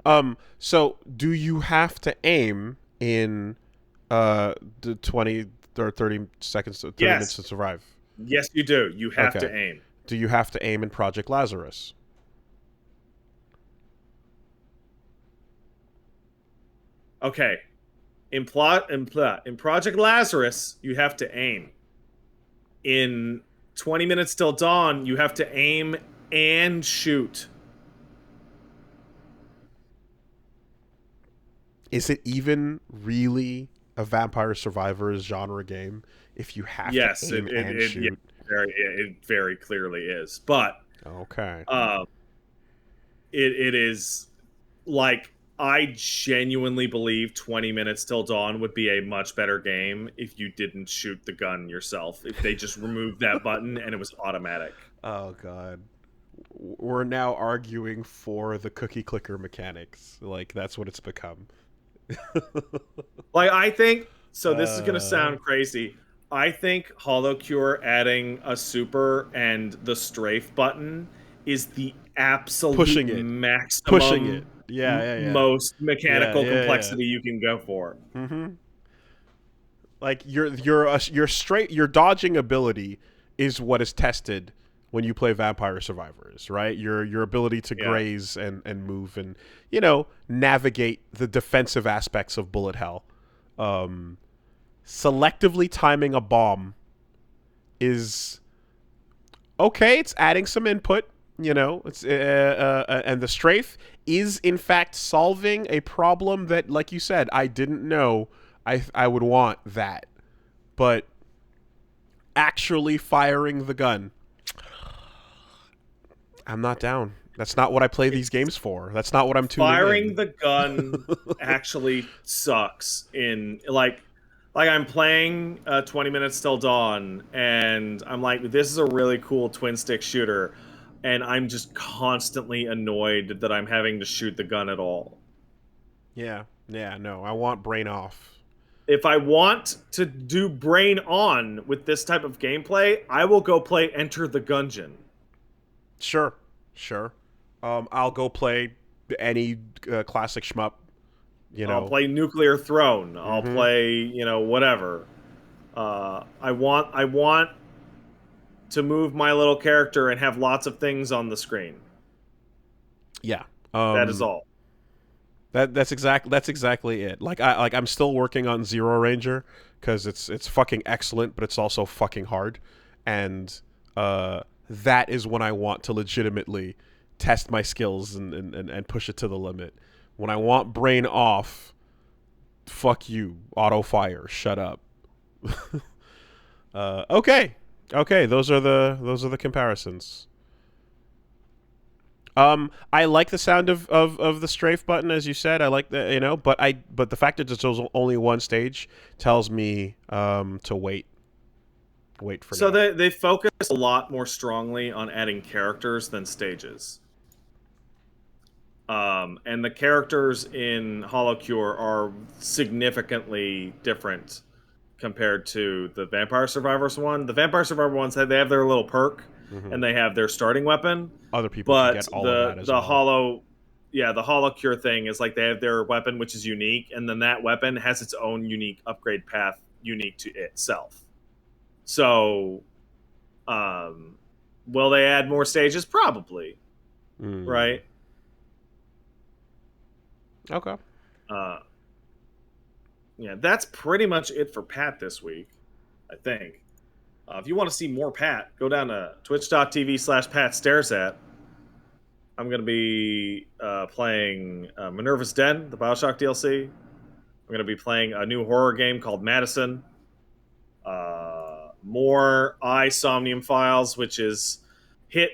So do you have to aim in the 20 or 30 seconds, 30 minutes to survive? Yes, you do. You have to aim. Do you have to aim in Project Lazarus? Okay. In Project Lazarus, you have to aim. In 20 Minutes Till Dawn, you have to aim and shoot. Is it even really a Vampire Survivors genre game if you have to aim and shoot? It very clearly is. But okay, it is, like, I genuinely believe 20 Minutes Till Dawn would be a much better game if you didn't shoot the gun yourself. If they just removed that button and it was automatic. Oh god. We're now arguing for the cookie clicker mechanics. Like, that's what it's become. Like, I think, so this is going to sound crazy. I think Holocure adding a super and the strafe button is the absolute maximum, most mechanical complexity you can go for. Mm-hmm. Like, your dodging ability is what is tested when you play Vampire Survivors, right? Your ability to graze and move and, you know, navigate the defensive aspects of bullet hell. Selectively timing a bomb is okay. It's adding some input, you know. It's and the strafe is in fact solving a problem that, like you said, I didn't know I would want that, but actually firing the gun, I'm not down. That's not what I play these games for. That's not what I'm tuning in. Firing the gun actually sucks. In like I'm playing 20 Minutes Till Dawn, and I'm like, this is a really cool twin stick shooter, and I'm just constantly annoyed that I'm having to shoot the gun at all. Yeah, no, I want brain off. If I want to do brain on with this type of gameplay, I will go play Enter the Gungeon. Sure. I'll go play any classic shmup. You know, I'll play Nuclear Throne. I'll play, you know, whatever. I want to move my little character and have lots of things on the screen. Yeah, that is all. That's exactly it. I'm still working on Zero Ranger because it's fucking excellent, but it's also fucking hard, and that is when I want to legitimately test my skills and push it to the limit. When I want brain off, fuck you, auto fire, shut up. Okay, those are the comparisons. I like the sound of the strafe button, as you said. I like that, you know, but the fact that there's only one stage tells me to wait wait for So now. they focus a lot more strongly on adding characters than stages. And the characters in Holocure are significantly different compared to the Vampire Survivors one. The Vampire Survivor ones, they have their little perk Hmm. and they have their starting weapon, Other people can but get all of that as well. the Holocure thing is like they have their weapon which is unique, and then that weapon has its own unique upgrade path unique to itself. So, um, will they add more stages? Probably, Mm. right? Okay. Uh, yeah, that's pretty much it for Pat this week, I think. If you want to see more Pat, go down to twitch.tv/Pat stares at. I'm going to be playing Minerva's Den, the Bioshock DLC. I'm going to be playing a new horror game called Madison. More I Somnium Files, which is hit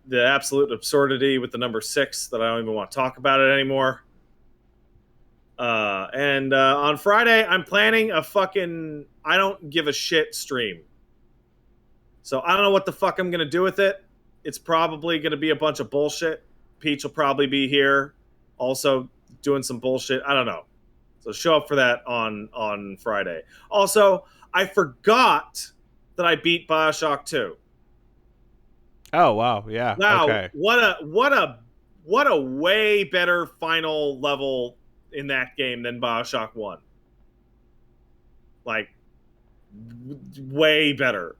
the absolute absurdity with the number 6 that I don't even want to talk about it anymore. And on Friday, I'm planning a fucking I don't give a shit stream. So I don't know what the fuck I'm going to do with it. It's probably going to be a bunch of bullshit. Peach will probably be here also doing some bullshit. I don't know. So show up for that on Friday. Also, I forgot that I beat BioShock 2. Oh wow, yeah, Wow, okay. what a way better final level in that game than BioShock 1. Like way better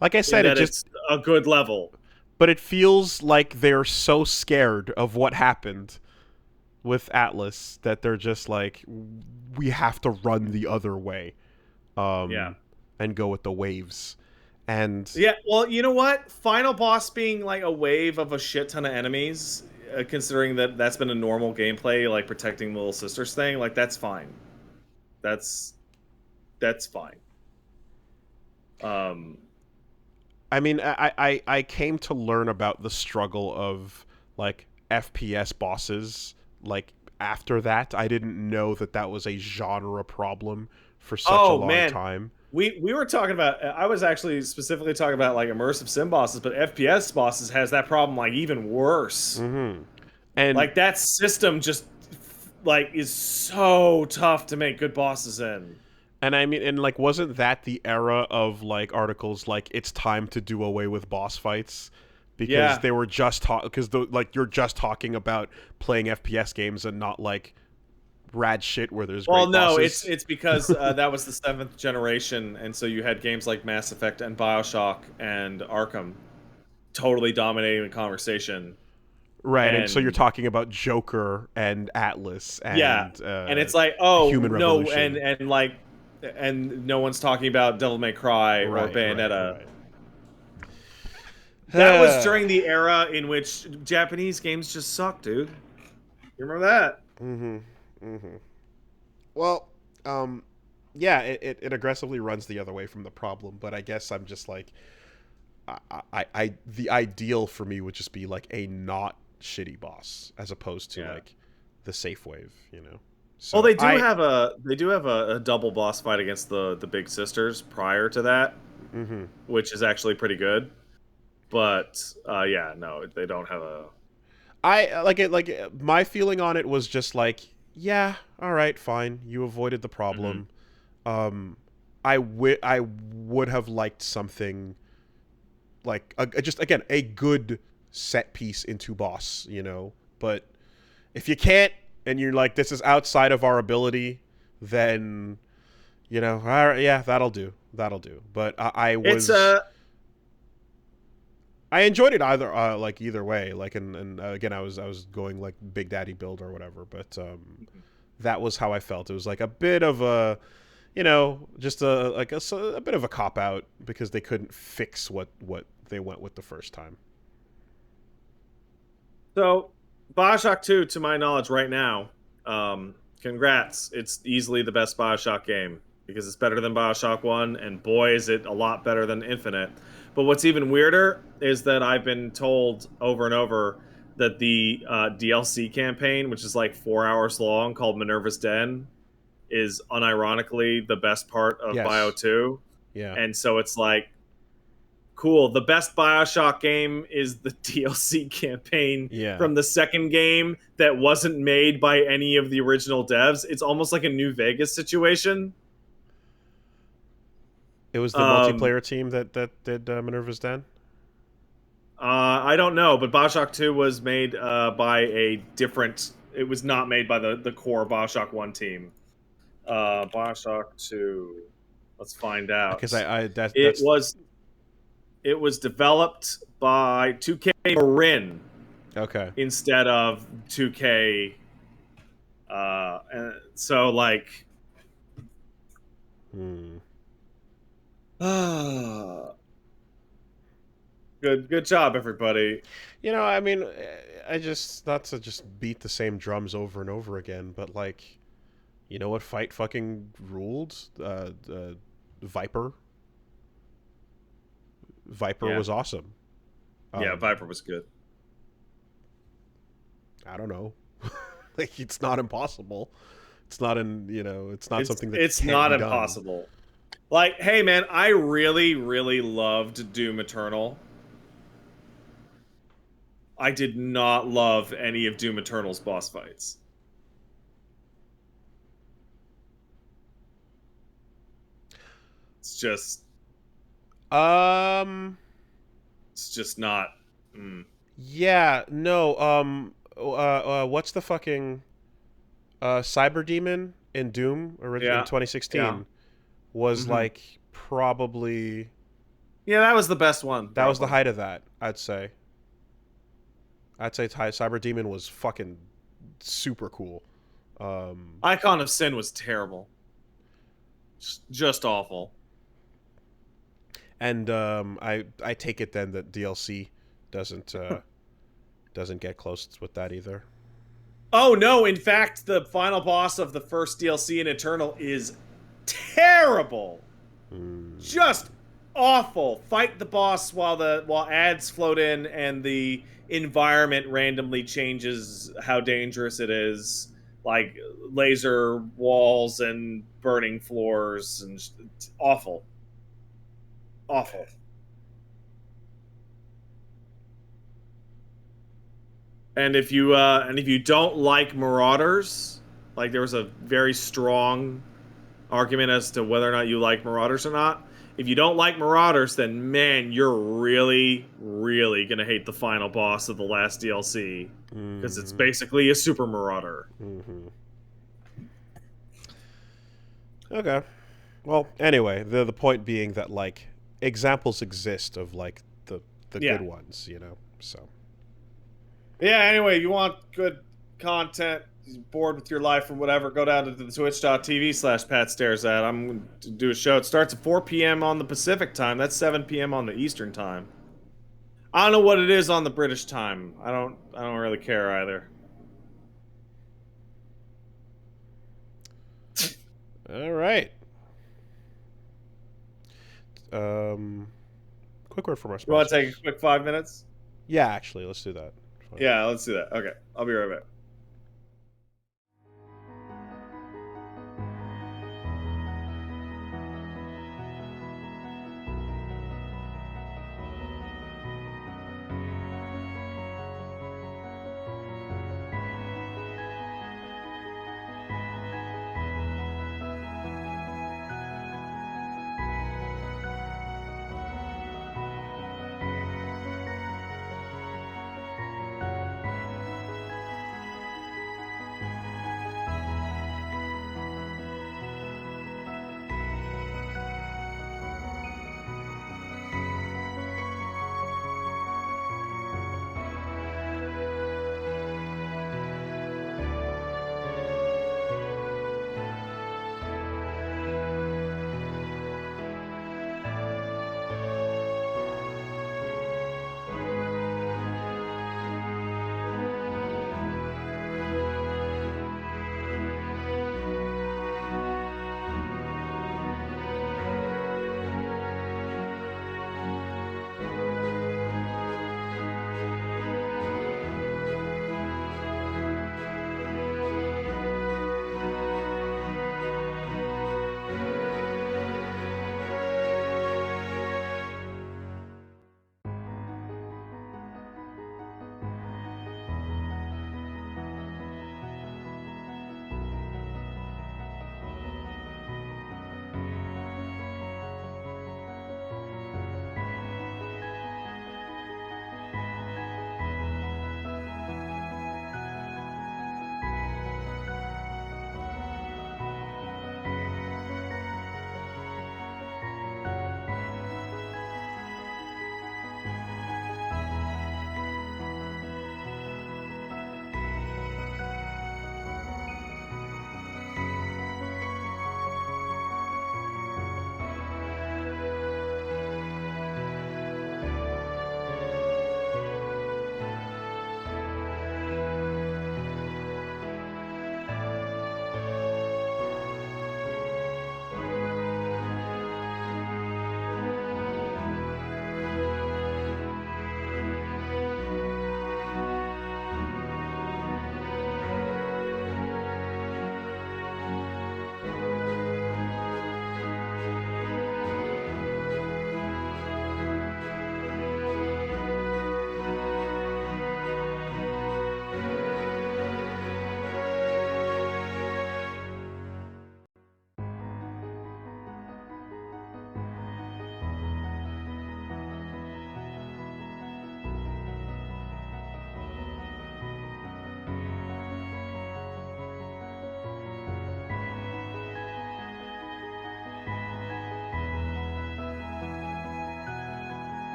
Like I in said, it that just it's a good level. but it feels like they're so scared of what happened with Atlas that they're just like, we have to run the other way, Yeah. and go with the waves. And Yeah, well, you know what? Final boss being like a wave of a shit ton of enemies, considering that that's been a normal gameplay, like protecting little sisters thing, like that's fine. That's that's fine. Um, I mean, I came to learn about the struggle of like FPS bosses. Like after that, I didn't know that that was a genre problem for such a oh long man, time. we were talking about. I was actually specifically talking about like immersive sim bosses, but FPS bosses has that problem like even worse. Mm-hmm. And Like that system just like is so tough to make good bosses in. I mean, and like, wasn't that the era of like articles like it's time to do away with boss fights because Yeah. they were just because like you're just talking about playing FPS games and not like rad shit where there's Well, great no, bosses. it's because that was the 7th generation, and so you had games like Mass Effect and Bioshock and Arkham totally dominating the conversation. Right, and so you're And talking about Joker and Atlas yeah, and and it's like, oh Human no, Revolution. and no one's talking about Devil May Cry or Right, right, Bayonetta. right. That was during the era in which Japanese games just sucked, dude. You remember that? Mm-hmm. Mm-hmm. Well, yeah, it aggressively runs the other way from the problem, but I guess I'm just like, the ideal for me would just be like a not shitty boss as opposed to Yeah. like the safe wave, you know. Well, So they do have a double boss fight against the big sisters prior to that, mm-hmm. which is actually pretty good. But yeah, no, they don't have a. I like it. Like my feeling on it was just like, yeah, all right, fine, you avoided the Mhm. problem. Um, I would have liked something like just again a good set piece into boss, you know. But if you can't, and you're like, this is outside of our ability, then you know, all right, yeah, that'll do. But It's I enjoyed it either like either way. Like and again, I was going like Big Daddy build or whatever, but that was how I felt. It was like a bit of a, you know, just a like a bit of a cop out because they couldn't fix what they went with the first time. so Bioshock 2, to my knowledge, right now. Congrats! It's easily the best Bioshock game because it's better than Bioshock 1, and boy, is it a lot better than Infinite. But what's even weirder is that I've been told over and over that the DLC campaign, which is like 4 hours long, called Minerva's Den, is unironically the best part of Bio Yes. 2. Yeah. And so it's like, cool. The best Bioshock game is the DLC campaign Yeah. from the second game that wasn't made by any of the original devs. It's almost like a New Vegas situation. It was the multiplayer team that did Minerva's Den. I don't know, but Bioshock 2 was made by a different. It was not made by the core Bioshock 1 team. Bioshock 2. Let's find out. Because It that's was it was developed by 2K Marin okay. instead of 2K. And so like, Hmm. good job, everybody. You know, I mean, I just not to just beat the same drums over and over again, but like, you know what fight fucking ruled? Viper. Viper Yeah. was awesome. Yeah, Viper was good. I don't know. Like, it's not impossible. It's not it's not something that it's can't not be done. impossible. Like, hey man, I really, really loved Doom Eternal. I did not love any of Doom Eternal's boss fights. It's just Um. it's just not. Yeah. No. What's the fucking Cyber Demon in Doom in Yeah. 2016 Yeah. was like probably Yeah, that was the best one. that was the height of that. I'd say Cyber Demon was fucking super cool. Icon of Sin was terrible. Just awful. And I take it then that DLC doesn't get close with that either. Oh no, in fact, the final boss of the first DLC in Eternal is terrible. Just awful. Fight the boss while ads float in and the environment randomly changes how dangerous it is. Like laser walls and burning floors and awful. Awful. And if you don't like Marauders, like there was a very strong argument as to whether or not you like Marauders or not. If you don't like Marauders, then man, you're really, really gonna hate the final boss of the last DLC because it's basically a super Marauder. Okay. Well, anyway, the point being that like examples exist of like the Yeah. good ones, So Yeah, anyway, if you want good content, bored with your life or whatever, go down to the twitch.tv/PatStaresAt. I'm going to do a show. It starts at 4 p.m. on the Pacific time. That's 7 p.m. on the Eastern time. I don't know what it is on the British time. I don't really care either. all right. Quick word from our sponsors. You want to take a quick 5 minutes? Yeah, actually, let's do that. Fine. Yeah, let's do that. Okay, I'll be right back.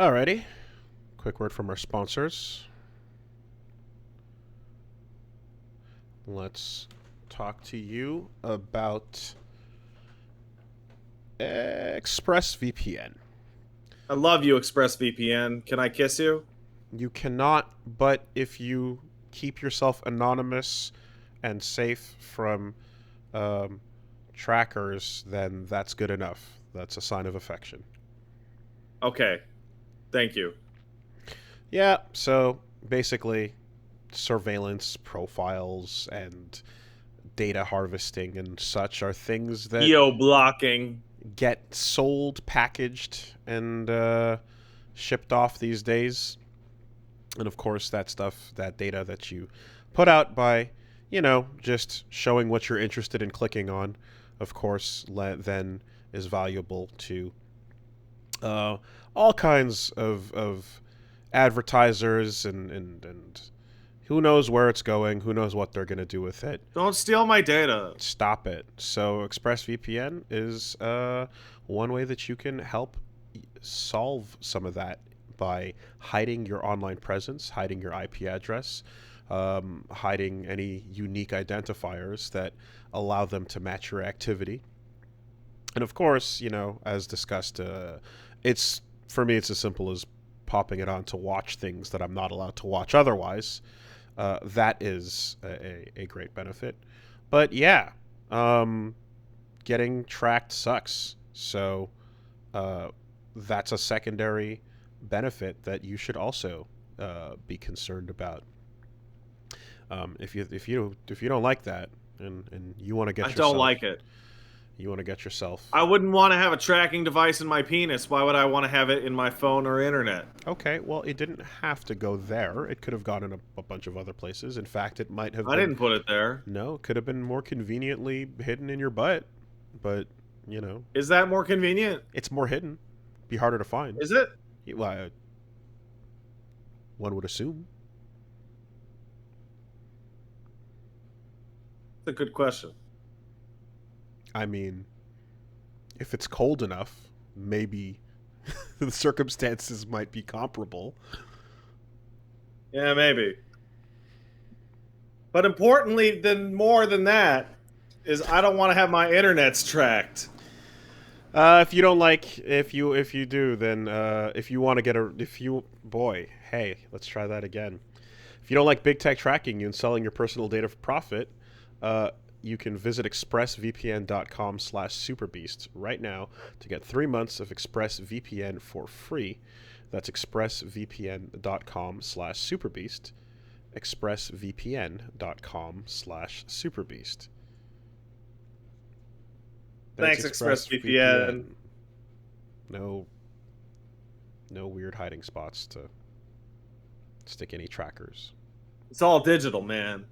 Alrighty. Quick word from our sponsors. Let's talk to you about ExpressVPN. I love you, ExpressVPN. Can I kiss you? You cannot, but if you keep yourself anonymous and safe from trackers, then that's good enough. That's a sign of affection. Okay. Thank you. Yeah, so basically, surveillance profiles and data harvesting and such are things that Geo-blocking. get sold, packaged, and shipped off these days. And of course, that stuff, that data that you put out by, just showing what you're interested in clicking on, of course, then is valuable to all kinds of advertisers and who knows where it's going, who knows what they're going to do with it. Don't steal my data. Stop it. So ExpressVPN is one way that you can help solve some of that by hiding your online presence, hiding your IP address, hiding any unique identifiers that allow them to match your activity. And of course, as discussed, it's for me, it's as simple as popping it on to watch things that I'm not allowed to watch otherwise. That is a great benefit. But yeah, getting tracked sucks. So that's a secondary benefit that you should also be concerned about. If you don't like that and you want to get I yourself, don't like it. You want to get yourself. I wouldn't want to have a tracking device in my penis. Why would I want to have it in my phone or internet? Okay, well, it didn't have to go there. It could have gone in a bunch of other places. In fact, it might have. I didn't put it there. No, it could have been more conveniently hidden in your butt, but Is that more convenient? it's more hidden. Be harder to find. Is it? Well, one would assume. It's a good question. I mean, if it's cold enough, maybe the circumstances might be comparable. Yeah, maybe. But importantly, more than that, is I don't want to have my internets tracked. If you don't like, if you do, then if you want to get hey, let's try that again. If you don't like big tech tracking you and selling your personal data for profit, you can visit expressvpn.com/superbeast right now to get 3 months of ExpressVPN for free. That's expressvpn.com/superbeast. expressvpn.com/superbeast. Thanks, ExpressVPN. No weird hiding spots to stick any trackers. It's all digital, man.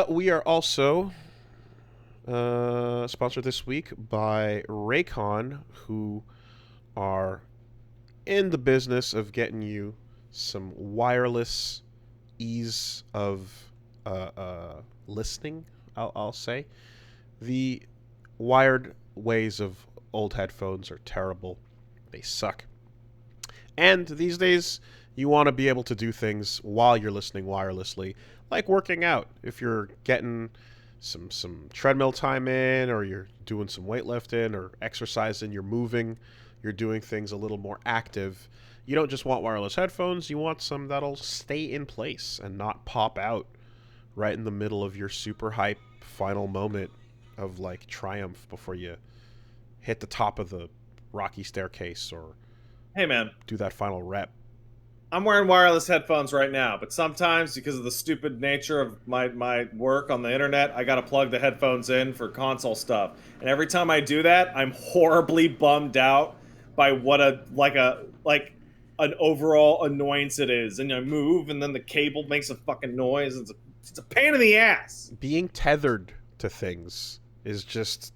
We are also sponsored this week by Raycon, who are in the business of getting you some wireless ease of listening, I'll say. The wired ways of old headphones are terrible. They suck. And these days, you want to be able to do things while you're listening wirelessly, like working out. If you're getting some treadmill time in, or you're doing some weightlifting or exercising, you're moving, you're doing things a little more active. You don't just want wireless headphones, you want some that'll stay in place and not pop out right in the middle of your super hype final moment of like triumph before you hit the top of the rocky staircase or Hey, man. do that final rep. I'm wearing wireless headphones right now, but sometimes because of the stupid nature of my work on the internet, I gotta plug the headphones in for console stuff. And every time I do that, I'm horribly bummed out by what an overall annoyance it is. And I move, and then the cable makes a fucking noise. It's a pain in the ass. Being tethered to things is just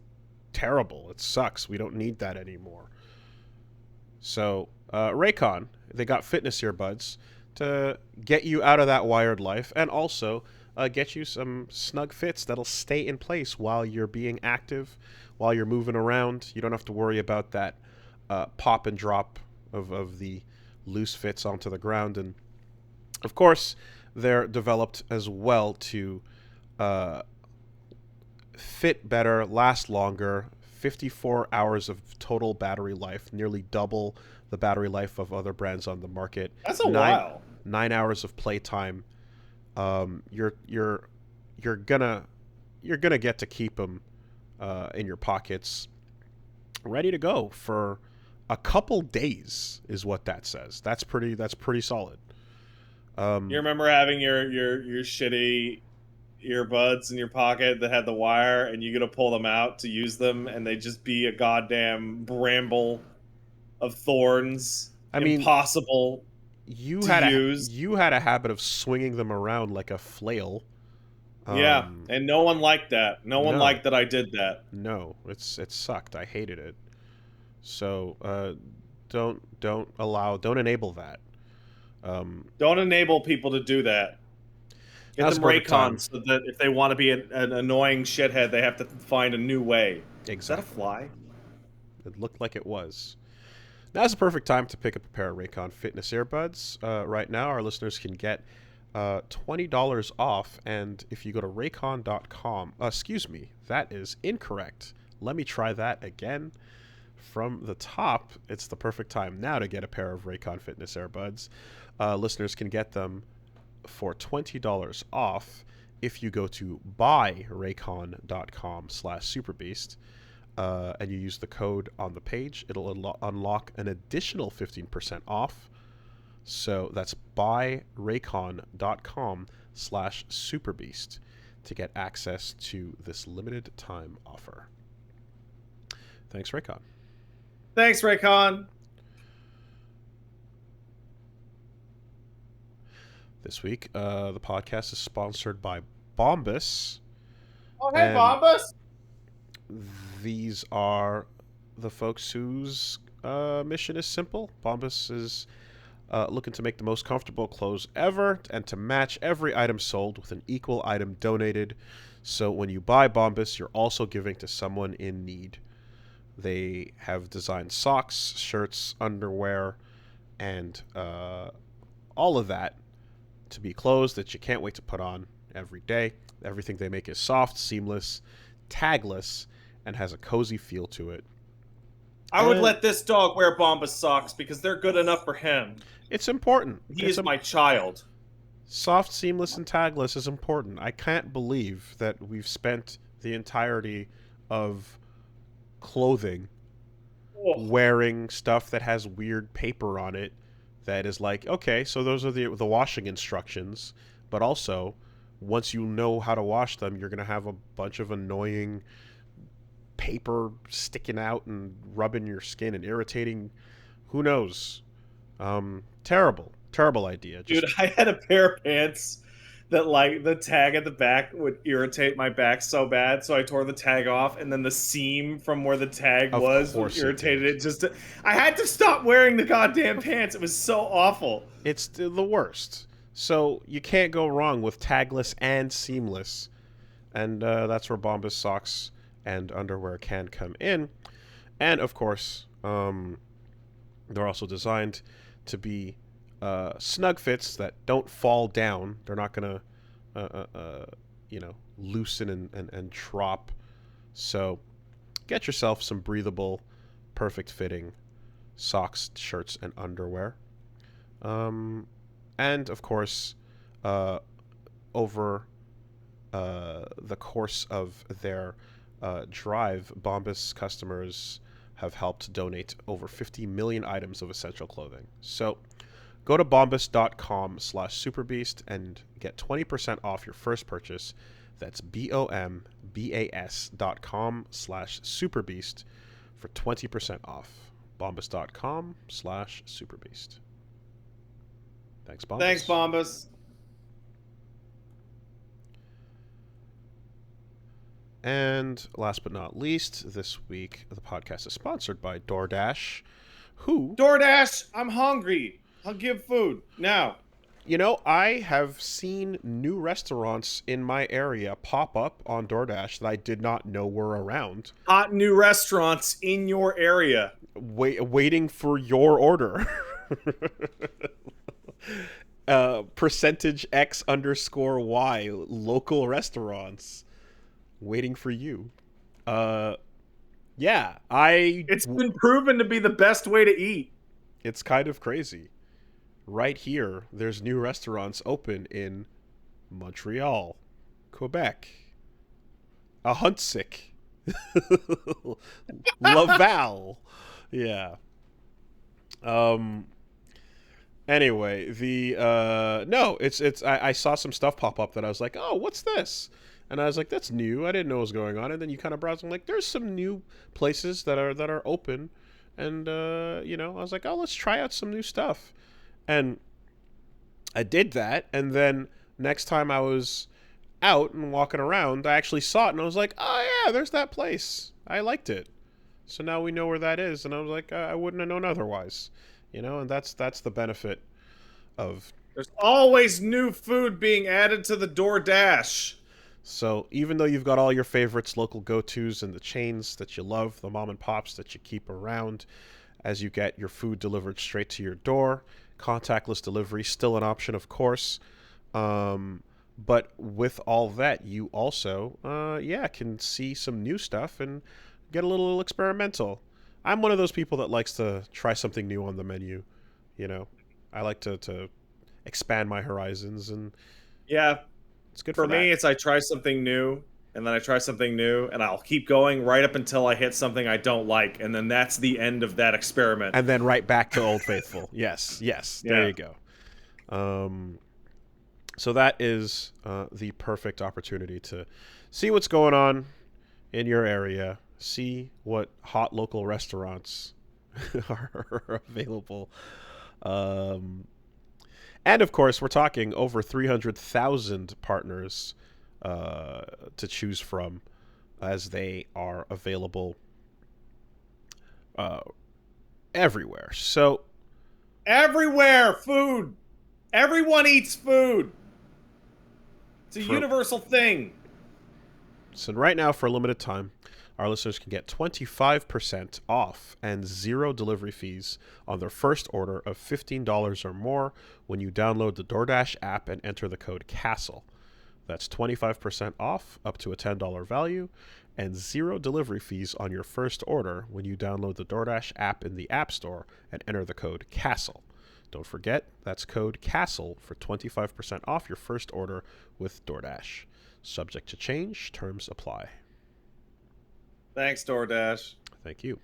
terrible. It sucks. We don't need that anymore. So, Raycon, they got fitness earbuds to get you out of that wired life and also get you some snug fits that'll stay in place while you're being active, while you're moving around. You don't have to worry about that pop and drop of the loose fits onto the ground. And of course, they're developed as well to fit better, last longer. 54 hours of total battery life, nearly double the battery life of other brands on the market. That's a while. 9 hours of playtime. You're gonna get to keep them in your pockets, ready to go for a couple days, is what that says. That's pretty solid. You remember having your shitty earbuds in your pocket that had the wire, and you got to pull them out to use them, and they just be a goddamn bramble of thorns, I mean, impossible you to use. had a habit of swinging them around like a flail. Yeah, and no one liked that. No one no. liked that I did that. No, it sucked. I hated it. So don't enable that. Don't enable people to do that. Get Now's them the perfect time. Raycon so that if they want to be an annoying shithead, they have to find a new way. Exactly. Is that a fly? It looked like it was. Now's the perfect time to pick up a pair of Raycon Fitness earbuds. Right now, our listeners can get $20 off, and if you go to Raycon.com, excuse me, that is incorrect. Let me try that again. From the top, it's the perfect time now to get a pair of Raycon Fitness earbuds. Listeners can get them for $20 off if you go to buyraycon.com/superbeast and you use the code on the page. It'll unlock an additional 15% off. So that's buyraycon.com/superbeast to get access to this limited time offer. Thanks, Raycon. Thanks, Raycon. This week, the podcast is sponsored by Bombas. Oh, hey, Bombas. These are the folks whose mission is simple. Bombas is looking to make the most comfortable clothes ever and to match every item sold with an equal item donated. So when you buy Bombas, you're also giving to someone in need. They have designed socks, shirts, underwear, and all of that to be clothes that you can't wait to put on every day. Everything they make is soft, seamless, tagless, and has a cozy feel to it. I would let this dog wear Bombas socks because they're good enough for him. It's important. He is my child. Soft, seamless, and tagless is important. I can't believe that we've spent the entirety of clothing wearing stuff that has weird paper on it that is like, okay, so those are the washing instructions, but also once you know how to wash them, you're going to have a bunch of annoying paper sticking out and rubbing your skin and irritating who knows. Terrible idea. Dude, I had a pair of pants that, like, the tag at the back would irritate my back so bad, so I tore the tag off, and then the seam from where the tag was irritated it. Just I had to stop wearing the goddamn pants. It was so awful. It's the worst. So you can't go wrong with tagless and seamless, and that's where Bombas socks and underwear can come in. And of course, they're also designed to be snug fits that don't fall down. They're not gonna, loosen and drop. So get yourself some breathable, perfect fitting socks, shirts, and underwear. And of course, over the course of their drive, Bombas customers have helped donate over 50 million items of essential clothing. So go to bombas.com/superbeast and get 20% off your first purchase. That's BOMBAS.com/superbeast for 20% off. Bombas.com/superbeast. Thanks, Bombas. Thanks, Bombas. And last but not least, this week the podcast is sponsored by DoorDash, who... DoorDash, I'm hungry. I'll give food now. You know, I have seen new restaurants in my area pop up on DoorDash that I did not know were around. Hot new restaurants in your area. Waiting for your order. Percentage X underscore Y local restaurants waiting for you. Uh, yeah, It's been proven to be the best way to eat. It's kind of crazy. Right here, there's new restaurants open in Montreal, Quebec, Ahuntsic, Laval. Yeah. Anyway, the no, it's I saw some stuff pop up that I was like, oh, what's this? And I was like, that's new. I didn't know what was going on. And then you kind of browse and like, there's some new places that are open, and you know, I was like, oh, let's try out some new stuff, and I did that. And then next time I was out and walking around, I actually saw it, and I was like, oh yeah, there's that place. I liked it. So now we know where that is, and I was like, I wouldn't have known otherwise, you know. And that's the benefit of. There's always new food being added to the DoorDash. So even though you've got all your favorites, local go-tos, and the chains that you love, the mom and pops that you keep around, as you get your food delivered straight to your door, contactless delivery still an option, of course. But with all that, you also, can see some new stuff and get a little experimental. I'm one of those people that likes to try something new on the menu. You know, I like to expand my horizons, and yeah, it's good for for me. that. It's I try something new, and then I try something new, and I'll keep going right up until I hit something I don't like, and then that's the end of that experiment. And then right back to Old Faithful. Yes, there you go. So that is the perfect opportunity to see what's going on in your area, see what hot local restaurants are available. And of course, we're talking over 300,000 partners to choose from, as they are available everywhere. So everywhere, food. Everyone eats food. It's a universal thing. So right now, for a limited time, our listeners can get 25% off and 0 delivery fees on their first order of $15 or more when you download the DoorDash app and enter the code CASTLE. That's 25% off up to a $10 value and 0 delivery fees on your first order when you download the DoorDash app in the App Store and enter the code CASTLE. Don't forget, that's code CASTLE for 25% off your first order with DoorDash. Subject to change, terms apply. Thanks, DoorDash. Thank you.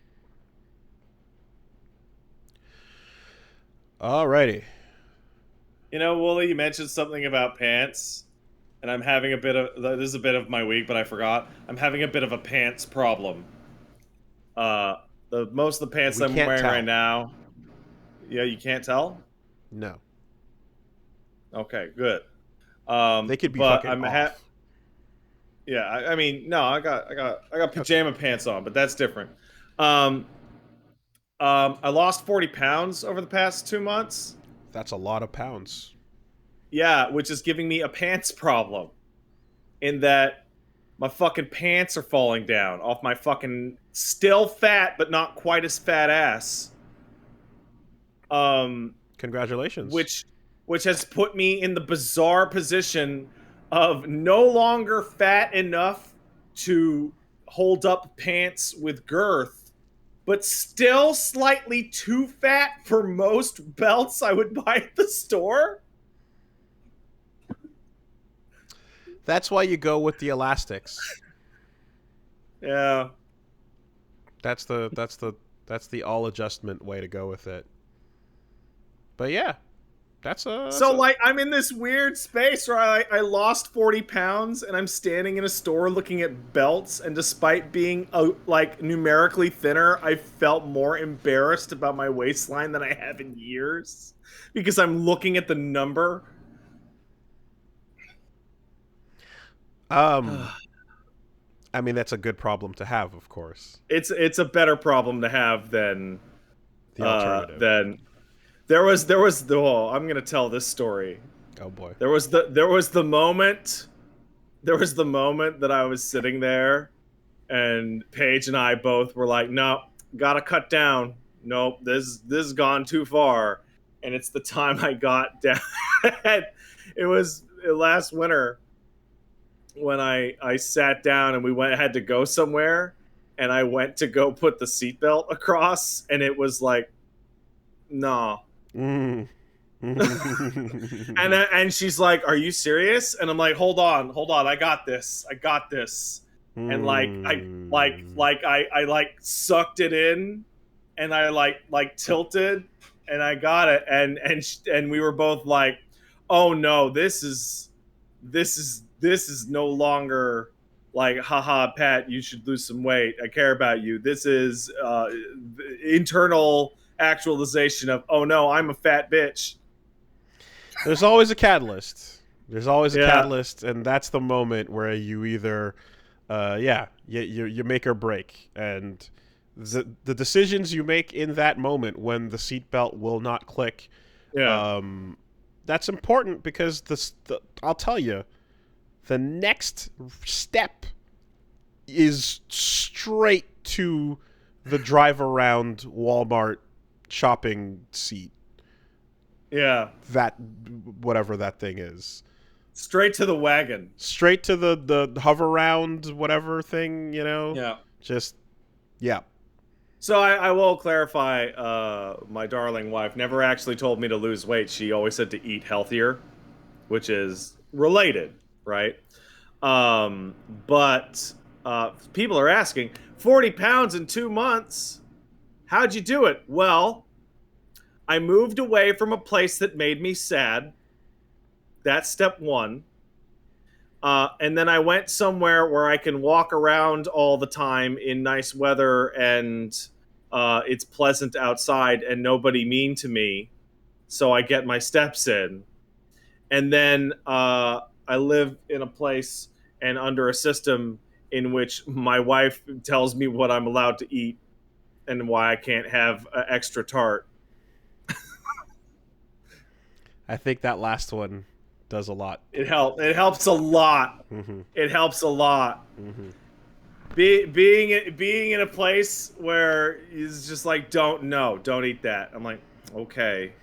Alrighty. You know, Wooly, you mentioned something about pants, and I'm having a bit of, this is a bit of my week, but I forgot. I'm having a bit of a pants problem. Most of the pants I'm wearing right now. Yeah, you can't tell? No. Okay, good. They could be fucking off. Yeah, I mean, no, I got pajama pants on, but that's different. I lost 40 pounds over the past 2 months. That's a lot of pounds. Yeah, which is giving me a pants problem. In that my fucking pants are falling down off my fucking still fat but not quite as fat ass. Congratulations. Which has put me in the bizarre position of no longer fat enough to hold up pants with girth, but still slightly too fat for most belts I would buy at the store. That's why you go with the elastics. Yeah. That's the all adjustment way to go with it. But yeah, I'm in this weird space where I lost 40 pounds and I'm standing in a store looking at belts, and despite being numerically thinner, I felt more embarrassed about my waistline than I have in years because I'm looking at the number. I mean, that's a good problem to have, of course. It's a better problem to have than the alternative. There was I'm gonna tell this story. Oh boy. There was the moment that I was sitting there, and Paige and I both were like, "No, gotta cut down. Nope, this has gone too far." And it's the time I got down. It was last winter when I sat down and had to go somewhere, and I went to go put the seatbelt across, and it was like, "No." Mm. And she's like, "Are you serious?" And I'm like, hold on, I got this. And I sucked it in, and I like tilted, and I got it, and we were both like, "Oh no, this is no longer like, haha, Pat, you should lose some weight. I care about you. This is internal actualization of, oh no, I'm a fat bitch." There's always a catalyst. Yeah. And that's the moment where you either, you make or break. And the decisions you make in that moment when the seatbelt will not click, Yeah. that's important because I'll tell you, the next step is straight to the drive around Walmart shopping seat. Yeah. That whatever that thing is. Straight to the wagon. Straight to the hover round whatever thing, Yeah. Just yeah. So I will clarify, my darling wife never actually told me to lose weight. She always said to eat healthier, which is related, right? But people are asking, 40 pounds in 2 months. How'd you do it? Well, I moved away from a place that made me sad. That's step one. And then I went somewhere where I can walk around all the time in nice weather, and it's pleasant outside and nobody mean to me. So I get my steps in. And then I live in a place and under a system in which my wife tells me what I'm allowed to eat and why I can't have extra tart. I think that last one does a lot. It helps a lot. Mm-hmm. It helps a lot. Mm-hmm. Being in a place where it's just like, don't eat that. I'm like, okay,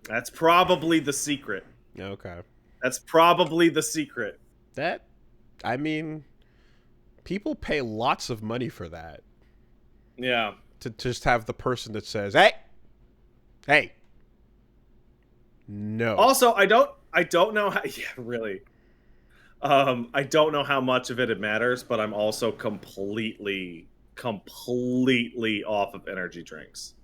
that's probably the secret. Okay. That's probably the secret. That, I mean, people pay lots of money for that. Yeah. To just have the person that says, hey, no. Also, I don't know how. Yeah, really. I don't know how much of it matters, but I'm also completely off of energy drinks.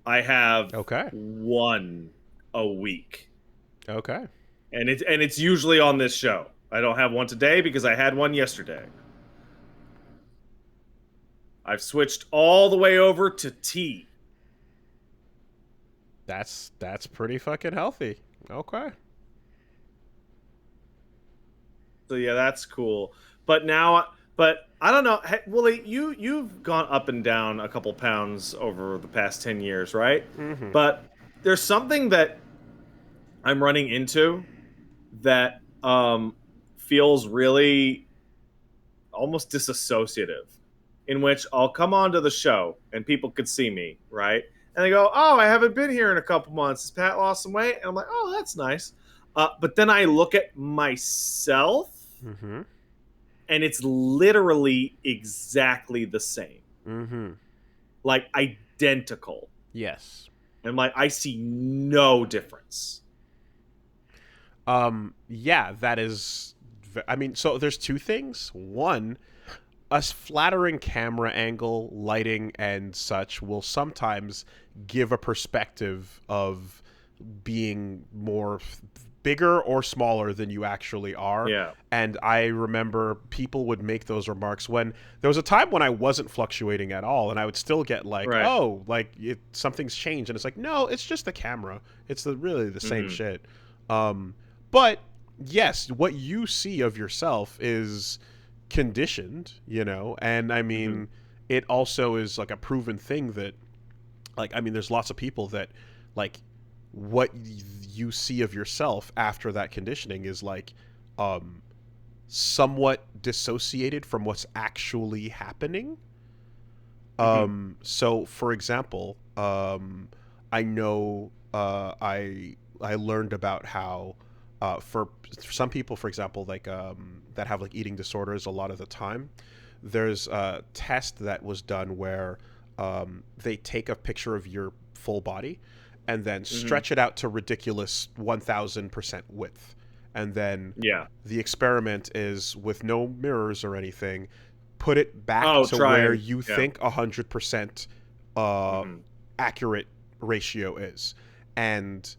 I have Okay. one a week. Okay. And it's usually on this show. I don't have one today because I had one yesterday. I've switched all the way over to tea. That's pretty fucking healthy. Okay. So yeah, that's cool. But I don't know. Hey, Wooly, you've gone up and down a couple pounds over the past 10 years, right? Mm-hmm. But there's something that I'm running into that feels really almost disassociative, in which I'll come onto the show and people could see me, right? And they go, "Oh, I haven't been here in a couple months. Has Pat lost some weight?" And I'm like, "Oh, that's nice." But then I look at myself, Mm-hmm. and it's literally exactly the same. Mm-hmm. Like, identical. Yes. And like, I see no difference. Yeah, that is. I mean, so there's two things. One, a flattering camera angle, lighting, and such will sometimes give a perspective of being more bigger or smaller than you actually are. Yeah. And I remember people would make those remarks when there was a time when I wasn't fluctuating at all, and I would still get like, Right. "Oh, like something's changed," and it's like, no, it's just the camera. It's really the same shit. But yes, what you see of yourself is conditioned, and I mean, it also is like a proven thing that, like, I mean, there's lots of people that, like, what you see of yourself after that conditioning is like somewhat dissociated from what's actually happening. So for example, I know I learned about how for some people, for example, like that have like eating disorders, a lot of the time, there's a test that was done where they take a picture of your full body and then stretch it out to ridiculous 1000% width. And then Yeah. the experiment is with no mirrors or anything, put it back to try where and- you yeah. think 100% accurate ratio is. And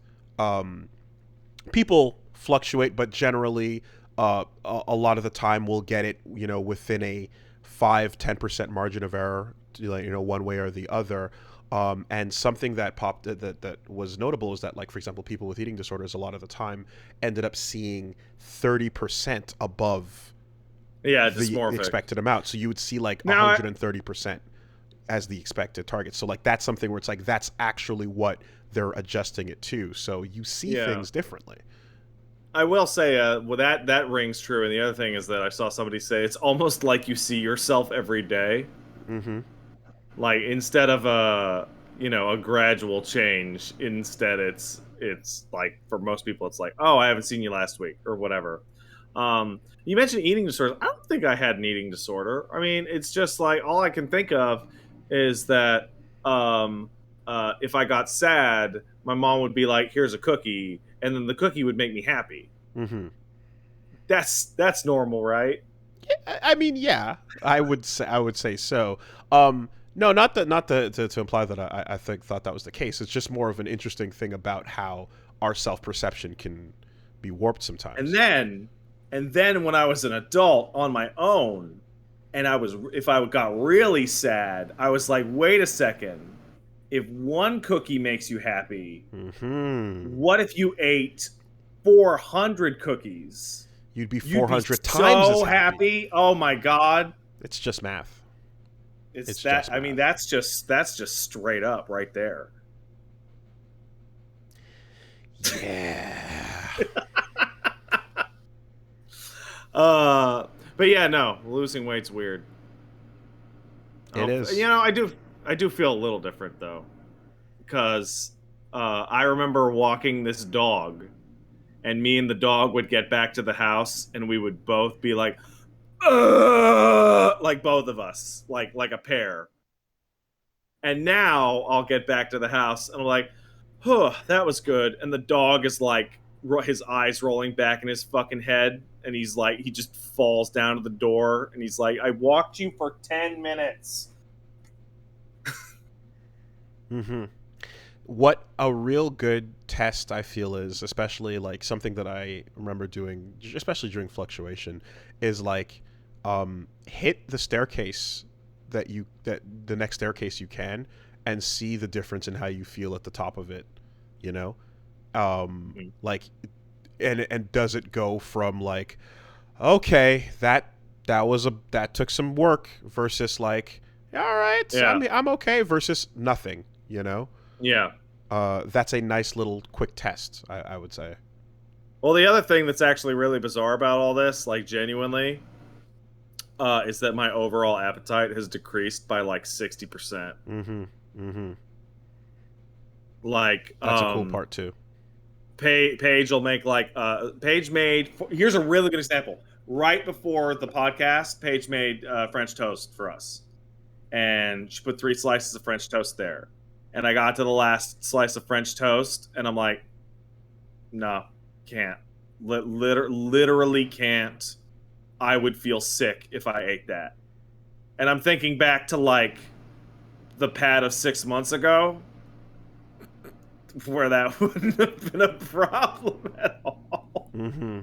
people fluctuate, but generally a lot of the time we'll get it, you know, within a 5-10% margin of error, you know, one way or the other. And something that popped that was notable is that, like, for example, people with eating disorders a lot of the time ended up seeing 30% above the dysmorphic. expected amount. So you would see like Now, 130% as the expected target. So like that's something where it's like that's actually what they're adjusting it to. So you see things differently. I will say, well, that rings true. And the other thing is that I saw somebody say it's almost like you see yourself every day. Mm-hmm. Like, instead of a gradual change, instead it's like, for most people it's like, oh, I haven't seen you last week or whatever. You mentioned eating disorders. I don't think I had an eating disorder. I mean, it's just like, all I can think of is that if I got sad, my mom would be like, here's a cookie, and then the cookie would make me happy. Mm-hmm. That's normal, right? I mean, yeah, I would say so. No, not to imply that I thought that was the case. It's just more of an interesting thing about how our self perception can be warped sometimes. And then when I was an adult on my own, and if I got really sad, I was like, wait a second. If one cookie makes you happy, what if you ate 400 cookies? You'd be You'd 400 be times so as happy. Oh my god! It's just math. It's just that. math. I mean, that's just straight up right there. Yeah. But yeah, no, losing weight's weird. It is. You know, I do feel a little different though, because I remember walking this dog, and me and the dog would get back to the house, and we would both be like, like both of us, like a pair. And now I'll get back to the house, and I'm like, that was good. And the dog is like, his eyes rolling back in his fucking head, and he's like, he just falls down to the door, and he's like, I walked you for 10 minutes. Mm-hmm. What a real good test I feel is, especially like something that I remember doing, especially during fluctuation, is like hit the staircase that the next staircase you can, and see the difference in how you feel at the top of it, you know, like, and does it go from like, okay, that took some work, versus like, all right, I'm okay, versus nothing, you know. Yeah. That's a nice little quick test, I would say. Well, the other thing that's actually really bizarre about all this, like genuinely, is that my overall appetite has decreased by like 60%. Mm-hmm. Mm-hmm. Like, that's a cool part too. Paige will make like Paige made. Here's a really good example. Right before the podcast, Paige made French toast for us, and she put 3 slices of French toast there. And I got to the last slice of French toast, and I'm like, no, can't. Literally can't. I would feel sick if I ate that. And I'm thinking back to like the pad of 6 months ago, where that wouldn't have been a problem at all. Mm-hmm.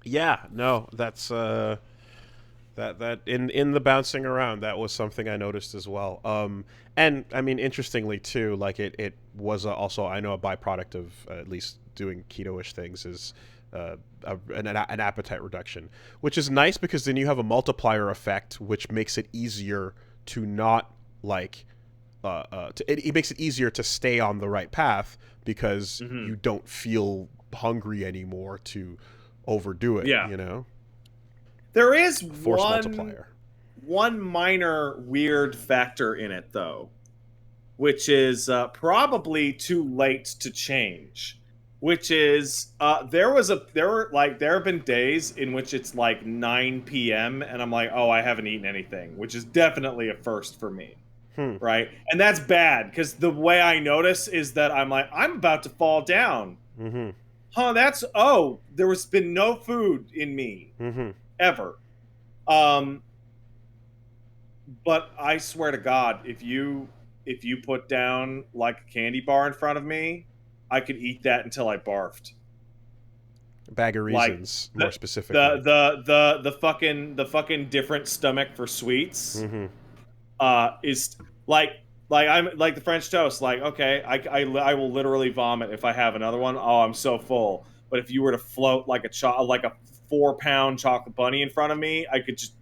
Yeah, no, that's that in the bouncing around, that was something I noticed as well. And I mean, interestingly too, like it was also, I know, a byproduct of at least doing keto-ish things is an appetite reduction, which is nice because then you have a multiplier effect, which makes it easier to not like it makes it easier to stay on the right path because Hmm. you don't feel hungry anymore to overdo it. Yeah. You know, There is force one multiplier. minor weird factor in it though, which is probably too late to change. Which is there have been days in which it's like 9 p.m. and I'm like, oh, I haven't eaten anything, which is definitely a first for me, Hmm. right? And that's bad because the way I notice is that I'm like, I'm about to fall down. Mm-hmm. Huh? There has been no food in me Mm-hmm. ever. Um, but I swear to God, if you put down like a candy bar in front of me, I could eat that until I barfed. Bag of Like reasons, the more specifically. the fucking different stomach for sweets Mm-hmm. is like I'm like the French toast. Like okay, I will literally vomit if I have another one. Oh, I'm so full. But if you were to float like like a 4 pound chocolate bunny in front of me, I could just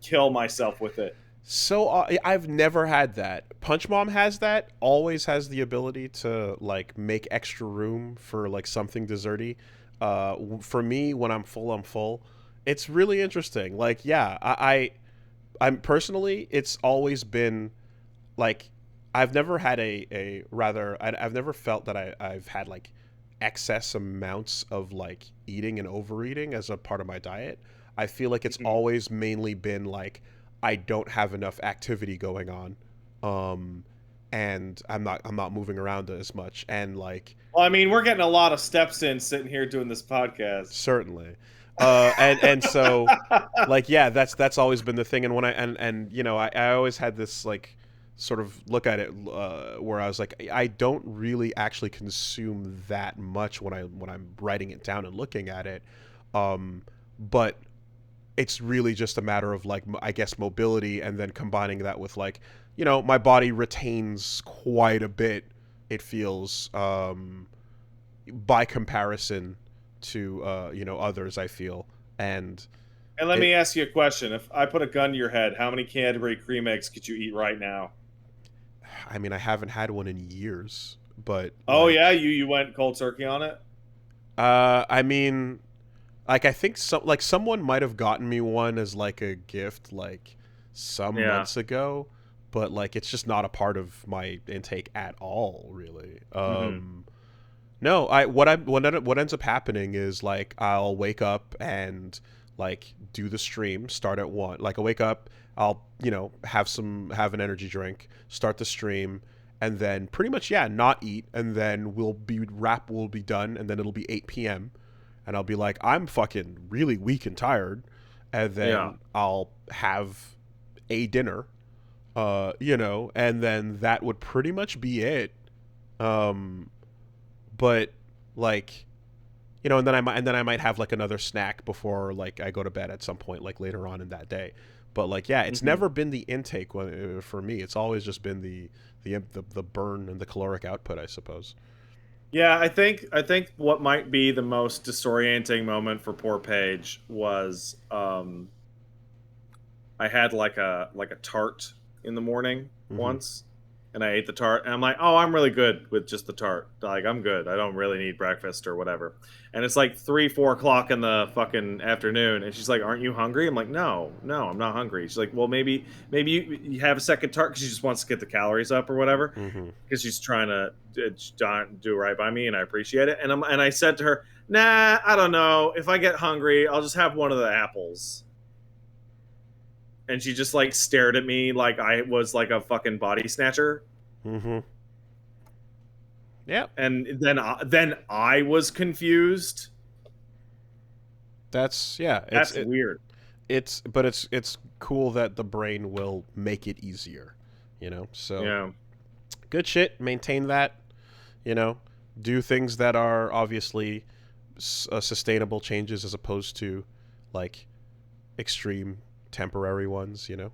kill myself with it. So I've never had that. Punch Mom has that. Always has the ability to like make extra room for like something desserty. For me, when I'm full, I'm full. It's really interesting. Like, yeah, I'm personally, it's always been like I've never had I've never felt that I've had like excess amounts of like eating and overeating as a part of my diet. I feel like it's Mhm. always mainly been like I don't have enough activity going on, um, and I'm not moving around as much, and like Well, I mean, we're getting a lot of steps in sitting here doing this podcast. certainly, and so like yeah, that's always been the thing, and when and you know I always had this like sort of look at it where I was like I don't really actually consume that much when I'm writing it down and looking at it, but it's really just a matter of like I guess mobility and then combining that with like you know my body retains quite a bit it feels by comparison to you know others I feel and And let it me ask you a question. If I put a gun to your head, how many Cadbury cream eggs could you eat right now? I mean I haven't had one in years but Oh yeah, like you went cold turkey on it? I mean like I think someone might have gotten me one as like a gift like some Yeah. months ago, but like it's just not a part of my intake at all, really. Hmm. No, what ends up happening is like I'll wake up and like do the stream, start at 1. Like I wake up, I'll, you know, have an energy drink, start the stream, and then pretty much yeah, not eat, and then will be done, and then it'll be 8 p.m. and I'll be like, I'm fucking really weak and tired, and Yeah. then I'll have a dinner, you know, and then that would pretty much be it. Um, but like you know, and then I might have like another snack before like I go to bed at some point like later on in that day. But like yeah, it's Hmm. never been the intake for me. It's always just been the burn and the caloric output, I suppose. Yeah, I think what might be the most disorienting moment for poor Paige was I had like a tart in the morning Mm-hmm. once, and I ate the tart, and I'm like, oh, I'm really good with just the tart. Like I'm good. I don't really need breakfast or whatever. And it's like 3, 4 o'clock in the fucking afternoon, and she's like, "Aren't you hungry?" I'm like, "No, no, I'm not hungry." She's like, "Well, maybe you have a second tart because she just wants to get the calories up or whatever." Mm-hmm. Because she's trying to do right by me, and I appreciate it. And I said to her, "Nah, I don't know. If I get hungry, I'll just have one of the apples." And she just like stared at me like I was like a fucking body snatcher. Mm-hmm. Yep. And then I was confused. That's yeah. That's weird. It's cool that the brain will make it easier, you know. So Yeah. good shit. Maintain that, you know. Do things that are obviously sustainable changes as opposed to like extreme temporary ones, you know.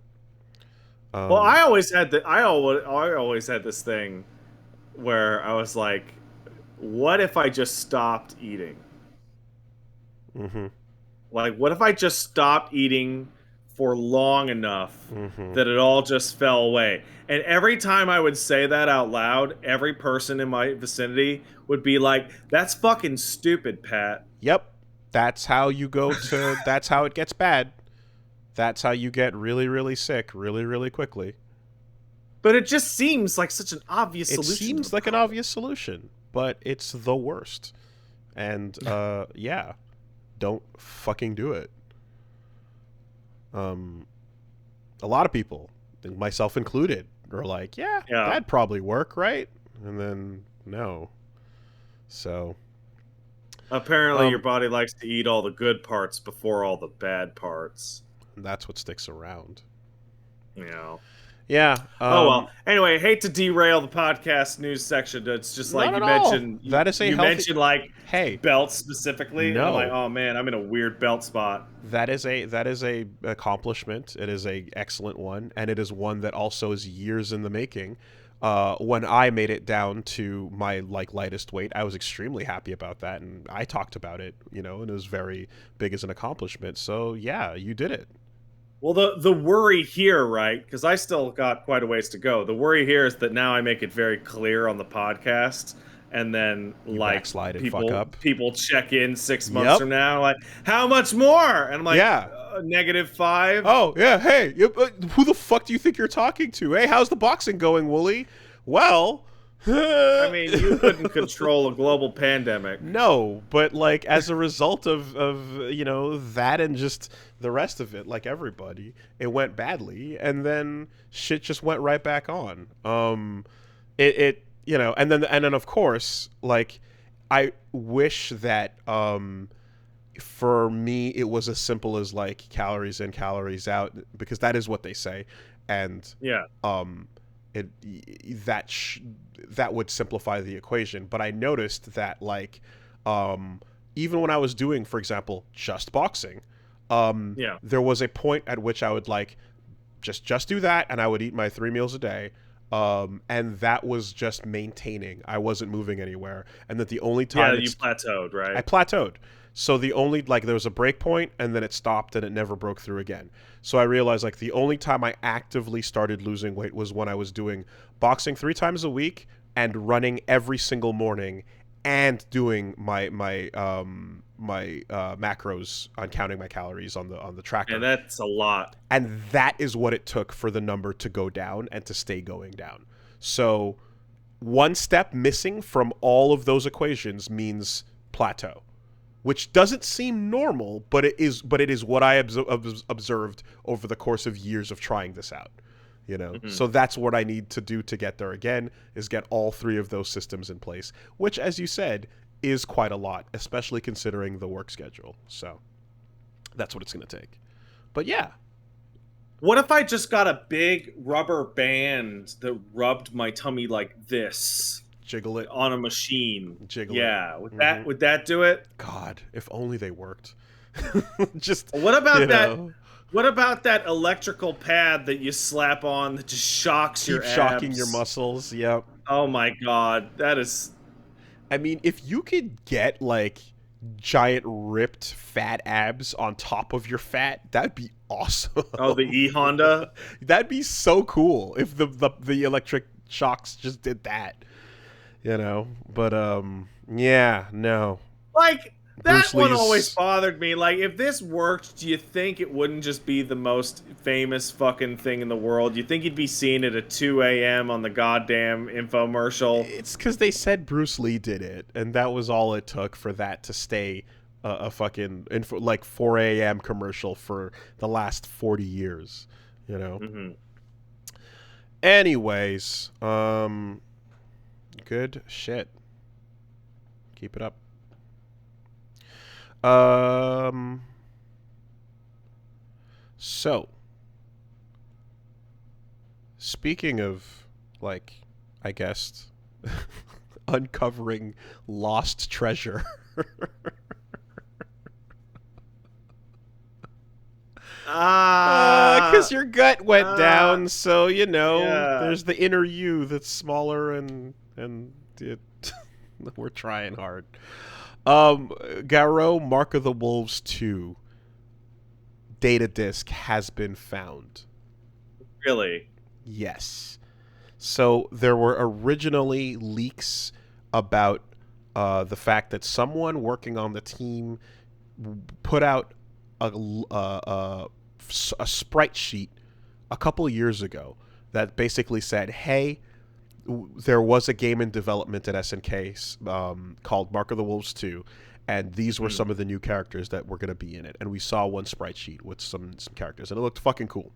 Well, Um, I always had this thing where I was like, what if I just stopped eating? mm-hmm. Like, what if I just stopped eating for long enough Mm-hmm. that it all just fell away. And every time I would say that out loud, every person in my vicinity would be like, "That's fucking stupid, Pat." Yep. That's how you go to. That's how it gets bad. That's how you get really, really sick really, really quickly. But it just seems like such an obvious It solution to the seems like an problem. obvious solution, but it's the worst. And yeah, don't fucking do it. A lot of people, myself included, are like, yeah, Yeah. that'd probably work, right? And then no. So Apparently, your body likes to eat all the good parts before all the bad parts. that's what sticks around. You know. Yeah. Oh well. Anyway, hate to derail the podcast news section. It's just like Not at all. That is a you healthy. mentioned like Hey, belts specifically, and I'm like, no. oh man, I'm in a weird belt spot. That is a accomplishment. It is a excellent one, and it is one that also is years in the making. When I made it down to my lightest weight, I was extremely happy about that, and I talked about it, and it was very big as an accomplishment. So yeah, you did it. Well, the worry here, right? Because I still got quite a ways to go. The worry here is that now I make it very clear on the podcast, and then You like backslide and fuck up. people check in 6 months Yep. from now, like how much more? And I'm like, Yeah. -5. Oh yeah. Hey, who the fuck do you think you're talking to? Hey, how's the boxing going, Wooly? Well. I mean, you couldn't control a global pandemic. No, but like as a result of that and just the rest of it, like everybody, it went badly, and then shit just went right back on. And then of course, like I wish that for me it was as simple as like calories in, calories out, because that is what they say, and Yeah. it that would simplify the equation. But I noticed that like even when I was doing, for example, just boxing, Yeah. there was a point at which I would like just do that, and I would eat my 3 meals a day, and that was just maintaining. I wasn't moving anywhere, and that the only time Yeah, you plateaued, right? I plateaued. So the only, like, there was a break point, and then it stopped, and it never broke through again. So I realized, like, the only time I actively started losing weight was when I was doing boxing 3 times a week and running every single morning and doing my macros on counting my calories on the tracker. And that's a lot. And that is what it took for the number to go down and to stay going down. So one step missing from all of those equations means plateau, which doesn't seem normal, but it is what I observed over the course of years of trying this out. Mm-hmm. So that's what I need to do to get there again, is get all 3 of those systems in place, which, as you said, is quite a lot, especially considering the work schedule. So that's what it's going to take. But yeah. What if I just got a big rubber band that rubbed my tummy like this? Jiggle it on a machine. Jiggle yeah, it. Would that do it? God, if only they worked. Just what about that? What about that electrical pad that you slap on that just shocks your abs? Shocking your muscles. Yep. Oh my god, that is. I mean, if you could get like giant ripped fat abs on top of your fat, that'd be awesome. Oh, the E-Honda? That'd be so cool if the electric shocks just did that. But yeah, no. Like, that Bruce one Lee's... always bothered me. Like, if this worked, do you think it wouldn't just be the most famous fucking thing in the world? You think you'd be seeing it at 2 a.m. on the goddamn infomercial? It's because they said Bruce Lee did it, and that was all it took for that to stay a fucking 4 a.m. commercial for the last 40 years, Mm-hmm. Anyways, good shit. Keep it up. So, speaking of, I guess, uncovering lost treasure. Because your gut went down, so, there's the inner you that's smaller, and we're trying hard. Garou, Mark of the Wolves 2. data disk has been found. Really? Yes. So there were originally leaks about the fact that someone working on the team put out a, a, a sprite sheet a couple years ago that basically said, hey, there was a game in development at SNK called Mark of the Wolves 2, and these were some of the new characters that were going to be in it. And we saw one sprite sheet with some characters, and it looked fucking cool.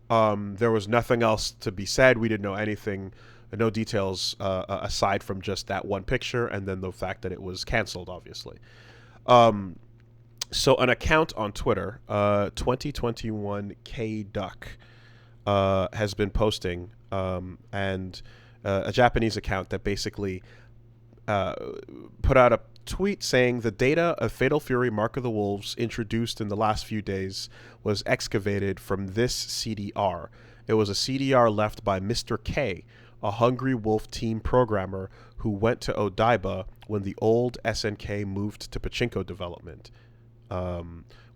There was nothing else to be said. We didn't know anything, no details aside from just that one picture, and then the fact that it was canceled, obviously. So an account on Twitter, 2021kduck, has been posting, and a Japanese account that basically put out a tweet saying the data of Fatal Fury Mark of the Wolves introduced in the last few days was excavated from this CDR. It was a CDR left by Mr. K, a Hungry Wolf team programmer who went to Odaiba when the old SNK moved to pachinko development.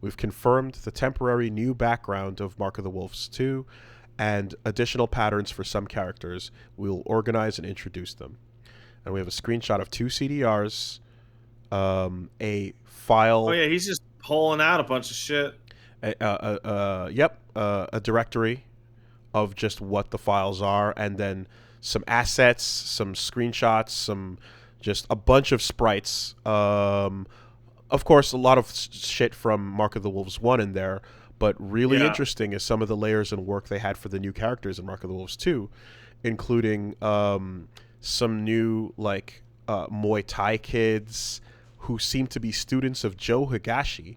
We've confirmed the temporary new background of Mark of the Wolves 2 and additional patterns for some characters. We'll organize and introduce them. And we have a screenshot of 2 CDRs, a file. Oh yeah, he's just pulling out a bunch of shit. A directory of just what the files are, and then some assets, some screenshots, some just a bunch of sprites. Of course, a lot of shit from Mark of the Wolves 1 in there, but really interesting is some of the layers and work they had for the new characters in Mark of the Wolves 2, including some new Muay Thai kids who seem to be students of Joe Higashi,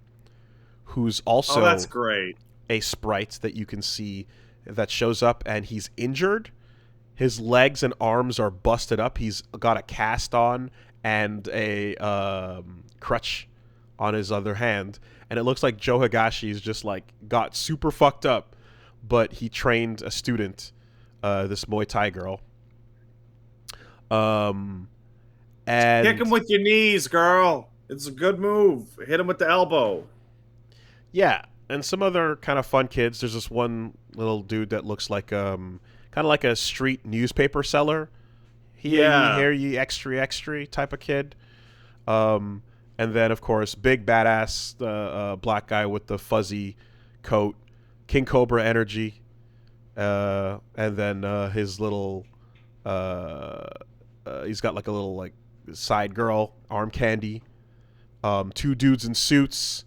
who's also that's great. A sprite that you can see that shows up, and he's injured. His legs and arms are busted up. He's got a cast on and a crutch on his other hand, and it looks like Joe Higashi's just got super fucked up, but he trained a student, this Muay Thai girl. And kick him with your knees, girl. It's a good move. Hit him with the elbow. Yeah, and some other kind of fun kids. There's this one little dude that looks like kind of like a street newspaper seller. Hear ye extra type of kid. And then of course big badass black guy with the fuzzy coat, King Cobra energy. And then his little he's got like a little side girl, arm candy. 2 dudes in suits.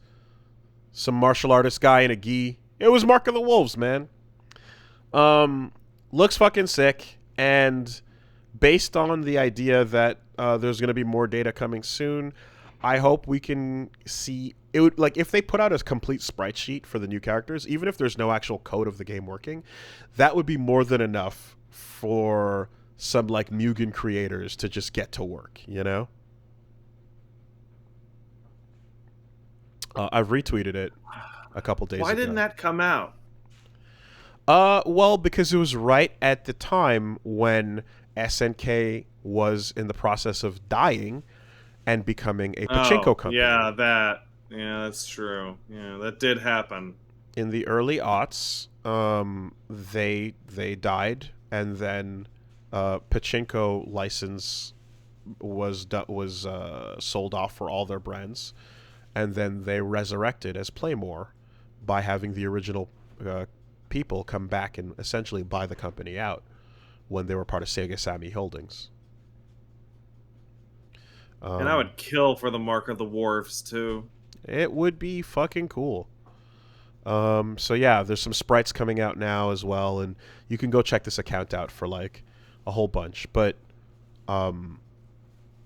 Some martial artist guy in a gi. It was Mark of the Wolves, man. Looks fucking sick, and based on the idea that there's going to be more data coming soon, I hope we can see it. If they put out a complete sprite sheet for the new characters, even if there's no actual code of the game working, that would be more than enough for some Mugen creators to just get to work, you know? I've retweeted it a couple days ago. Why didn't that come out? Well, because it was right at the time when SNK was in the process of dying and becoming a pachinko company. Yeah, that's true. Yeah, that did happen. In the early aughts, they died, and then pachinko license was sold off for all their brands, and then they resurrected as Playmore by having the original people come back and essentially buy the company out when they were part of Sega Sammy Holdings. And I would kill for the Mark of the Wolves too. It would be fucking cool. So yeah, there's some sprites coming out now as well, and you can go check this account out for a whole bunch. But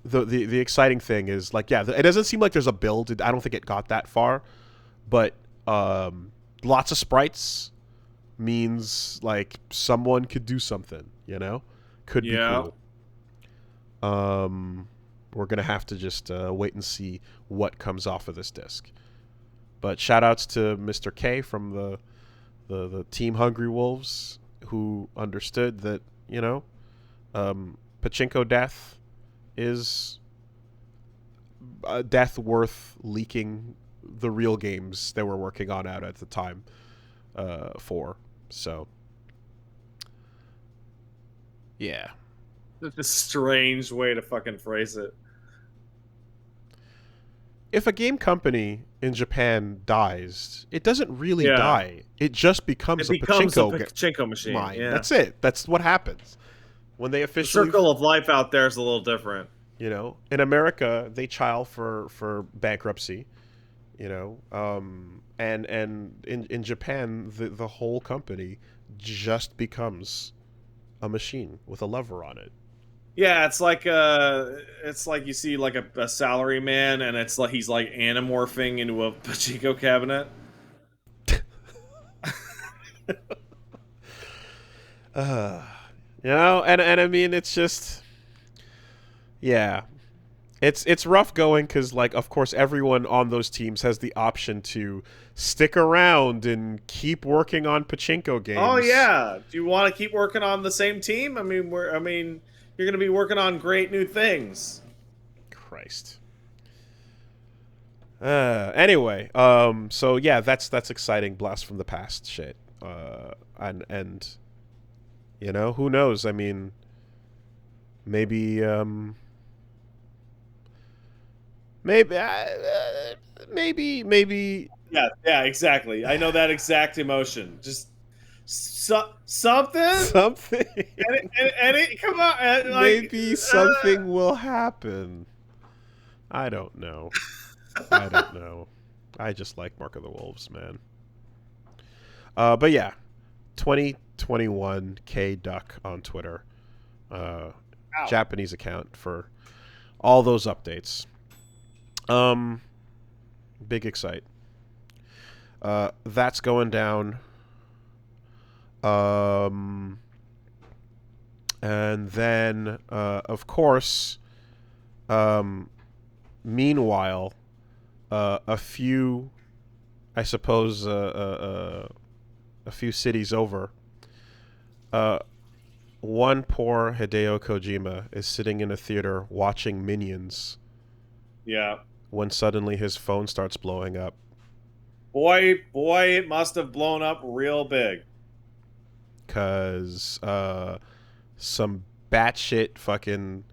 the exciting thing is it doesn't seem like there's a build. I don't think it got that far, but lots of sprites means someone could do something, you know? Could be cool. We're gonna have to just wait and see what comes off of this disc. But shout outs to Mr. K from the Team Hungry Wolves, who understood that, you know, pachinko death is a death worth leaking the real games they were working on out at the time for. So, yeah. That's a strange way to fucking phrase it. If a game company in Japan dies, it doesn't really Yeah. die. It just becomes It a becomes a pachinko pachinko machine. mine. Yeah. That's it. That's what happens when they The officially. circle of life out there is a little different. You know, in America, they file for bankruptcy. You know, and in Japan, the whole company just becomes a machine with a lever on it. Yeah, it's like you see like a salary man, and it's like he's like anamorphing into a pachinko cabinet. You know, and I mean, it's just, yeah, it's rough going because, like, of course, everyone on those teams has the option to stick around and keep working on pachinko games. Oh yeah, do you want to keep working on the same team? I mean, you're going to be working on great new things. Christ. Anyway, so yeah, that's exciting. Blast from the past shit. And you know, who knows? I mean, maybe maybe Yeah, exactly. I know that exact emotion. Just something. something. Come on, Maybe something will happen. I don't know. I don't know. I just like Mark of the Wolves, man. But yeah, 2021 K Duck on Twitter, Japanese account for all those updates. Big excite. That's going down. And then, of course, meanwhile, a few, I suppose, a few cities over, one poor Hideo Kojima is sitting in a theater watching Minions. Yeah. When suddenly his phone starts blowing up. Boy, it must have blown up real big. Because some batshit fucking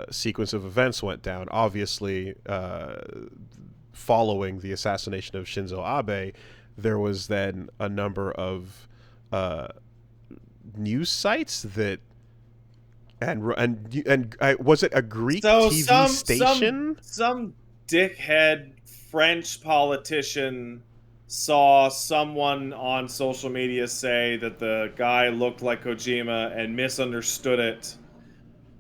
sequence of events went down. Obviously, following the assassination of Shinzo Abe, there was then a number of news sites that and was it a Greek TV station? Some dickhead French politician saw someone on social media say that the guy looked like Kojima and misunderstood it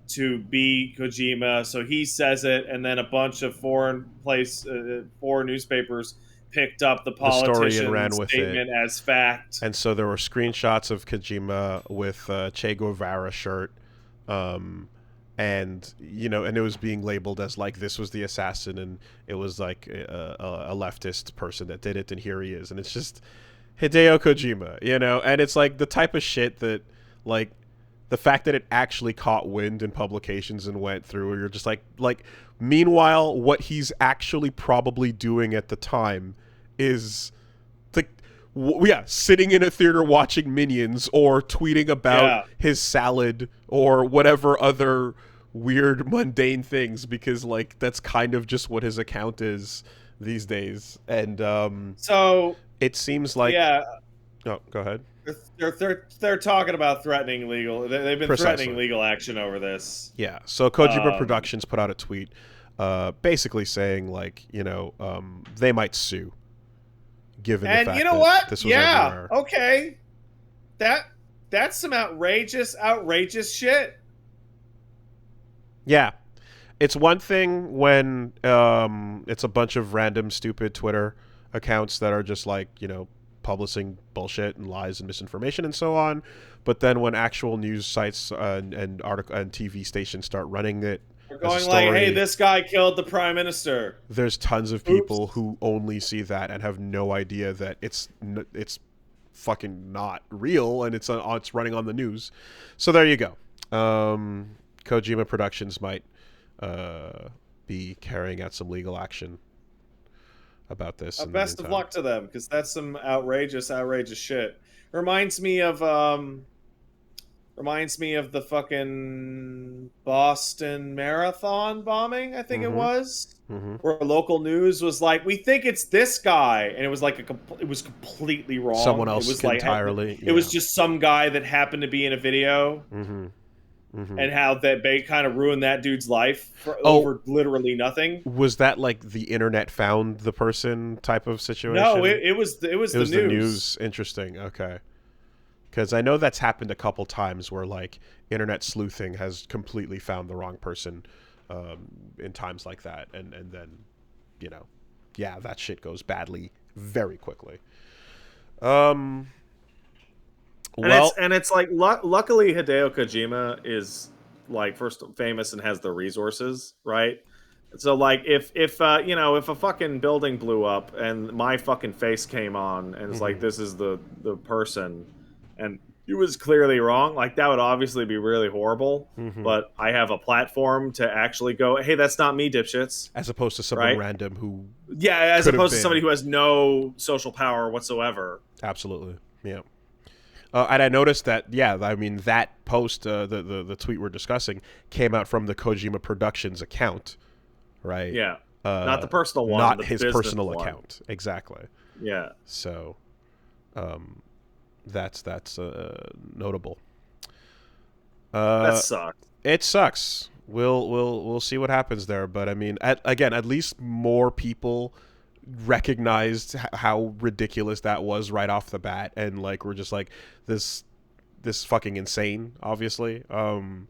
to be Kojima, so he says it, and then a bunch of foreign newspapers picked up the politician's statement as fact. And so there were screenshots of Kojima with Che Guevara shirt, and you know, and it was being labeled as like this was the assassin, and it was like a leftist person that did it, and here he is, and it's just Hideo Kojima, you know, and it's like the type of shit that, like, the fact that it actually caught wind in publications and went through, or you're just like meanwhile, what he's actually probably doing at the time is like, sitting in a theater watching Minions or tweeting about his salad or whatever other weird mundane things, because like that's kind of just what his account is these days. And so it seems like oh, go ahead. They're talking about threatening legal. They've been threatening legal action over this. Yeah. So Kojipro Productions put out a tweet, basically saying like, you know, they might sue. Given the fact you know that what? This was everywhere. Okay. That's some outrageous shit. Yeah. It's one thing when it's a bunch of random stupid Twitter accounts that are just like, you know, publishing bullshit and lies and misinformation and so on, but then when actual news sites and article and TV stations start running it, they're going like, "Hey, this guy killed the prime minister." There's tons of people who only see that and have no idea that it's fucking not real, and it's running on the news. So there you go. Kojima Productions might be carrying out some legal action about this in the Best of meantime. luck to them, because that's some outrageous, outrageous shit. Reminds me of the fucking Boston Marathon bombing, I think it Mm-hmm. was, Mm-hmm. where local news was like, "We think it's this guy," and it was like it was completely Someone wrong. It else was like entirely. it was Yeah. just some guy that happened to be in a video, Mm-hmm. Mm-hmm. and how that they kind of ruined that dude's life for Oh, over literally nothing. was that like the internet found the person type of No, situation? it was It the was the news. news. Interesting. Okay. Because I know that's happened a couple times where like internet sleuthing has completely found the wrong person in times like that, and then you know, yeah, that shit goes badly very quickly. Um. Well. And it's like luckily Hideo Kojima is like first famous and has the resources, right? So like if you know, if a fucking building blew up and my fucking face came on and it's like Mhm. this is the person and he was clearly wrong, like that would obviously be really horrible, Mhm. but I have a platform to actually go, "Hey, that's not me, dipshits." As opposed to someone Right? random who Yeah, as could have opposed to somebody been. who has no social power whatsoever. Absolutely. Yeah. And I noticed that, yeah, I mean, that post, the tweet we're discussing, came out from the Kojima Productions account, right? Yeah. Not Uh, the personal one, Not the his business personal one. account. Exactly. Yeah. So, um, that's notable. That Uh, sucks. it sucks. We'll see what happens there, but I mean, at least more people recognized how ridiculous that was right off the bat, and like we're just like this fucking insane, obviously, Hmm.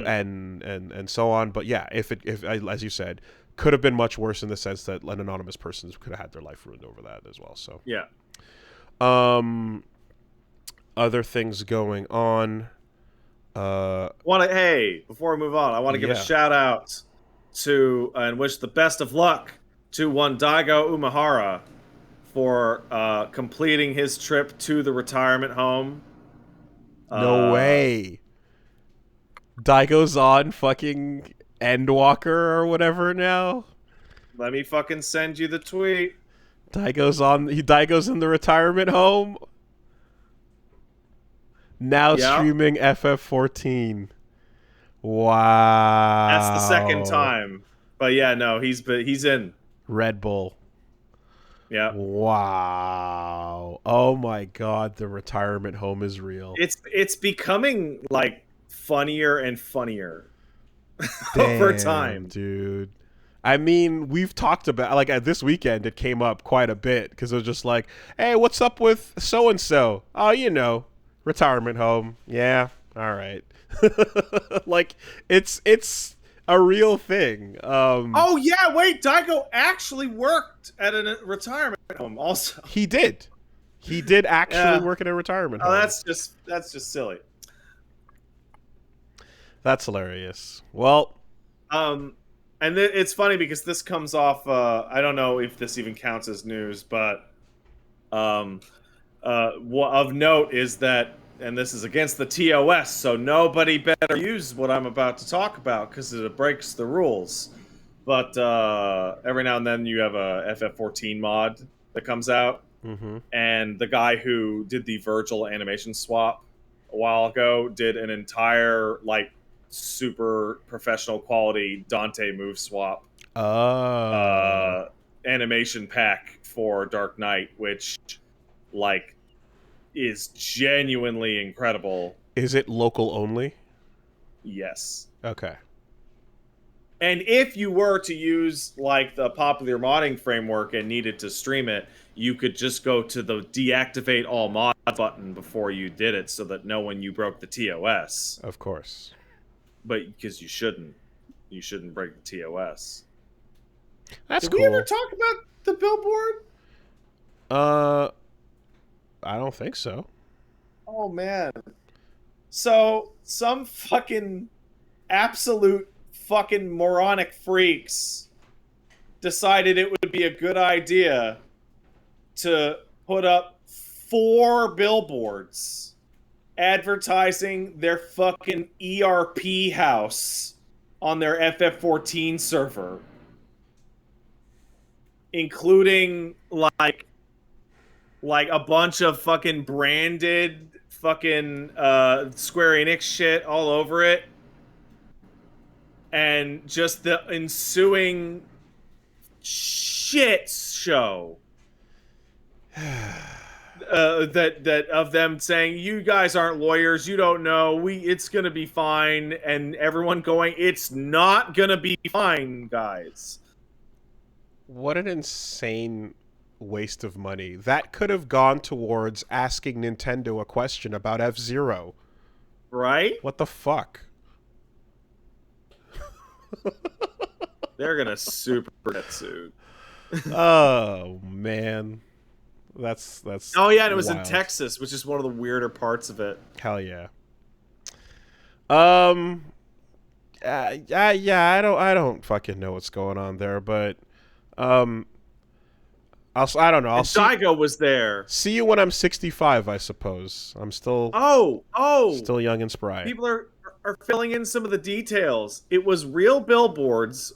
and so on. But yeah, if as you said, could have been much worse in the sense that an anonymous person could have had their life ruined over that as well. So, Yeah. um, other things going on. Hey, before we move on, I want to give a Yeah. shout out to and wish the best of luck to one Daigo Umehara for completing his trip to the retirement home. No Uh, way. Daigo's on fucking Endwalker or whatever now. Let me fucking send you the tweet. Daigo's in the retirement home. Now Yeah, streaming FF14. that's the second Wow. time. But yeah, no, he's in. Red Bull. Yeah. Wow. Oh my god, the retirement home is real. It's becoming like funnier and funnier over Damn, time. dude. I mean, we've talked about like at this weekend it came up quite a bit because it was just like, "Hey, what's up with so and so?" Oh, retirement home. Yeah, all right. Like it's a real thing. Oh yeah, wait, Daigo actually worked at a retirement home also. He did. He did actually Yeah. work in a retirement Oh, home. that's just silly. That's hilarious. Well, Um and it's funny because this comes off I don't know if this even counts as news, but um of note is that, and this is against the TOS, so nobody better use what I'm about to talk about because it breaks the rules. But every now and then you have a FF14 mod that comes out, mm-hmm. and the guy who did the Virgil animation swap a while ago did an entire like super professional quality Dante move swap Oh, uh, animation pack for Dark Knight, which like is genuinely incredible. is it local only? Yes. Okay. And if you were to use like the popular modding framework and needed to stream it, you could just go to the deactivate all mods button before you did it so that no one you broke the TOS. Of course. But because you shouldn't break the TOS. That's Did we ever cool. talk about the billboard? Uh, I don't think so. Oh man. So some fucking absolute fucking moronic freaks decided it would be a good idea to put up 4 billboards advertising their fucking ERP house on their FF14 server. including like a bunch of fucking branded fucking Square Enix shit all over it, and just the ensuing shit show that of them saying, "You guys aren't lawyers, you don't know. It's gonna be fine," and everyone going, "It's not gonna be fine, guys." What an insane waste of money. That could have gone towards asking Nintendo a question about F-Zero. Right? What the fuck? They're gonna super get sued. Oh man, that's Oh yeah, and it was wild. in Texas, which is one of the weirder parts of it. Hell yeah. Yeah, I don't fucking know what's going on there, but um, I don't know. I'll And Daigo was there. see you when I'm 65, I suppose. I'm still Oh, still young and spry. people are filling in some of the details. It was real billboards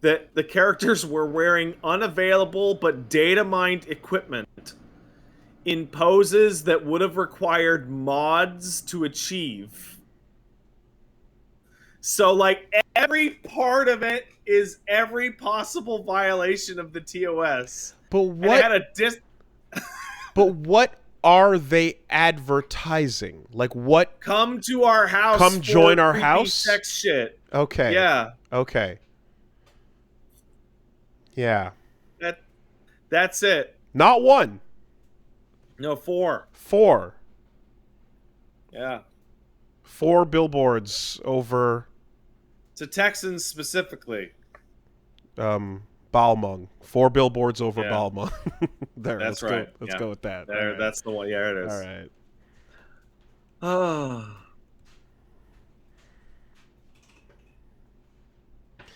that the characters were wearing unavailable but data mined equipment in poses that would have required mods to achieve. So like every part of it is every possible violation of the TOS. But And it what? had a But what are they advertising? Like what? come to our house. Come for join our creepy house? Sex shit. Okay. Yeah. Okay. Yeah. That's it. Not one. No, 4. 4. Yeah. 4 billboards over To Texans specifically. Balmung. 4 billboards over Yeah. Balmung. There. That's let's right. Go, let's Yeah. go with that. There, Right. that's the one. Yeah, it is. All right. Oh.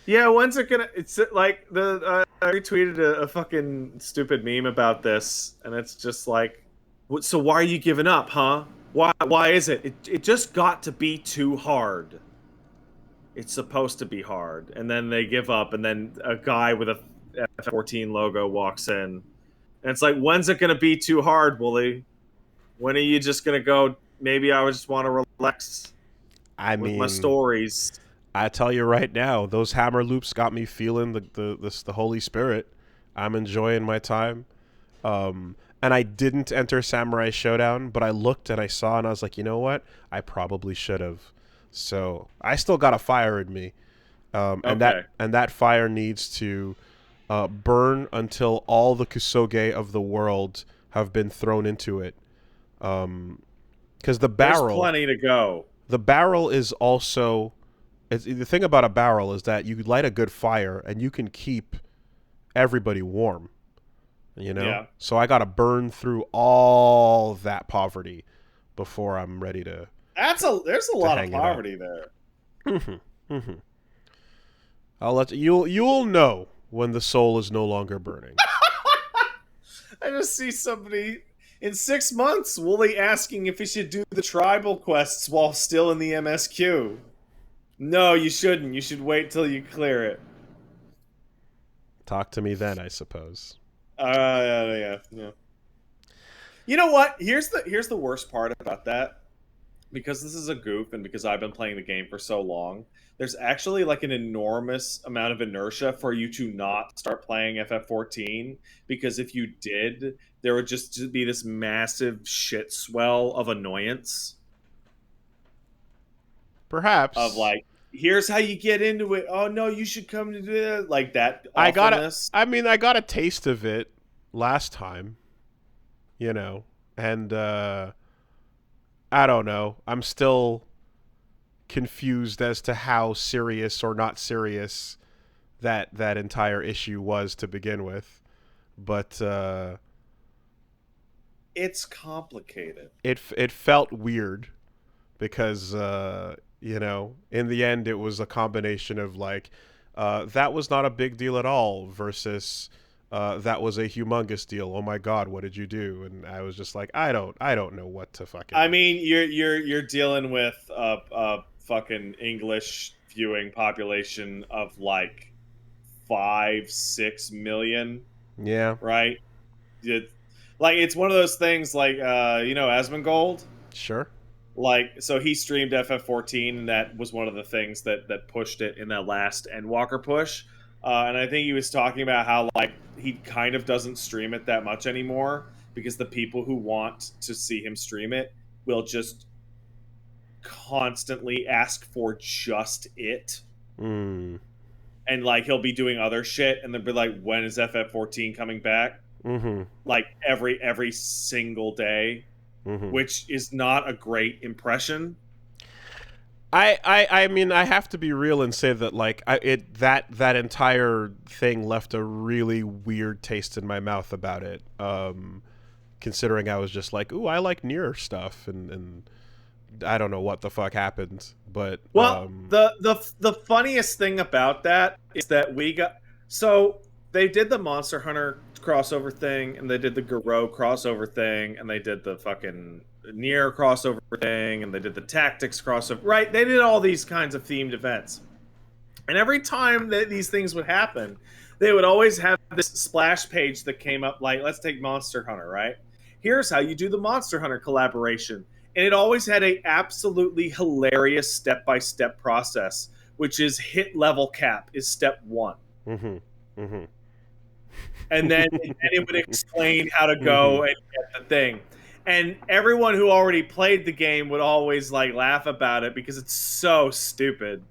Yeah, when's it gonna? It's like I retweeted a fucking stupid meme about this, and it's just like, so why are you giving up, huh? Why is it? It just got to be too hard. It's supposed to be hard, and then they give up, and then a guy with a F14 logo walks in, and it's like, when's it gonna be too hard, Wooly? When are you just gonna go? Maybe I just want to relax with my stories. I tell you right now, those hammer loops got me feeling the Holy Spirit. I'm enjoying my time. And I didn't enter Samurai Showdown, but I looked and I saw and I was like, you know what? I probably should have. So I still got a fire in me. And that fire needs to burn until all the Kusoge of the world have been thrown into it. Because the barrel, there's plenty to go. The barrel is also. The thing about a barrel is that you light a good fire and you can keep everybody warm, you know? Yeah. So I got to burn through all that poverty before I'm ready to. There's a lot of poverty there. I'll let you'll know when the soul is no longer burning. I just see somebody in 6 months, Wooly asking if he should do the tribal quests while still in the MSQ. No, you shouldn't. You should wait till you clear it. Talk to me then, I suppose. Yeah. You know what? Here's the worst part about that. Because this is a goof, and because I've been playing the game for so long, there's actually like an enormous amount of inertia for you to not start playing FF14. Because if you did, there would just be this massive shit swell of annoyance. Perhaps. Of like, here's how you get into it. Oh no, you should come to do that. Like that. I got a taste of it last time, you know, and I don't know. I'm still confused as to how serious or not serious that entire issue was to begin with, but it's complicated. It felt weird because you know, in the end, it was a combination of like, that was not a big deal at all versus that was a humongous deal. Oh my God, what did you do? And I was just like, I don't know what to fucking. I mean, you're dealing with a fucking English viewing population of like 5-6 million. Yeah. right? It, like it's one of those things like Asmongold. Sure. Like so he streamed FF14 and that was one of the things that pushed it in that last Endwalker push. And I think he was talking about how like he kind of doesn't stream it that much anymore because the people who want to see him stream it will just constantly ask for just it. Mm. And like he'll be doing other shit and they'll be like, when is FF14 coming back? Mm-hmm. Like every single day, Mm-hmm. which is not a great impression. I mean, I have to be real and say that like that entire thing left a really weird taste in my mouth about it. Considering I was just like, ooh, I like Nier stuff, and I don't know what the fuck happened, but Well, the funniest thing about that is that we got so they did the Monster Hunter crossover thing, and they did the Garou crossover thing, and they did the fucking Nier crossover thing, and they did the Tactics crossover. Right? They did all these kinds of themed events, and every time that these things would happen, they would always have this splash page that came up. Like, let's take Monster Hunter. Right? Here's how you do the Monster Hunter collaboration. And it always had a absolutely hilarious step-by-step process, which is hit level cap is step 1. mm-hmm, mm-hmm. And then it would explain how to Mm-hmm. go and get the thing. And everyone who already played the game would always like laugh about it because it's so stupid.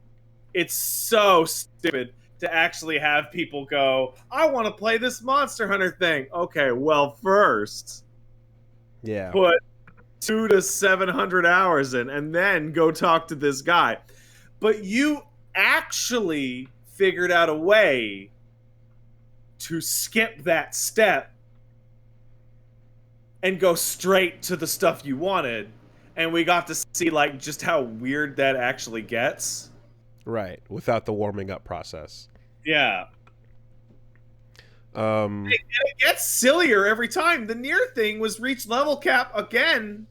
It's so stupid to actually have people go, I want to play this Monster Hunter thing. Okay, well, first, Yeah. put 200 to 700 hours in and then go talk to this guy. But you actually figured out a way to skip that step and go straight to the stuff you wanted. And we got to see like just how weird that actually gets. Right. Without the warming up process. Yeah. Um. It gets sillier every time. The Nier thing was reach level cap again.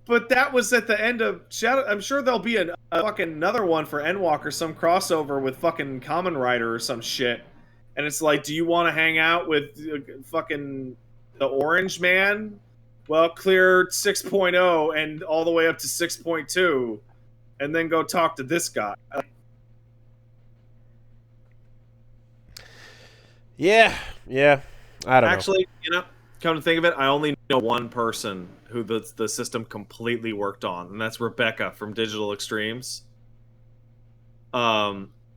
But that was at the end of Shadow. I'm sure there'll be a fucking another one for Endwalker, some crossover with fucking Kamen Rider or some shit. And it's like, do you want to hang out with fucking the Orange Man? Well, clear 6.0 and all the way up to 6.2, and then go talk to this guy. Yeah. Yeah. I don't know. Actually, come to think of it, I only know one person who the system completely worked on, and that's Rebecca from Digital Extremes.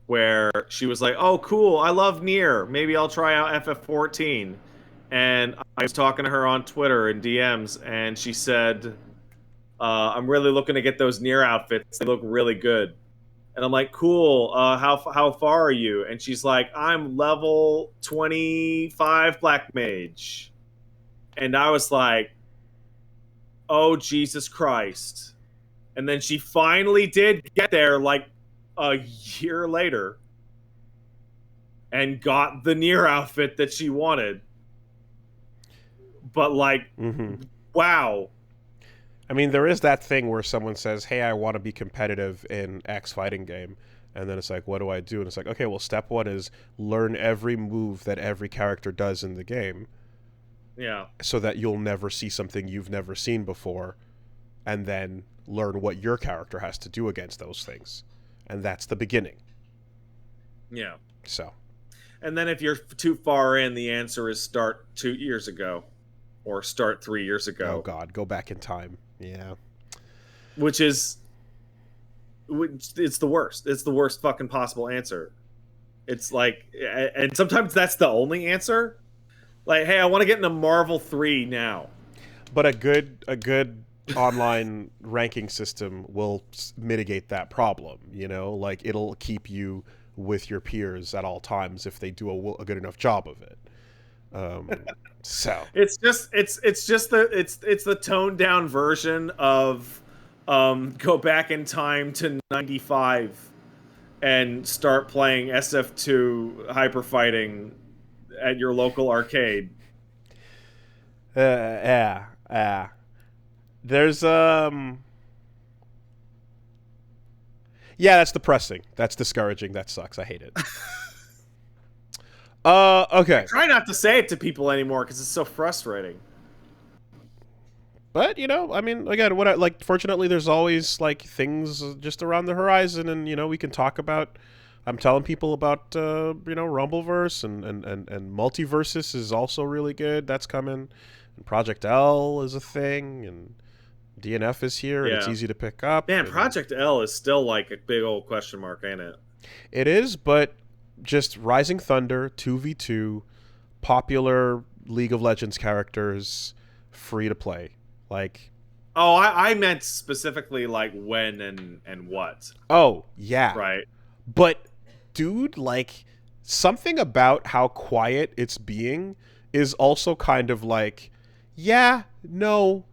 Where she was like, "Oh, cool! I love Nier. Maybe I'll try out FF14." And I was talking to her on Twitter and DMs, and she said, "I'm really looking to get those Nier outfits. They look really good." And I'm like, "Cool. How far are you?" And she's like, "I'm level 25 Black Mage." And I was like, oh, Jesus Christ. And then she finally did get there like a year later and got the Nier outfit that she wanted. But like, wow. I mean, there is that thing where someone says, hey, I want to be competitive in X fighting game. And then it's like, what do I do? And it's like, okay, well, step 1 is learn every move that every character does in the game. Yeah. So that you'll never see something you've never seen before, and then learn what your character has to do against those things. And that's the beginning. Yeah. So. And then if you're too far in, the answer is start 2 years ago or start 3 years ago. Oh, God. Go back in time. Yeah. It's the worst. It's the worst fucking possible answer. It's like, and sometimes that's the only answer. Like, hey, I want to get into Marvel 3 now. But a good online ranking system will mitigate that problem, Like, it'll keep you with your peers at all times if they do a good enough job of it. So it's the toned down version of go back in time to 95 and start playing SF2 hyper fighting at your local arcade. Yeah. There's yeah, that's depressing. That's discouraging. That sucks. I hate it. Okay. Try not to say it to people anymore because it's so frustrating. But I mean, again, what I like. Fortunately, there's always like things just around the horizon, and we can talk about. I'm telling people about Rumbleverse and Multiversus is also really good. That's coming. And Project L is a thing, and DNF is here, and it's Yeah. easy to pick up. Man, And Project L is still like a big old question mark, ain't it? it is, but just Rising Thunder 2v2, popular League of Legends characters, free to play. Like, Oh, I meant specifically like when and what. oh yeah, Right. but dude, like something about how quiet it's being is also kind of like, yeah, no,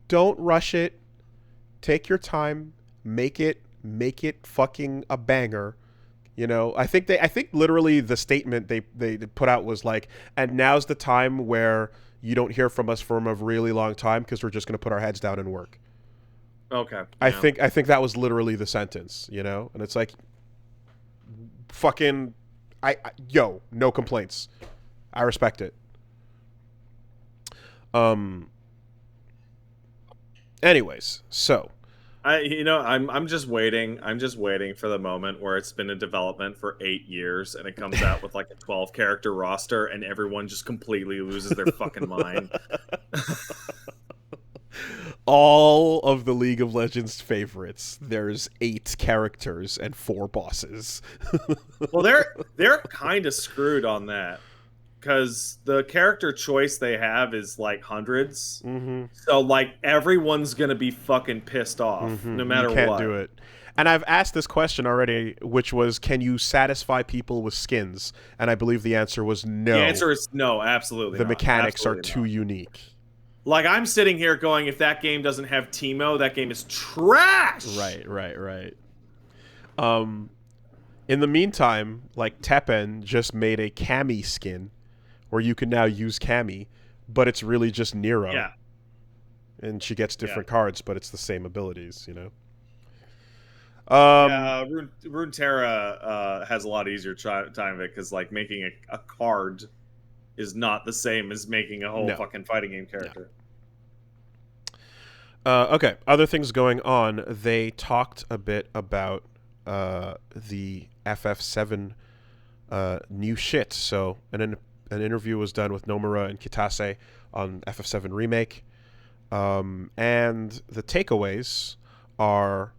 don't rush it. Take your time, make it fucking a banger. I think literally the statement they put out was like, and now's the time where you don't hear from us for a really long time because we're just going to put our heads down and work. Okay. I Yeah. think that was literally the sentence, and it's like, fucking, yo, no complaints. I respect it. Anyways, so I'm just waiting. I'm just waiting for the moment where it's been in development for 8 years and it comes out with like a 12 character roster and everyone just completely loses their fucking mind. all of the League of Legends favorites, there's 8 characters and 4 bosses. Well, they're kind of screwed on that because the character choice they have is like hundreds. Mm-hmm. So like everyone's gonna be fucking pissed off no matter You can't what. do it. And I've asked this question already, which was, can you satisfy people with skins? And I believe the answer was no. The answer is no, absolutely. The not. mechanics Absolutely are too not. unique. Like I'm sitting here going, if that game doesn't have Teemo, that game is trash. Right. In the meantime, like Teppen just made a Cammy skin where you can now use Cammy, but it's really just Nero. Yeah. And she gets different cards, but it's the same abilities, Runeterra has a lot easier time of it because like making a card is not the same as making a whole fucking fighting game character. No. Okay, other things going on. They talked a bit about the FF7 new shit. So an interview was done with Nomura and Kitase on FF7 Remake. And the takeaways are,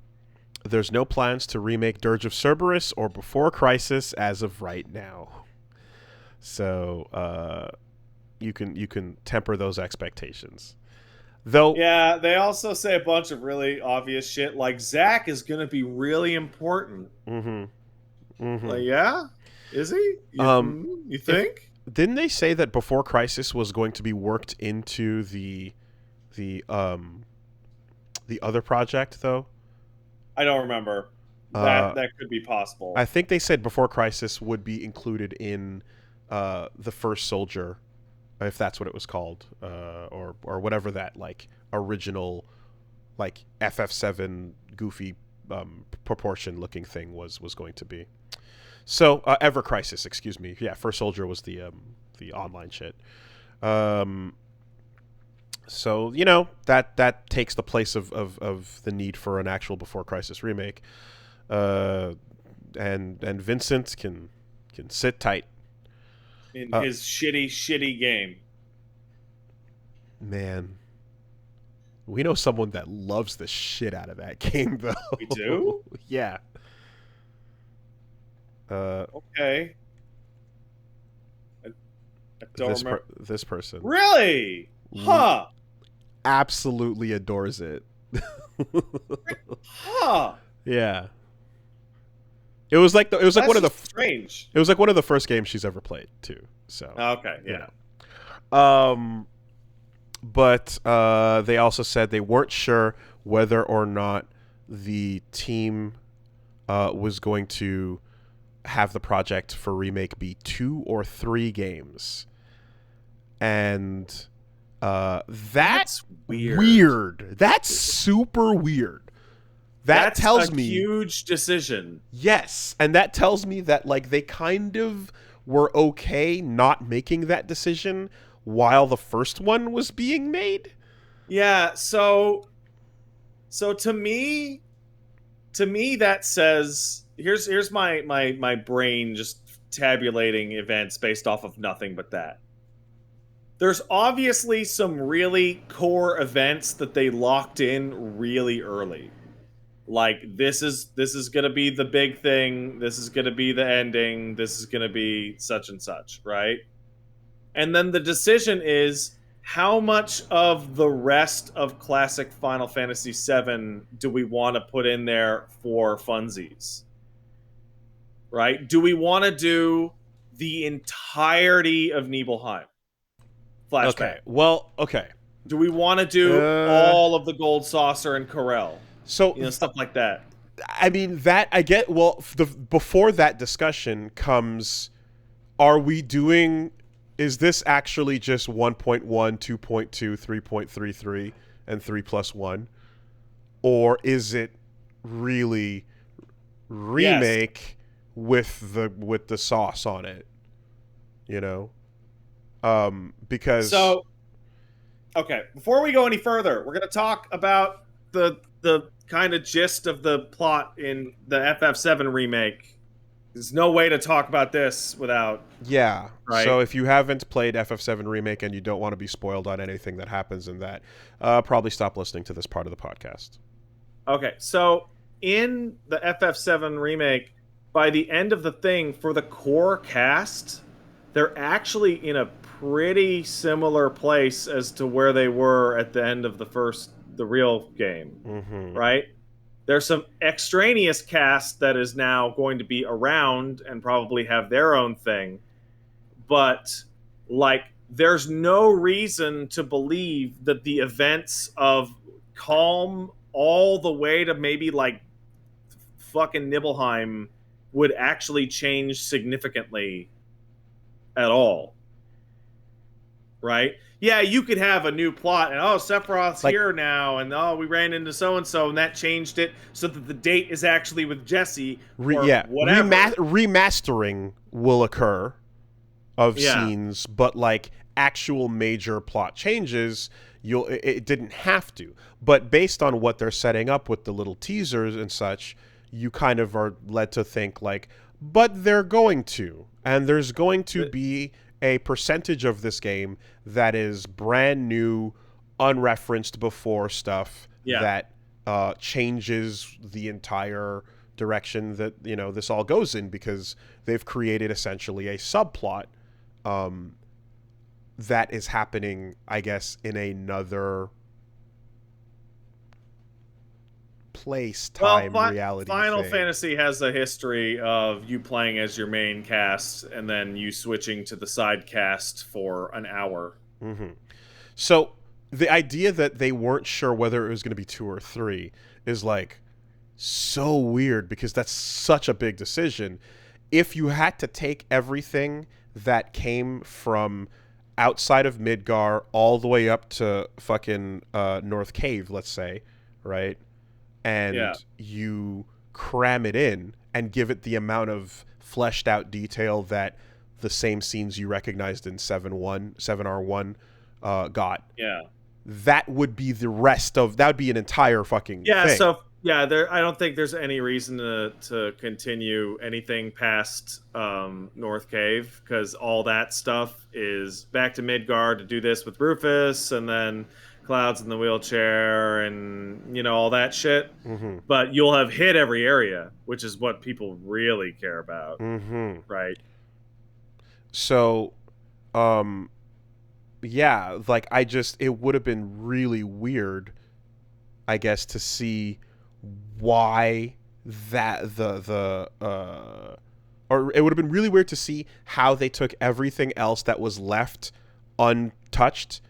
there's no plans to remake Dirge of Cerberus or Before Crisis as of right now. So you can temper those expectations. Though, yeah, they also say a bunch of really obvious shit, like Zack is going to be really important. Like, yeah, is he? You think? Didn't they say that Before Crisis was going to be worked into the other project though? I don't remember. That could be possible. I think they said Before Crisis would be included in the First Soldier, if that's what it was called, or whatever that like original like FF7 goofy proportion looking thing was going to be. So Ever Crisis, excuse me. Yeah, First Soldier was the online shit. So that takes the place of the need for an actual Before Crisis remake. And Vincent can sit tight in his shitty game. Man, we know someone that loves the shit out of that game, though. We do? Yeah. Okay. I don't remember. This person. Really? Huh. Absolutely adores it. Huh. Yeah. It was like one of the strange. It was like one of the first games she's ever played too. So okay, yeah. But they also said they weren't sure whether or not the team was going to have the project for remake be 2 or 3 games, and that's weird. That's super weird. That tells me huge decision. Yes, and that tells me that like they kind of were okay not making that decision while the first one was being made. Yeah, so to me that says here's my brain just tabulating events based off of nothing but that. There's obviously some really core events that they locked in really early. Like this is going to be the big thing, this is going to be the ending, this is going to be such and such, right? And then the decision is how much of the rest of classic Final Fantasy VII do we want to put in there for funsies? Right? Do we want to do the entirety of Nibelheim Okay. flashback? Well, okay. Do we want to do Uh, all of the Gold Saucer and Corel? so Stuff like that. I mean that I get. Well, before that discussion comes, are we doing? Is this actually just 1.1, 2.2, 3.33, and 3+1, or is it really Yes. remake with the sauce on it? You know, because So, okay, before we go any further, we're going to talk about the kind of gist of the plot in the FF7 remake. There's no way to talk about this without, yeah. right? So if you haven't played FF7 remake and you don't want to be spoiled on anything that happens in that, probably stop listening to this part of the podcast. Okay, so in the FF7 remake, by the end of the thing, for the core cast, they're actually in a pretty similar place as to where they were at the end of the real game, Mm-hmm. right? There's some extraneous cast that is now going to be around and probably have their own thing, but like there's no reason to believe that the events of Calm all the way to maybe like fucking Nibelheim would actually change significantly at all. Right? Yeah, you could have a new plot and oh, Sephiroth's Like, here now, and oh, we ran into so and so, and that changed it so that the date is actually with Jesse or yeah, whatever. remastering will occur of Yeah, scenes, but like actual major plot changes, it didn't have to. But based on what they're setting up with the little teasers and such, you kind of are led to think like, but they're going to, and there's going to be a percentage of this game that is brand new, unreferenced before stuff yeah. that changes the entire direction that this all goes in, because they've created essentially a subplot that is happening, I guess, in another place, Well, time, reality Final thing. Fantasy has a history of you playing as your main cast and then you switching to the side cast for an hour. Mm-hmm. So the idea that they weren't sure whether it was going to be 2 or 3 is like so weird, because that's such a big decision. If you had to take everything that came from outside of Midgar all the way up to fucking North Cave, let's say, right? Yeah. And you cram it in and give it the amount of fleshed out detail that the same scenes you recognized in 7R1 got. Yeah. That would be that would be an entire fucking Yeah, thing. so yeah, I don't think there's any reason to continue anything past North Cave, because all that stuff is back to Midgard to do this with Rufus, and then Clouds in the wheelchair, and all that shit. Mm-hmm. But you'll have hit every area, which is what people really care about, Mm-hmm. right? So, yeah, like it would have been really weird, I guess, to see why that or it would have been really weird to see how they took everything else that was left untouched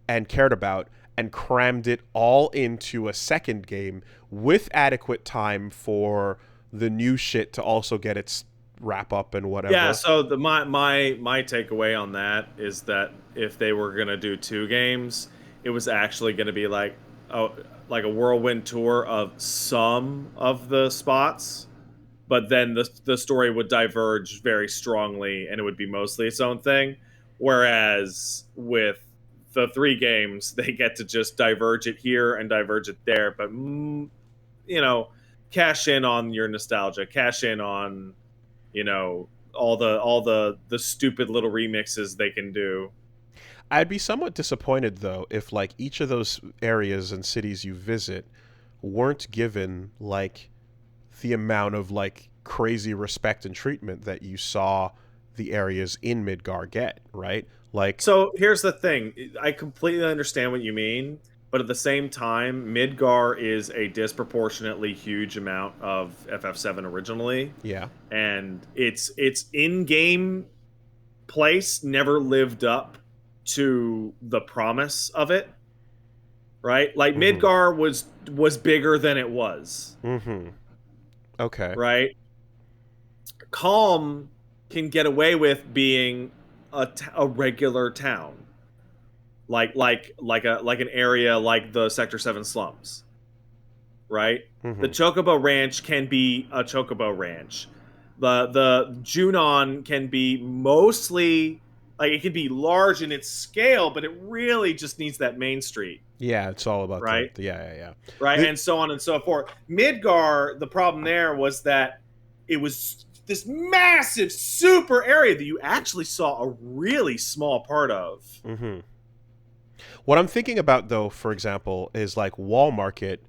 and cared about and crammed it all into a second game with adequate time for the new shit to also get its wrap up and whatever. Yeah, so my takeaway on that is that if they were gonna do 2 games, it was actually gonna be like a whirlwind tour of some of the spots, but then the story would diverge very strongly, and it would be mostly its own thing. Whereas with the three games, they get to just diverge it here and diverge it there, but you know, cash in on your nostalgia, cash in on, you know, all the stupid little remixes they can do. I'd be somewhat disappointed though if like each of those areas and cities you visit weren't given like the amount of like crazy respect and treatment that you saw the areas in Midgar get, right? Like, So here's the thing. I completely understand what you mean, but at the same time, Midgar is a disproportionately huge amount of FF7 originally, yeah. and its in-game place never lived up to the promise of it, right? Like Mm-hmm. Midgar was bigger than it was, Mm-hmm. Okay. right? Calm can get away with being a regular town, like an area like the Sector 7 slums, right? The Mm-hmm. Chocobo Ranch can be a Chocobo Ranch. The Junon can be mostly like it can be large in its scale, but it really just needs that main street, Yeah, it's all about right? yeah, yeah, yeah. Right, The, and so on and so forth. Midgar, the problem there was that it was this massive super area that you actually saw a really small part of. mm-hmm. What I'm thinking about though, for example, is like Wall Market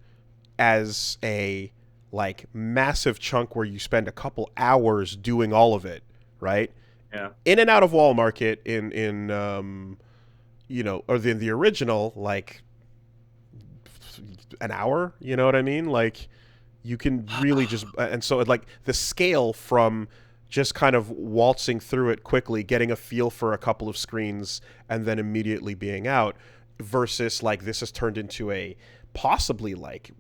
as a like massive chunk where you spend a couple hours doing all of it, right? Yeah. In and out of Wall Market in you know, or the original like an hour, you know what I mean? Like you can really just and so like the scale from just kind of waltzing through it quickly, getting a feel for a couple of screens and then immediately being out versus like this has turned into a possibly like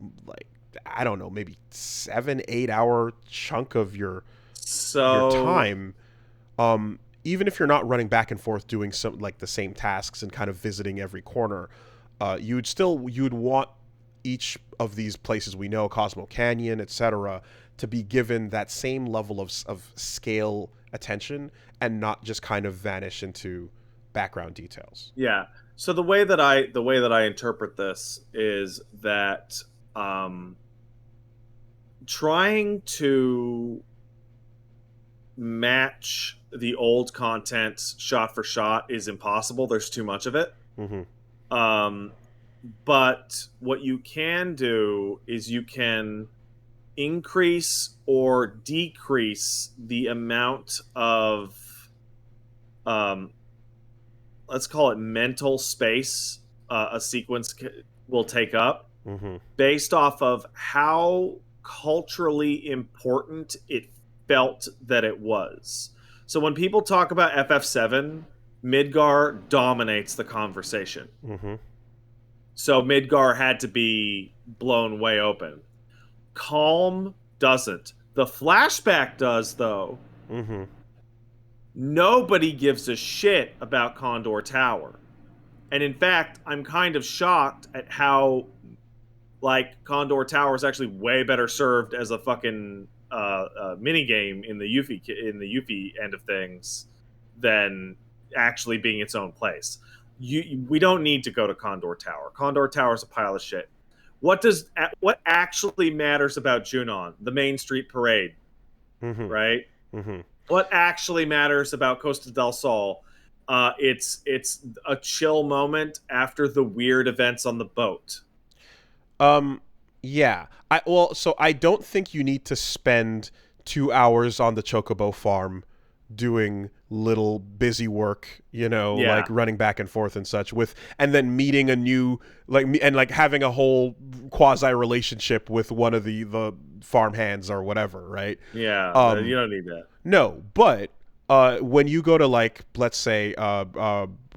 I don't know, maybe 7-8 hour chunk of your So time. Even if you're not running back and forth doing some like the same tasks and kind of visiting every corner, you'd want each of these places we know, Cosmo Canyon, etc., to be given that same level of scale attention and not just kind of vanish into background details. yeah. So the way that I interpret this is that um, trying to match the old content shot for shot is impossible. There's too much of it. Mm-hmm. Um, but what you can do is you can increase or decrease the amount of um, let's call it mental space a sequence will take up Mm-hmm. based off of how culturally important it felt that it was. So when people talk about FF7, Midgar dominates the conversation. Mm-hmm. So Midgar had to be blown way open. Calm doesn't. The flashback does, though. Mm-hmm. Nobody gives a shit about Condor Tower. And in fact, I'm kind of shocked at how like Condor Tower is actually way better served as a fucking mini game in the Yuffie end of things than actually being its own place. We don't need to go to Condor Tower. Condor Tower is a pile of shit. What actually matters about Junon? The Main Street Parade, Mm-hmm. right? Mm-hmm. What actually matters about Costa del Sol? It's a chill moment after the weird events on the boat. Um, yeah. So I don't think you need to spend 2 hours on the Chocobo farm doing little busy work, you know, like Yeah, running back and forth and such with, and then meeting a new, and like having a whole quasi relationship with one of the farm hands or whatever, right? yeah. You Um, don't need that. no, but when you go to like, let's say,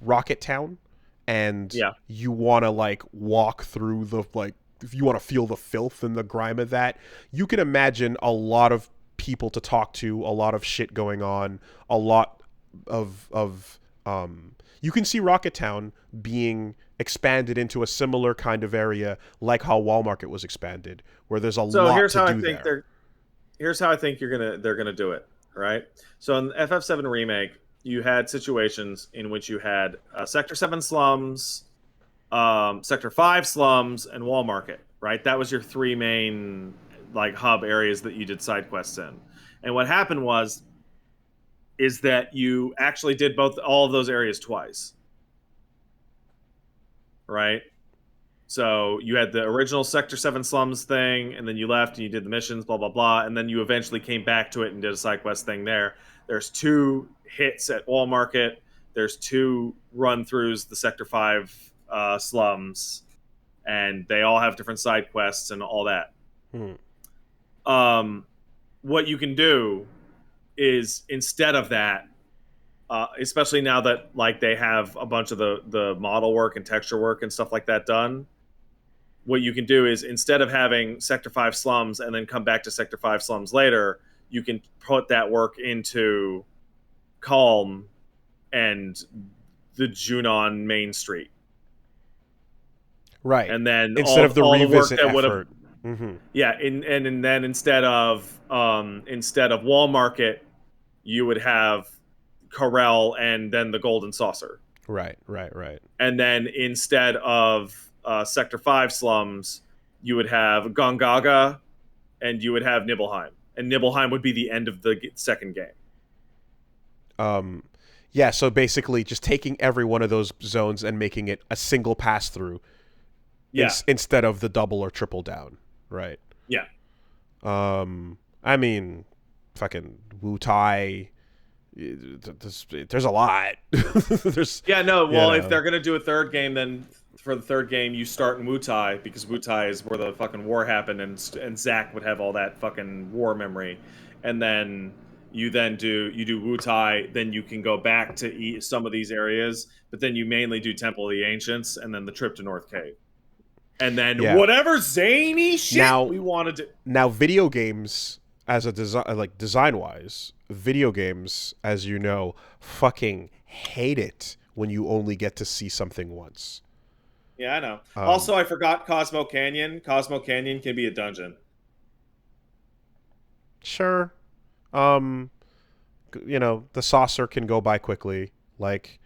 Rocket Town, and Yeah. you want to like walk through the like, if you want to feel the filth and the grime of that, you can imagine a lot of people to talk to, a lot of shit going on, a lot of you can see Rocket Town being expanded into a similar kind of area like how Wall Market was expanded, where there's a So lot here's to how I do think there. here's how I think they're gonna do it. Right. So in FF7 remake, you had situations in which you had Sector 7 slums, Sector 5 slums, and Wall Market. Right. That was your three main like hub areas that you did side quests in. And what happened is that you actually did all of those areas twice. Right. So you had the original Sector 7 slums thing, and then you left and you did the missions, blah, blah, blah. And then you eventually came back to it and did a side quest thing there. There's 2 hits at Wall Market. There's 2 run-throughs, the Sector 5 slums. And they all have different side quests and all that. What you can do is, instead of that, especially now that like they have a bunch of the model work and texture work and stuff like that done, what you can do is, instead of having Sector 5 slums and then come back to Sector 5 slums later, you can put that work into Calm and the Junon Main Street. Right. And then instead of the all revisit the work that effort. Mm-hmm. Yeah, and then instead of Wall Market, you would have Corel and then the Golden Saucer. Right. And then instead of Sector 5 slums, you would have Gongaga and you would have Nibelheim. And Nibelheim would be the end of the second game. Yeah, so basically just taking every one of those zones and making it a single pass through. Yeah. Instead of the double or triple down. Right. Yeah. I mean, fucking Wu-Tai. There's a lot. If they're gonna do a third game, then for the third game you start in Wu-Tai, because Wu-Tai is where the fucking war happened, and Zack would have all that fucking war memory, and then you do Wu-Tai, then you can go back to some of these areas, but then you mainly do Temple of the Ancients and then the trip to North Cave, and then whatever zany shit we wanted to. Now, video games as a design-wise, video games, as you know, fucking hate it when you only get to see something once. Yeah, I know. Also, I forgot Cosmo Canyon. Cosmo Canyon can be a dungeon. Sure. The saucer can go by quickly. Like,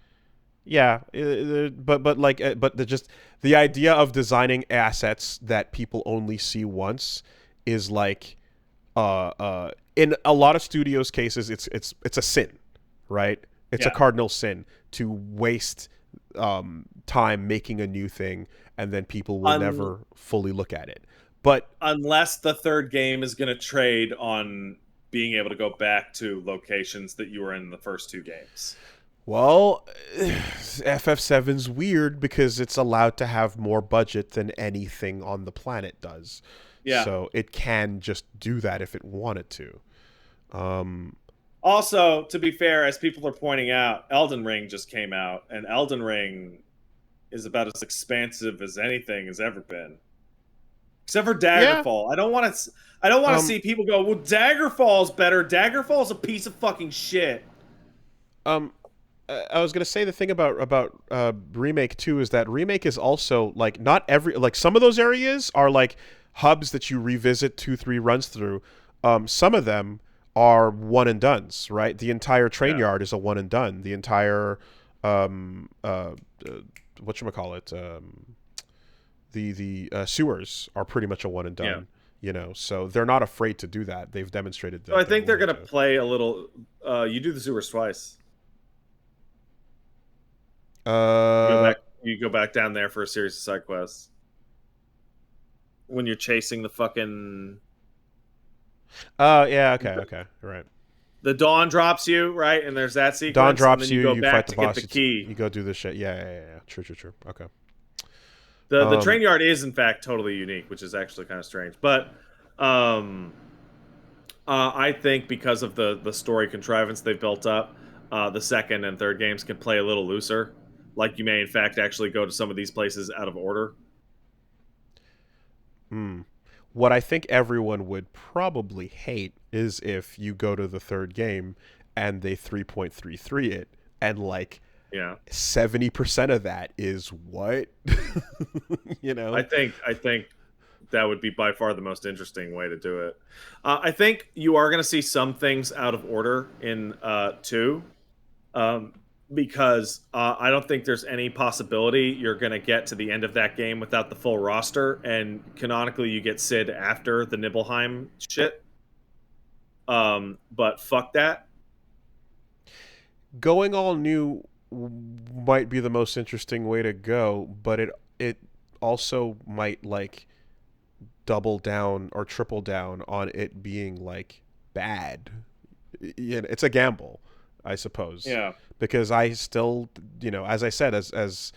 yeah, but the idea of designing assets that people only see once is like, in a lot of studios' cases, it's a sin, right? It's a cardinal sin to waste time making a new thing, and then people will never fully look at it. But unless the third game is going to trade on being able to go back to locations that you were in the first 2 games. Well, FF7's weird because it's allowed to have more budget than anything on the planet does. Yeah. So it can just do that if it wanted to. Also, to be fair, as people are pointing out, Elden Ring just came out, and Elden Ring is about as expansive as anything has ever been. Except for Daggerfall. Yeah. I don't want to see people go, well, Daggerfall's better. Daggerfall's a piece of fucking shit. I was gonna say the thing about Remake 2 is that Remake is also like not every, like some of those areas are like hubs that you revisit 2-3 runs through. Some of them are one and dones, right? The entire train yard is a one and done. The entire whatchamacallit, the sewers are pretty much a one and done. Yeah. You know, so they're not afraid to do that. They've demonstrated that. So I think they're gonna play a little. You do the sewers twice. You go back down there for a series of side quests when you're chasing the fucking. Yeah. Okay. Right. The dawn drops you, right, and there's that sequence. Dawn drops you. You go fight the boss. Get the key. You go do this shit. Yeah. True. Okay. The train yard is in fact totally unique, which is actually kind of strange. But I think because of the story contrivance they've built up, the second and third games can play a little looser. Like you may in fact actually go to some of these places out of order. What I think everyone would probably hate is if you go to the third game and they 3.33 it, and like 70% of that is what? You know? I think that would be by far the most interesting way to do it. I think you are going to see some things out of order in 2, because I don't think there's any possibility you're going to get to the end of that game without the full roster, and canonically you get Sid after the Nibelheim shit. But fuck that. Going all new might be the most interesting way to go, but it also might like double down or triple down on it being like bad. It's a gamble, I suppose. Yeah. Because I still, as I said, as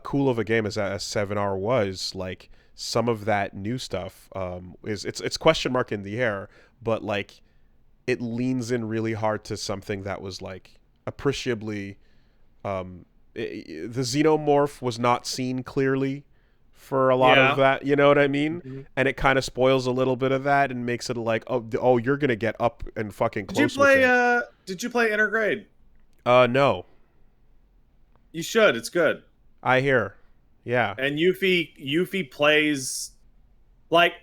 cool of a game as 7R was, like some of that new stuff it's question mark in the air, but like it leans in really hard to something that was like appreciably the xenomorph was not seen clearly for a lot of that, you know what I mean? Mm-hmm. And it kind of spoils a little bit of that and makes it like, oh, you're gonna get up and fucking close. Did you play Intergrade? No. You should. It's good. I hear. Yeah. And Yuffie plays like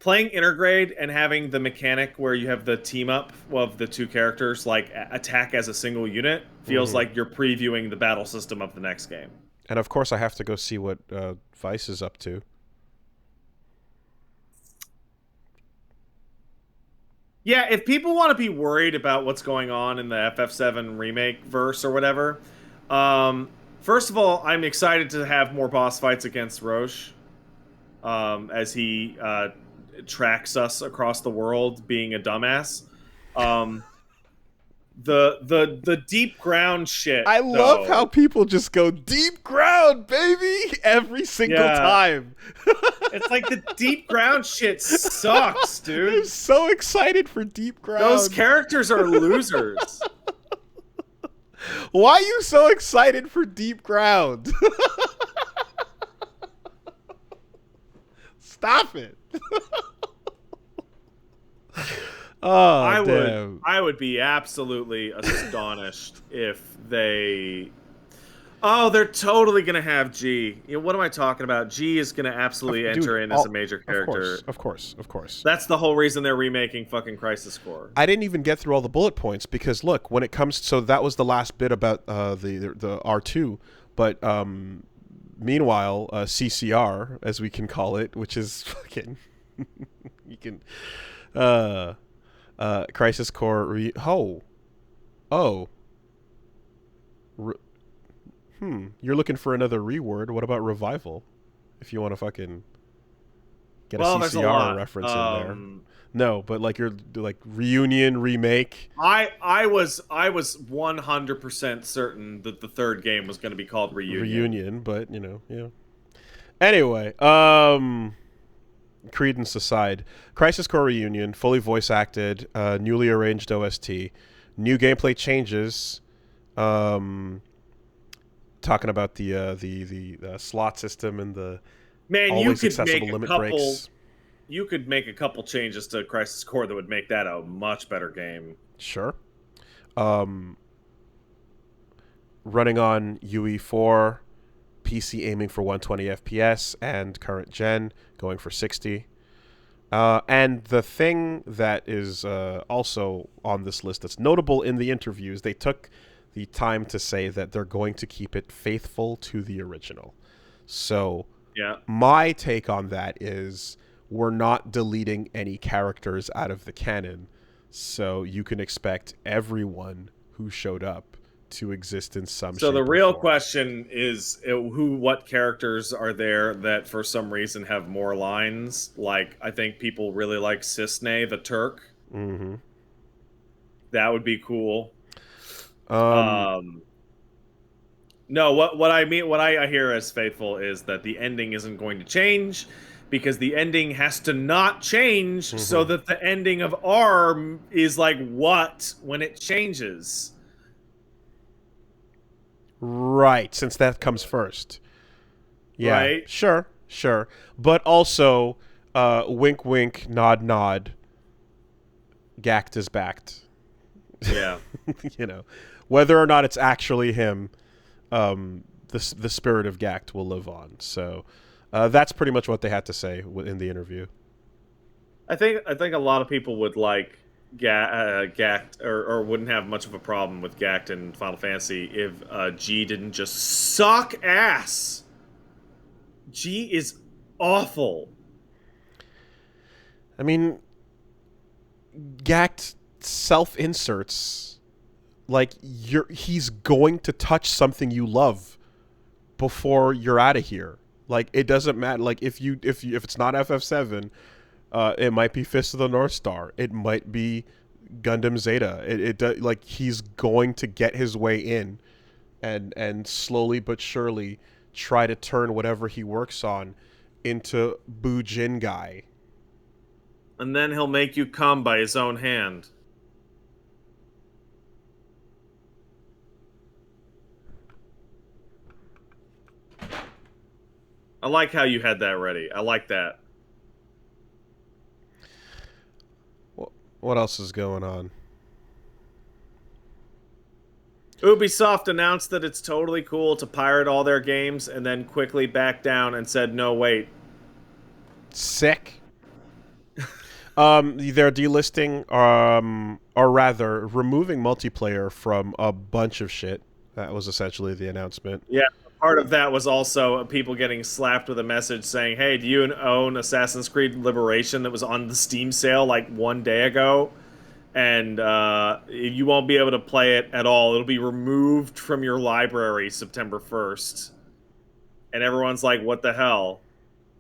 playing Intergrade and having the mechanic where you have the team up of the two characters like attack as a single unit feels like you're previewing the battle system of the next game. And of course I have to go see what Vice is up to. Yeah, if people want to be worried about what's going on in the FF7 remake verse or whatever, first of all, I'm excited to have more boss fights against Roche as he tracks us across the world being a dumbass. The deep ground shit. I love how people just go deep ground, baby, every single time. It's like the deep ground shit sucks, dude. I'm so excited for deep ground. Those characters are losers. Why are you so excited for deep ground? Stop it. Oh, I would be absolutely astonished if they... Oh, they're totally going to have G. What am I talking about? G is going to absolutely enter in as a major character. Of course. That's the whole reason they're remaking fucking Crisis Core. I didn't even get through all the bullet points because, look, when it comes... So that was the last bit about the R2, but meanwhile, CCR, as we can call it, which is fucking... you can... Crisis Core you're looking for another reword. What about revival? If you want to fucking get a CCR reference in there. No, but like you're like reunion, remake. I was 100% certain that the third game was going to be called Reunion. But yeah. Anyway, credence aside, Crisis Core Reunion, fully voice acted, newly arranged OST, new gameplay changes, talking about the slot system and the always accessible limit breaks. You could make a couple changes to Crisis Core that would make that a much better game. Sure. Running on UE4, PC aiming for 120 FPS, and current gen going for 60. And the thing that is also on this list that's notable in the interviews, they took the time to say that they're going to keep it faithful to the original. So my take on that is we're not deleting any characters out of the canon, so you can expect everyone who showed up to exist in some shape. So the real question is what characters are there that for some reason have more lines? Like, I think people really like Cisne the Turk. Mm-hmm. That would be cool. No, what I mean, what I hear as faithful is that the ending isn't going to change because the ending has to not change so that the ending of R is like what when it changes. Right, since that comes first. Yeah, right? Sure. But also, wink, wink, nod, nod, Gact is backed. Yeah. Whether or not it's actually him, the spirit of Gact will live on. So, That's pretty much what they had to say in the interview. I think a lot of people would like Gact or wouldn't have much of a problem with Gact in Final Fantasy if G didn't just suck ass. G is awful. I mean, Gact self inserts like he's going to touch something you love before you're out of here. Like it doesn't matter. Like if it's not FF7, it might be Fist of the North Star. It might be Gundam Zeta. Like he's going to get his way in, and slowly but surely try to turn whatever he works on into Bujin guy. And then he'll make you come by his own hand. I like how you had that ready. I like that. What else is going on? Ubisoft announced that it's totally cool to pirate all their games and then quickly backed down and said, no, wait. Sick. They're delisting, or rather, removing multiplayer from a bunch of shit. That was essentially the announcement. Yeah, part of that was also people getting slapped with a message saying, hey, do you own Assassin's Creed Liberation that was on the Steam sale like 1 day ago? And you won't be able to play it at all. It'll be removed from your library September 1st. And everyone's like, what the hell?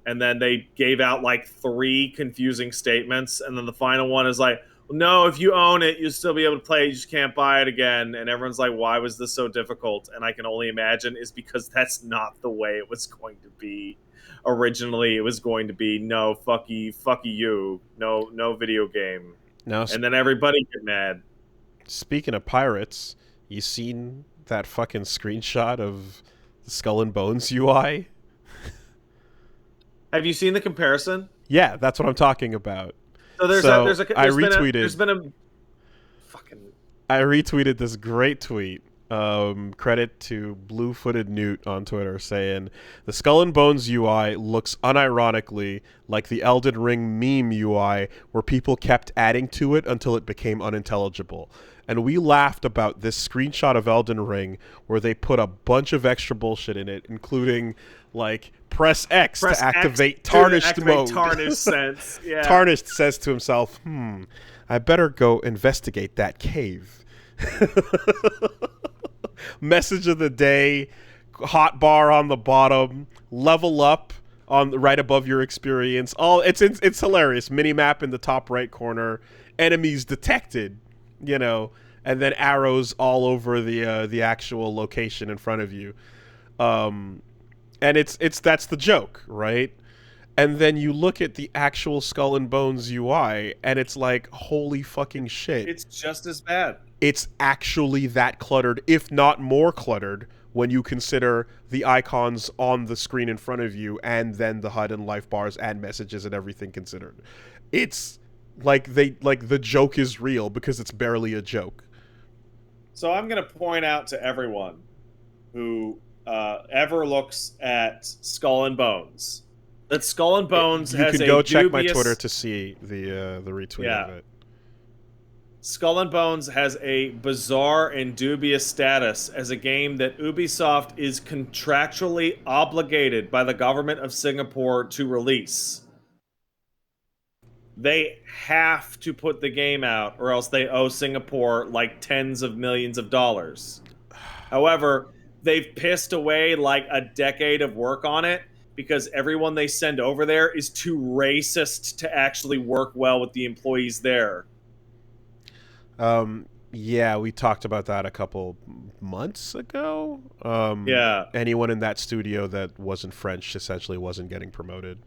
And then they gave out like 3 confusing statements. And then the final one is like, no, if you own it, you'll still be able to play it. You just can't buy it again. And everyone's like, why was this so difficult? And I can only imagine is because that's not the way it was going to be. Originally, it was going to be, no, fucky you. No video game. Now, and then everybody get mad. Speaking of pirates, you seen that fucking screenshot of the Skull and Bones UI? Have you seen the comparison? Yeah, that's what I'm talking about. So I retweeted this great tweet. Credit to Blue-Footed Newt on Twitter saying the Skull and Bones UI looks unironically like the Elden Ring meme UI where people kept adding to it until it became unintelligible. And we laughed about this screenshot of Elden Ring where they put a bunch of extra bullshit in it, including like press X to activate Tarnished mode. Tarnished sense. Yeah. Tarnished says to himself, I better go investigate that cave. Message of the day, hot bar on the bottom, level up on right above your experience. It's hilarious. Mini map in the top right corner, enemies detected, and then arrows all over the actual location in front of you. And that's the joke, right? And then you look at the actual Skull and Bones UI, and it's like, holy fucking shit. It's just as bad. It's actually that cluttered, if not more cluttered, when you consider the icons on the screen in front of you and then the HUD and life bars and messages and everything considered. It's like the joke is real because it's barely a joke. So I'm going to point out to everyone who ever looks at Skull and Bones that Skull and Bones has a You can go check my Twitter to see the retweet of it. Skull and Bones has a bizarre and dubious status as a game that Ubisoft is contractually obligated by the government of Singapore to release. They have to put the game out or else they owe Singapore like tens of millions of dollars. However, they've pissed away like a decade of work on it because everyone they send over there is too racist to actually work well with the employees there. Yeah, we talked about that a couple months ago. Yeah. Anyone in that studio that wasn't French essentially wasn't getting promoted.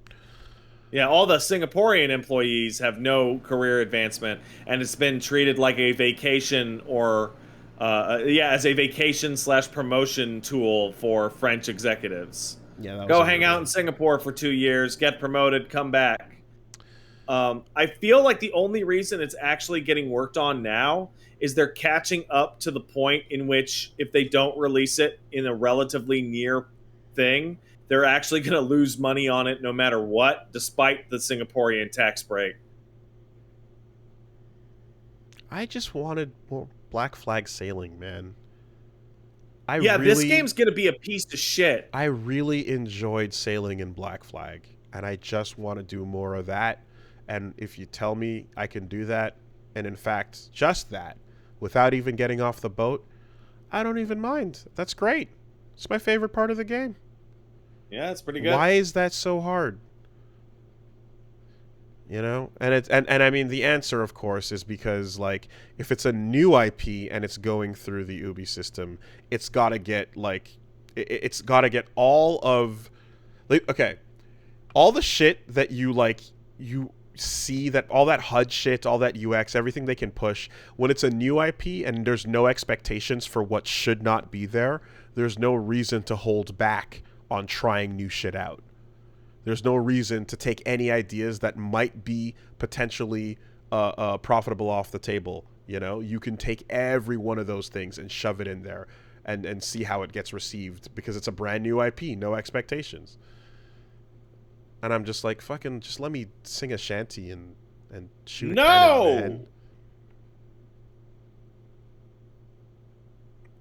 Yeah, all the Singaporean employees have no career advancement, and it's been treated like a vacation or, as a vacation/promotion tool for French executives. Yeah, go hang out in Singapore for 2 years, get promoted, come back. I feel like the only reason it's actually getting worked on now is they're catching up to the point in which if they don't release it in a relatively near thing, they're actually going to lose money on it no matter what, despite the Singaporean tax break. I just wanted more Black Flag sailing, man. This game's going to be a piece of shit. I really enjoyed sailing in Black Flag, and I just want to do more of that. And if you tell me I can do that, and in fact, just that, without even getting off the boat, I don't even mind. That's great. It's my favorite part of the game. Yeah, it's pretty good. Why is that so hard? You know, and I mean, the answer, of course, is because, like, if it's a new IP and it's going through the Ubi system, it's got to get like, it's got to get all of, like, okay, all the shit that you see, that all that HUD shit, all that UX, everything they can push. When it's a new IP and there's no expectations for what should not be there, there's no reason to hold back on trying new shit out. There's no reason to take any ideas that might be potentially profitable off the table. You know, you can take every one of those things and shove it in there and see how it gets received, because it's a brand new IP, no expectations. And I'm just like, fucking, just let me sing a shanty and shoot a cannon, man.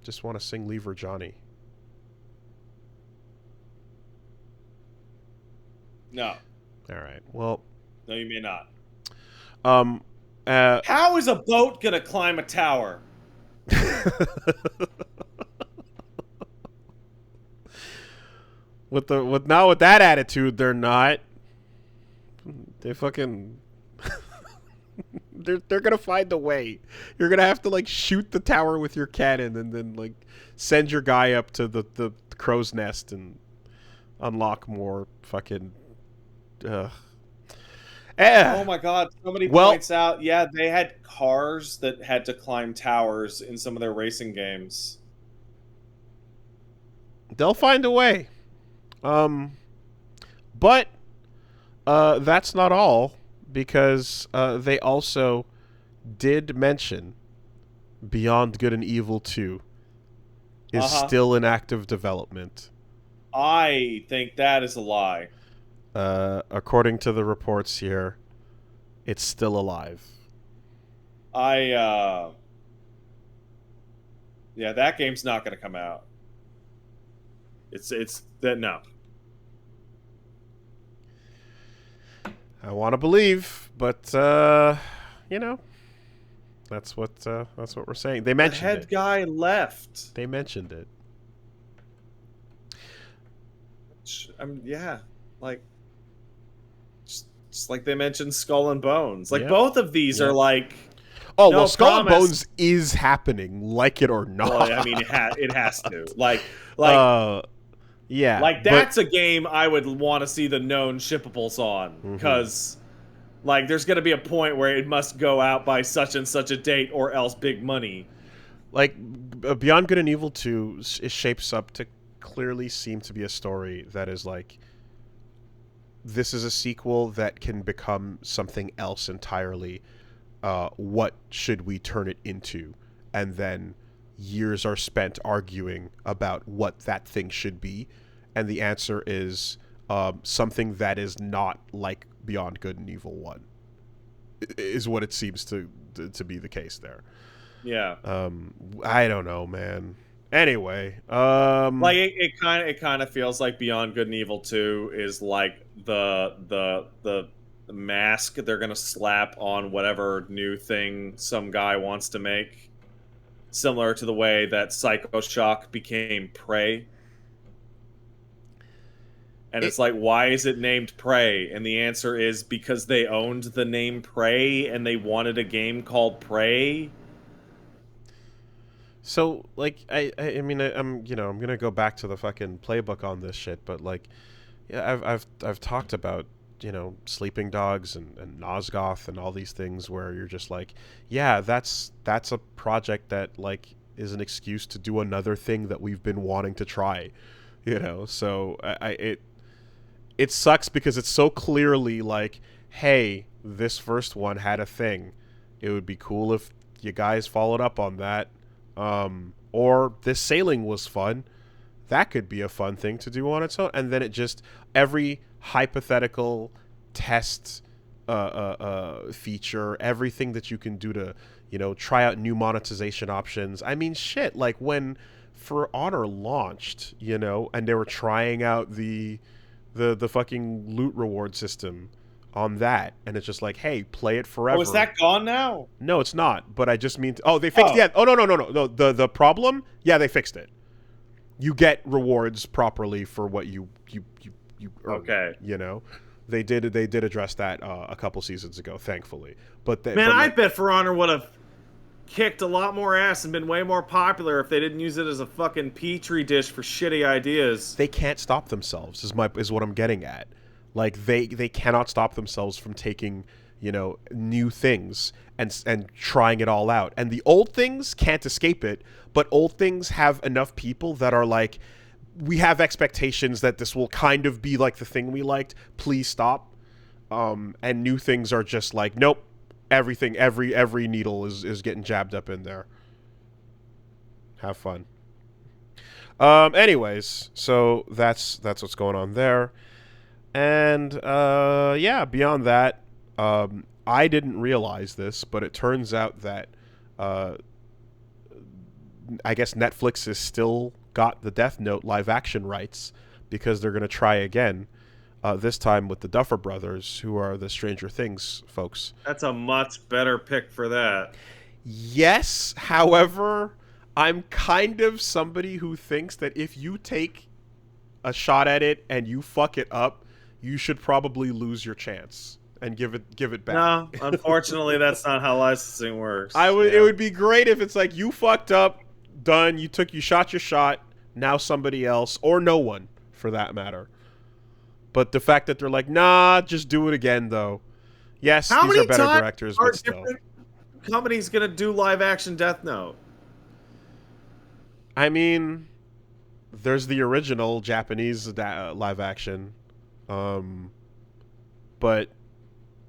Just want to sing Lever Johnny. No. All right. Well. No, you may not. How is a boat gonna climb a tower? with that attitude, they're not. They fucking. they're gonna find a way. You're gonna have to like shoot the tower with your cannon and then like send your guy up to the crow's nest and unlock more fucking. Oh my god, somebody points out, yeah, they had cars that had to climb towers in some of their racing games. They'll find a way. But that's not all, because they also did mention Beyond Good and Evil 2 is still in active development. I think that is a lie. According to the reports here, it's still alive. Yeah, that game's not going to come out. No. I want to believe, but you know, that's what we're saying. They mentioned the head guy left. They mentioned it. Yeah, like. Just like they mentioned Skull and Bones. Like, both of these are like... Oh, well, Skull and Bones is happening, like it or not. Well, I mean, it has to. Yeah. Like, that's a game I would want to see the known shippables on. Because, like, there's going to be a point where it must go out by such and such a date or else big money. Like, Beyond Good and Evil 2 shapes up to clearly seem to be a story that is, like... This is a sequel that can become something else entirely. What should we turn it into? And then years are spent arguing about what that thing should be. And the answer is something that is not like Beyond Good and Evil 1. Is what it seems to be the case there. Yeah. I don't know, man. Anyway, like it kind of feels like Beyond Good and Evil 2 is like the mask they're gonna slap on whatever new thing some guy wants to make, similar to the way that Psycho Shock became Prey. And it's like, why is it named Prey? And the answer is because they owned the name Prey and they wanted a game called Prey. So, like, I mean, I'm gonna go back to the fucking playbook on this shit, but like, yeah, I've talked about, Sleeping Dogs and Nosgoth and all these things where you're just like, yeah, that's a project that like is an excuse to do another thing that we've been wanting to try, So it sucks because it's so clearly like, hey, this first one had a thing. It would be cool if you guys followed up on that. Or this sailing was fun. That could be a fun thing to do on its own. And then it just, every hypothetical test feature, everything that you can do to, try out new monetization options. I mean, shit, like when For Honor launched, and they were trying out the fucking loot reward system on that, and it's just like, hey, play it forever. Oh, is that gone now? No, it's not. But I just mean, they fixed. Yeah. Oh, no. The problem. Yeah, they fixed it. You get rewards properly for what you earn. Okay. They did address that a couple seasons ago, thankfully. But I bet For Honor would have kicked a lot more ass and been way more popular if they didn't use it as a fucking petri dish for shitty ideas. They can't stop themselves. Is what I'm getting at. Like they cannot stop themselves from taking new things and trying it all out. And the old things can't escape it. But old things have enough people that are like, we have expectations that this will kind of be like the thing we liked. Please stop. And new things are just like, nope. Everything, every needle is getting jabbed up in there. Have fun. Anyways, so that's what's going on there. And beyond that, I didn't realize this, but it turns out that I guess Netflix has still got the Death Note live action rights because they're going to try again, this time with the Duffer Brothers, who are the Stranger Things folks. That's a much better pick for that. Yes, however, I'm kind of somebody who thinks that if you take a shot at it and you fuck it up, you should probably lose your chance and give it back. No, unfortunately, that's not how licensing works. It would be great if it's like, you fucked up, done, you shot your shot, now somebody else, or no one, for that matter. But the fact that they're like, nah, just do it again, though. Yes, these are better directors, but still. Companies gonna do live action Death Note? I mean, there's the original Japanese live action, but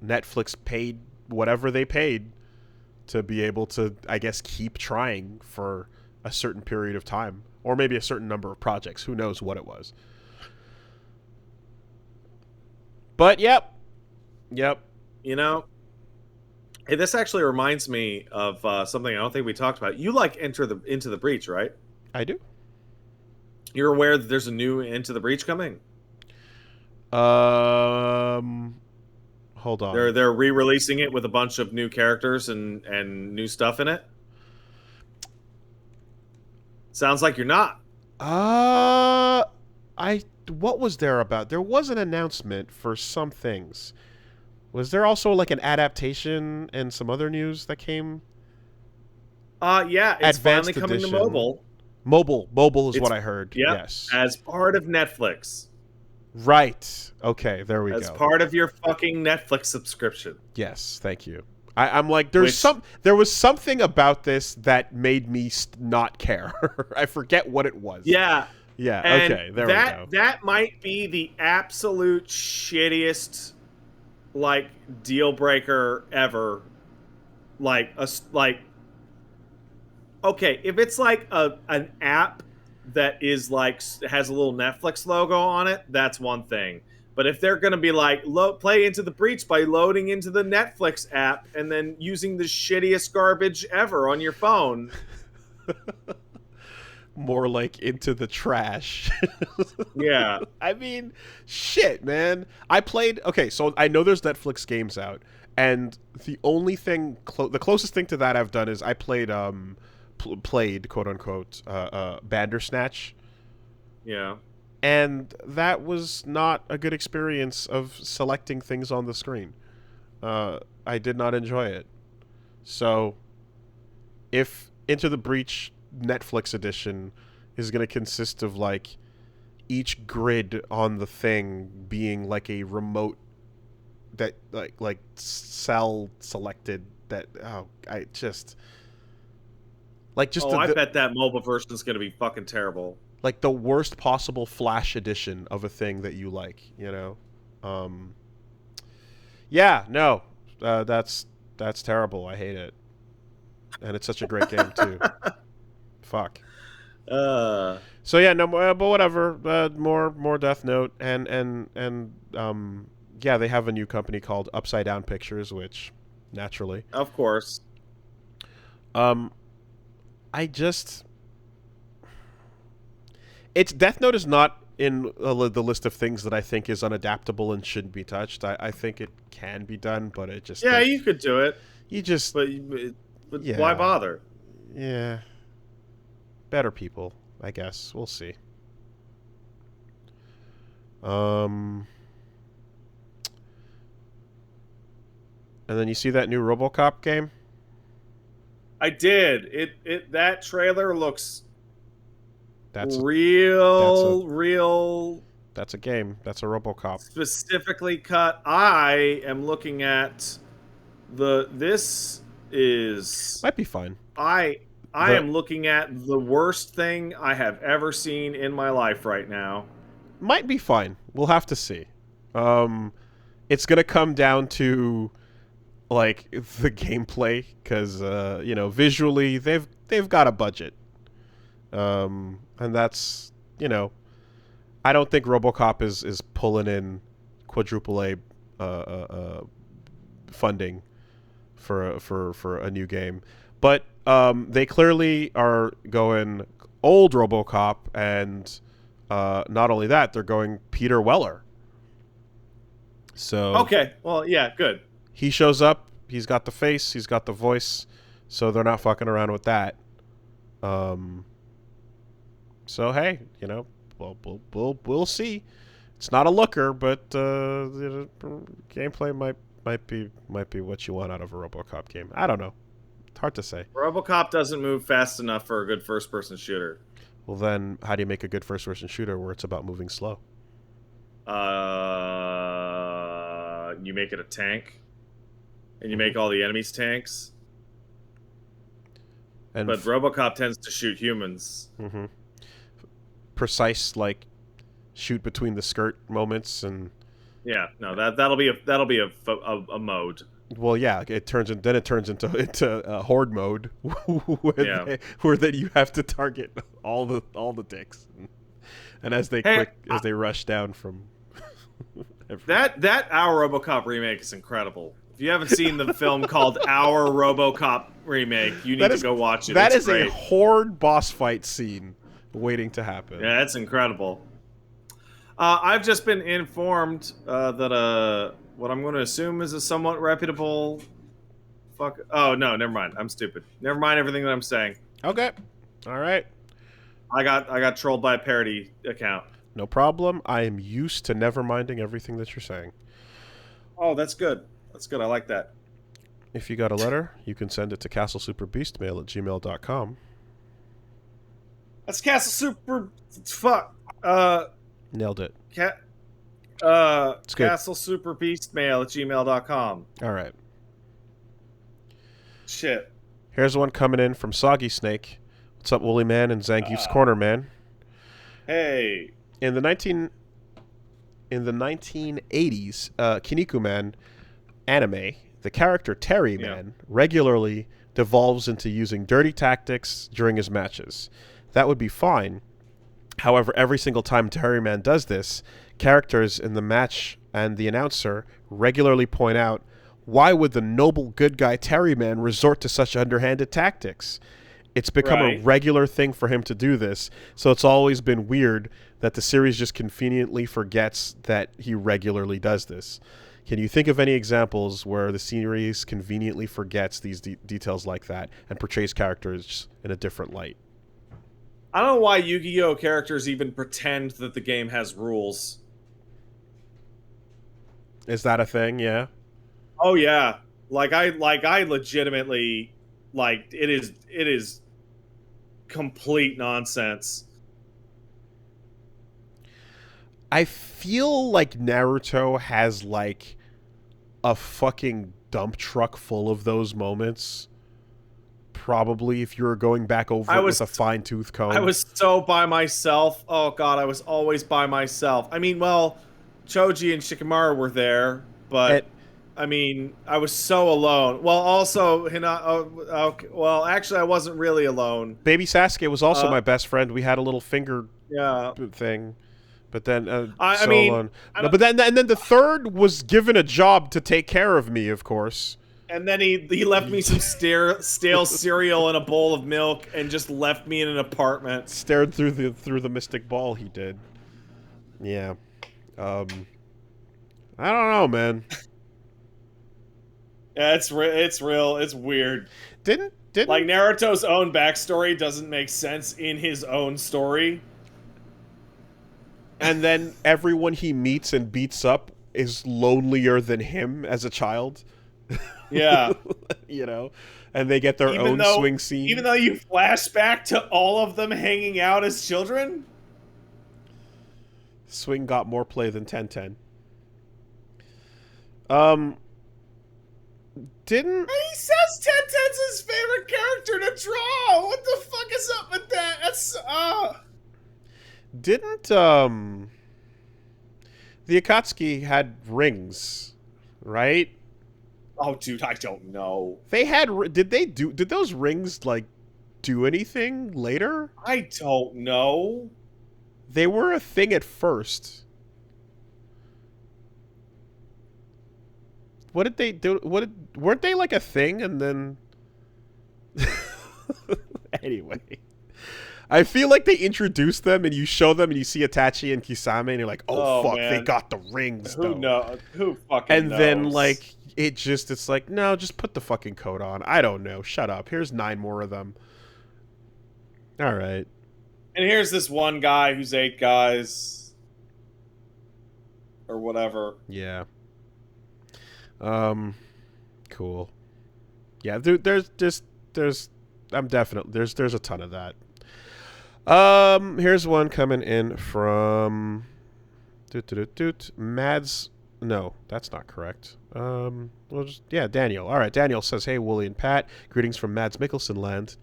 Netflix paid whatever they paid to be able to, I guess, keep trying for a certain period of time, or maybe a certain number of projects. Who knows what it was? But yep. Hey, this actually reminds me of something I don't think we talked about. You like Into the Breach, right? I do. You're aware that there's a new Into the Breach coming? Hold on. They're re-releasing it with a bunch of new characters and new stuff in it. Sounds like you're not. What was there about? There was an announcement for some things. Was there also like an adaptation and some other news that came? Yeah, it's finally coming to mobile. Mobile is what I heard. Yep, yes. As part of Netflix. Right. Okay, there we go. As part of your fucking Netflix subscription. Yes, thank you. I'm like, there was something about this that made me not care. I forget what it was. Yeah. Yeah, and okay, there we go. That might be the absolute shittiest, like, deal breaker ever. Okay, if it's like an app that is like has a little Netflix logo on it, that's one thing. But if they're going to be like, play Into the Breach by loading into the Netflix app and then using the shittiest garbage ever on your phone. More like Into the Trash. Yeah. I mean, shit, man. Okay, so I know there's Netflix games out, and the only thing, the closest thing to that I've done is I played, quote unquote, Bandersnatch. Yeah. And that was not a good experience of selecting things on the screen. I did not enjoy it. So, if Into the Breach Netflix edition is going to consist of, like, each grid on the thing being, like, a remote that, like cell selected that, I bet that mobile version is going to be fucking terrible. Like the worst possible Flash edition of a thing that you like, Yeah, no, that's terrible. I hate it, and it's such a great game too. Fuck. uh, So yeah, no, but whatever. More Death Note, yeah, they have a new company called Upside Down Pictures, which naturally, of course. um, I just it's Death Note is not in the list of things that I think is unadaptable and shouldn't be touched. I think it can be done, but it just Yeah, like you could do it, you just but why yeah bother? yeah better people, I guess. We'll see. Um, and then you see that new RoboCop game. I did. It that trailer looks That's a that's a real that's a game. That's a RoboCop. specifically cut. I am looking at this is Might be fine. I I The am looking at the worst thing I have ever seen in my life right now. might be fine. We'll have to see. Um, it's gonna come down to like the gameplay because visually they've got a budget. And that's I don't think RoboCop is pulling in quadruple A funding for a new game, but they clearly are going old RoboCop, and not only that, they're going Peter Weller. So Okay, well, yeah, good. he shows up. He's got the face. He's got the voice. So they're not fucking around with that. Um. So hey, we'll see. It's not a looker, but gameplay might be what you want out of a RoboCop game. I don't know. It's hard to say. RoboCop doesn't move fast enough for a good first-person shooter. Well, then how do you make a good first-person shooter where it's about moving slow? You make it a tank, and you make all the enemies tanks. And But RoboCop tends to shoot humans. mm-hmm. Precise, like shoot between the skirt moments, and Yeah, no, that'll be a mode. well, yeah, it turns into horde mode where Yeah. where then you have to target all the dicks, and as they rush down from That Our RoboCop remake is incredible. If you haven't seen the film called Our RoboCop remake, you need to go watch it. That it's is great. a horde boss fight scene waiting to happen. Yeah, it's incredible. I've just been informed that what I'm going to assume is a somewhat reputable. Fuck. Oh no, never mind. I'm stupid. Never mind everything that I'm saying. Okay, all right, I got trolled by a parody account. no problem. I am used to never minding everything that you're saying. Oh, that's good. That's good. I like that. If you got a letter, you can send it to castlesuperbeastmail@gmail.com. That's Castle Super. Fuck. Nailed it. Cat. It's good. Castle Super Beast Mail at gmail.com. All right. Shit. Here's one coming in from Soggy Snake. What's up, Woolly Man and Zangief's Corner Man? Hey. In the 1980s, Kinnikuman Man anime, the character Terry Man regularly devolves into using dirty tactics during his matches. That would be fine. However, every single time Terry Man does this, characters in the match and the announcer regularly point out, why would the noble good guy Terry Man resort to such underhanded tactics? It's become a regular thing for him to do this, so it's always been weird that the series just conveniently forgets that he regularly does this. Can you think of any examples where the series conveniently forgets these details like that and portrays characters in a different light? I don't know why Yu-Gi-Oh characters even pretend that the game has rules. Is that a thing? Yeah. Oh yeah. I legitimately it is complete nonsense. I feel like Naruto has like a fucking dump truck full of those moments. Probably if you were going back over it with a fine-tooth comb. I was so by myself. Oh god, I was always by myself. I mean, well, Choji and Shikamaru were there, but I mean, I was so alone. Well, also, okay, well, actually, I wasn't really alone. Baby Sasuke was also Uh, my best friend. We had a little finger yeah. thing, but then I so mean, alone. I No, don't, but then the third was given a job to take care of me, of course. and then he left me some stale cereal and a bowl of milk, and just left me in an apartment. Stared through the mystic ball. He did. Yeah. Um. I don't know, man. Yeah, it's real. It's weird. Like Didn't Naruto's own backstory doesn't make sense in his own story. and then everyone he meets and beats up is lonelier than him as a child. Yeah. You know, and they get their even own though swing scene. even though you flash back to all of them hanging out as children. Swing got more play than 10-10. Um, didn't And he says Tenten's his favorite character to draw. What the fuck is up with that? That's didn't the Akatsuki had rings, right? Oh, dude, I don't know. They had. Did those rings like do anything later? I don't know. They were a thing at first. What did they do? Weren't they like a thing and then? Anyway, I feel like they introduced them and you show them and you see Itachi and Kisame and you're like, oh, fuck, man. they got the rings. Who though. knows? Who fucking And knows? then like it's like, no, just put the fucking coat on. I don't know. Shut up. Here's 9 more of them. All right. And here's this one guy who's 8 guys. Or whatever. Yeah. Cool. Yeah, there's I'm definitely there's a ton of that. Here's one coming in from Mads. No, that's not correct. Daniel. All right, Daniel says, "Hey, Wooly and Pat, greetings from Mads Mikkelsen land.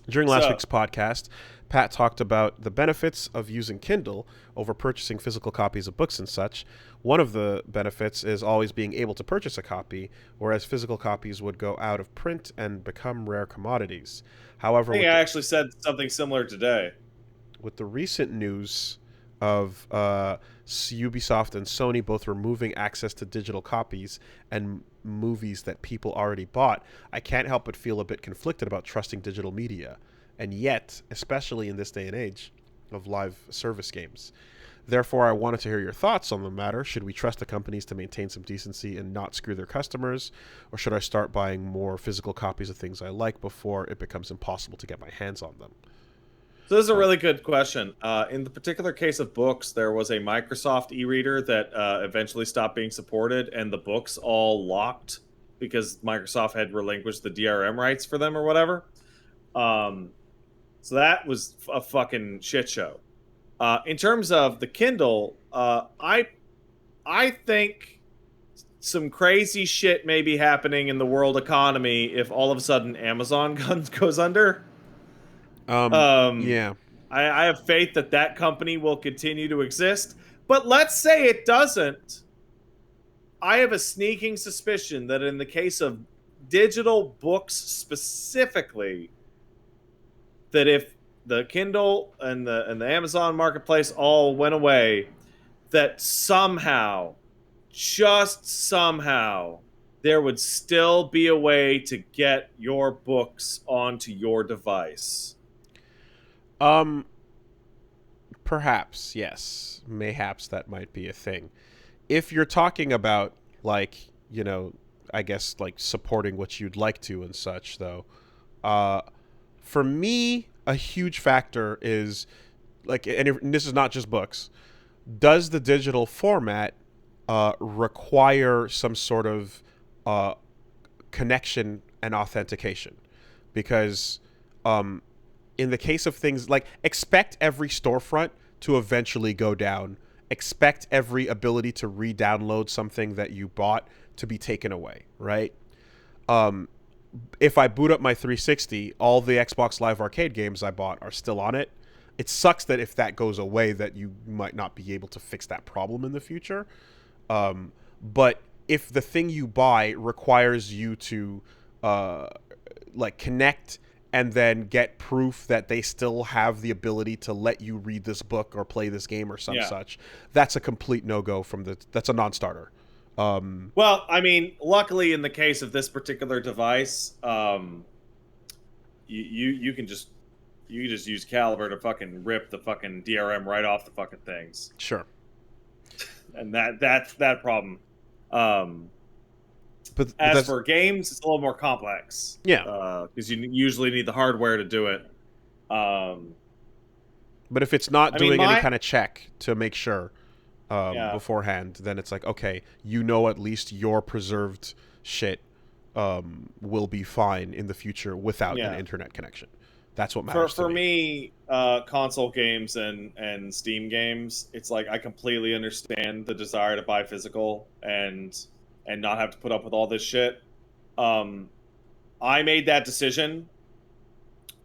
During last week's podcast, Pat talked about the benefits of using Kindle over purchasing physical copies of books and such. One of the benefits is always being able to purchase a copy, whereas physical copies would go out of print and become rare commodities. However, I think I actually said something similar today. with the recent news of Ubisoft and Sony both removing access to digital copies and movies that people already bought, I can't help but feel a bit conflicted about trusting digital media. And yet, especially in this day and age of live service games. Therefore, I wanted to hear your thoughts on the matter. Should we trust the companies to maintain some decency and not screw their customers? Or should I start buying more physical copies of things I like before it becomes impossible to get my hands on them? So this is a really good question. In the particular case of books, there was a Microsoft e-reader that eventually stopped being supported, and the books all locked because Microsoft had relinquished the DRM rights for them or whatever. So that was a fucking shit show. In terms of the Kindle, I think some crazy shit may be happening in the world economy if all of a sudden Amazon goes under. Yeah. I have faith that that company will continue to exist. But let's say it doesn't. I have a sneaking suspicion that in the case of digital books specifically, that if the Kindle and the Amazon marketplace all went away, that somehow, just somehow, there would still be a way to get your books onto your device. Perhaps, yes. Mayhaps that might be a thing. If you're talking about, like, I guess, like, supporting what you'd like to and such, though, for me, a huge factor is, like, and this is not just books, does the digital format require some sort of connection and authentication? Because in the case of things like, expect every storefront to eventually go down. Expect every ability to re-download something that you bought to be taken away, right? If I boot up my 360, all the Xbox Live Arcade games I bought are still on it. It sucks that if that goes away, that you might not be able to fix that problem in the future. But if the thing you buy requires you to like connect and then get proof that they still have the ability to let you read this book or play this game or some such, that's a complete no-go that's a non-starter. Well, I mean, luckily in the case of this particular device, you can just use Caliber to fucking rip the fucking DRM right off the fucking things. Sure. And that's that problem. But as for games, it's a little more complex. Yeah. Because you usually need the hardware to do it. But if it's not doing any kind of check to make sure beforehand, then it's like, okay, at least your preserved shit will be fine in the future without an internet connection. That's what matters for me. Console games and Steam games, it's like I completely understand the desire to buy physical and not have to put up with all this shit. I made that decision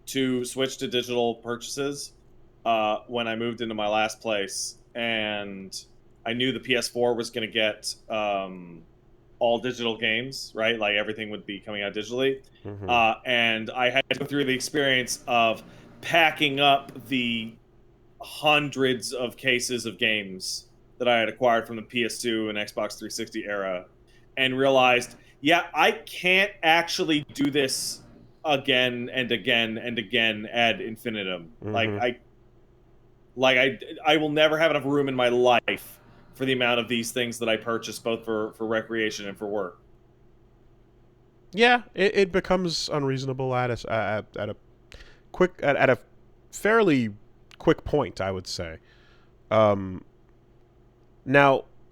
to switch to digital purchases when I moved into my last place, and I knew the PS4 was going to get all digital games, right? Like everything would be coming out digitally. Mm-hmm. And I had to go through the experience of packing up the hundreds of cases of games that I had acquired from the PS2 and Xbox 360 era, and realized, I can't actually do this again and again and again ad infinitum. Mm-hmm. I will never have enough room in my life for the amount of these things that I purchase, both for recreation and for work. Yeah, it becomes unreasonable at a fairly quick point, I would say. Now,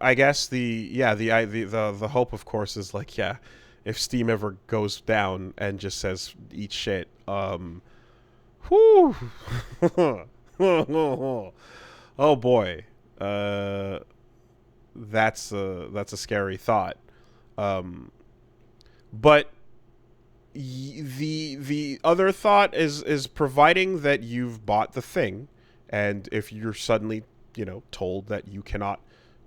I guess the hope, of course, is like, if Steam ever goes down and just says eat shit, whew. Oh boy, that's a scary thought. But the other thought is providing that you've bought the thing, and if you're suddenly told that you cannot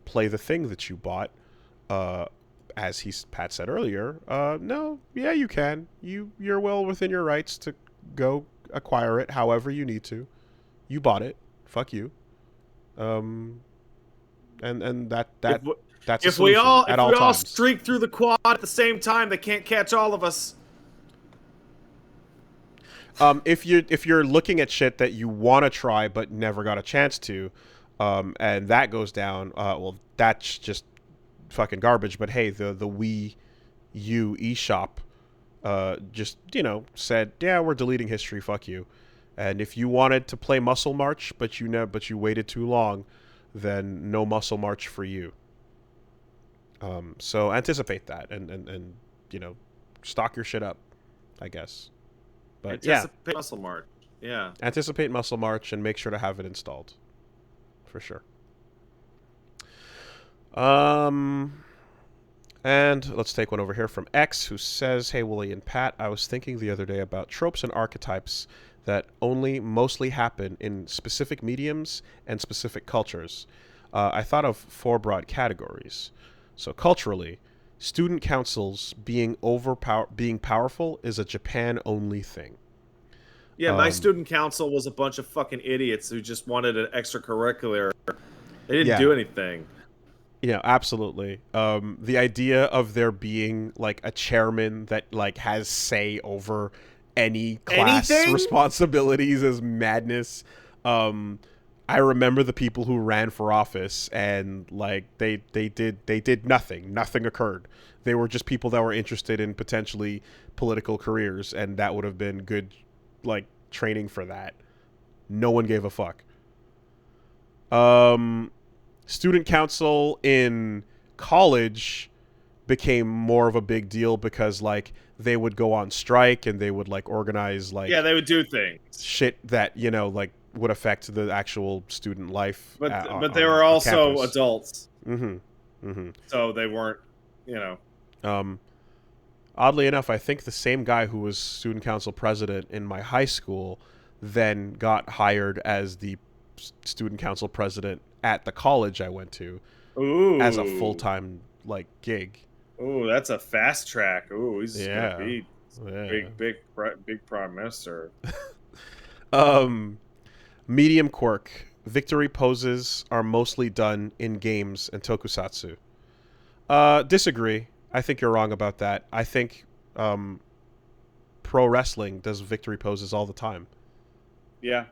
play the thing that you bought, as Pat said earlier, no, you can. You're well within your rights to go acquire it however you need to. You bought it. Fuck you. And that's if we all streak through the quad at the same time, they can't catch all of us. If you're looking at shit that you want to try but never got a chance to, and that goes down, well, that's just fucking garbage. But hey, the Wii U eShop just said, we're deleting history, fuck you. And if you wanted to play Muscle March but you waited too long, then no Muscle March for you. So anticipate that and stock your shit up, I guess. But anticipate Muscle March. Yeah. Anticipate Muscle March and make sure to have it installed. For sure. And let's take one over here from X, who says, "Hey, Wooly and Pat, I was thinking the other day about tropes and archetypes that only mostly happen in specific mediums and specific cultures. I thought of 4 broad categories. So culturally, student councils being powerful is a Japan-only thing. Yeah, my student council was a bunch of fucking idiots who just wanted an extracurricular. They didn't do anything. Absolutely. The idea of there being like a chairman that like has say over any class responsibilities is madness. I remember the people who ran for office, and like they did nothing. Nothing occurred. They were just people that were interested in potentially political careers, and that would have been good like training for that. No one gave a fuck. Student council in college became more of a big deal because like they would go on strike and they would like organize like they would do things shit that like would affect the actual student life. But they were also campus. Adults. Mm-hmm. Mm-hmm. So they weren't, Oddly enough, I think the same guy who was student council president in my high school then got hired as the student council president at the college I went to. Ooh. As a full-time like gig. Ooh, that's a fast track. Ooh, he's gonna Yeah. be Yeah. big prime minister. Um, medium quirk. Victory poses are mostly done in games and tokusatsu. Disagree. I think you're wrong about that. I think um, pro wrestling does victory poses all the time, Yeah,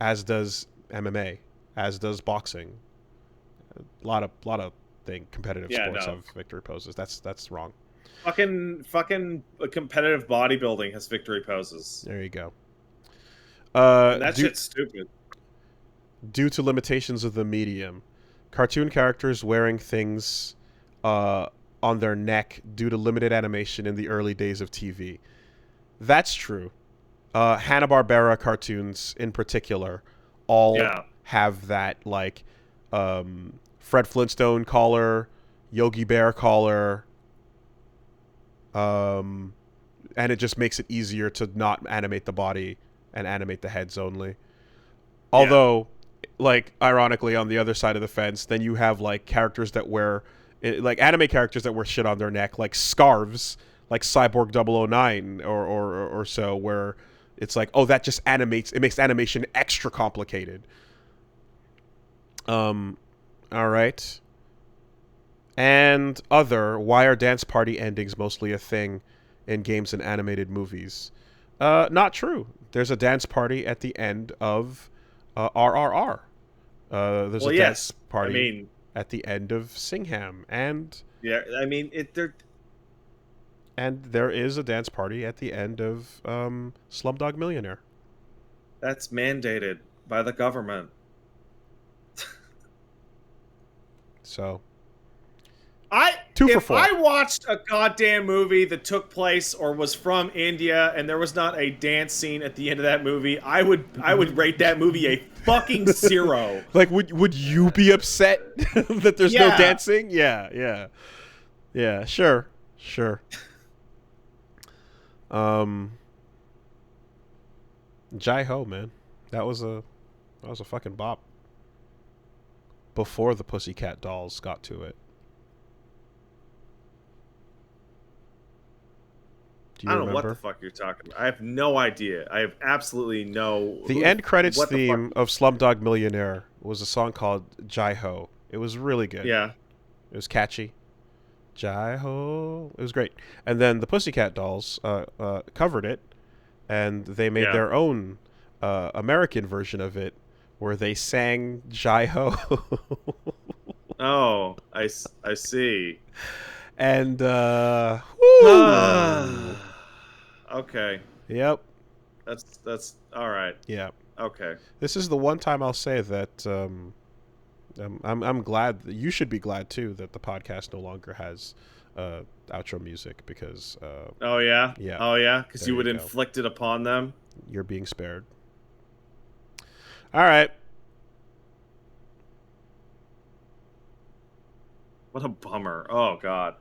as does MMA, as does boxing. A lot of thing competitive yeah, sports no. have victory poses. That's wrong. Fucking competitive bodybuilding has victory poses, There you go. and that Due shit's stupid. due to limitations of the medium, cartoon characters wearing things uh, on their neck due to limited animation in the early days of TV. That's true. Hanna-Barbera cartoons in particular all Yeah, have that, like Fred Flintstone collar, Yogi Bear collar, um, and it just makes it easier to not animate the body and animate the heads only. yeah. Although, like, ironically, on the other side of the fence, then you have like characters that wear, like anime characters that wear shit on their neck, like scarves, like Cyborg 009 or so, where it's like, oh, that just animates, it makes animation extra complicated. Um, all right. And other, why are dance party endings mostly a thing in games and animated movies? Not true. There's a dance party at the end of RRR. There's a Well, dance yes. I party mean, at the end of Singham, yeah. I mean, and there is a dance party at the end of Slumdog Millionaire. that's mandated by the government. So I two for if four. I watched a goddamn movie that took place or was from India and there was not a dance scene at the end of that movie, I would rate that movie a fucking 0. Like, would you be upset that there's no Yeah. dancing? Yeah, yeah, yeah. Sure, sure. Um, Jai Ho, man, that was a fucking bop. Before the Pussycat Dolls got to it. Do I you don't know what the remember? fuck you're talking about. I have no idea. I have absolutely no The end credits what the fuck. theme of Slumdog Millionaire was a song called Jai Ho. It was really good. Yeah. It was catchy. Jai Ho. It was great. And then the Pussycat Dolls covered it, and they made Yeah. their own American version of it, where they sang Jai Ho. Oh, I see. And whoo, Okay. yep, That's all right. yeah. Okay. This is the one time I'll say that I'm glad. You should be glad too that the podcast no longer has outro music because Oh yeah. yeah, Oh yeah, cuz there you you would go. inflict it upon them. You're being spared. All right. What a bummer. Oh god.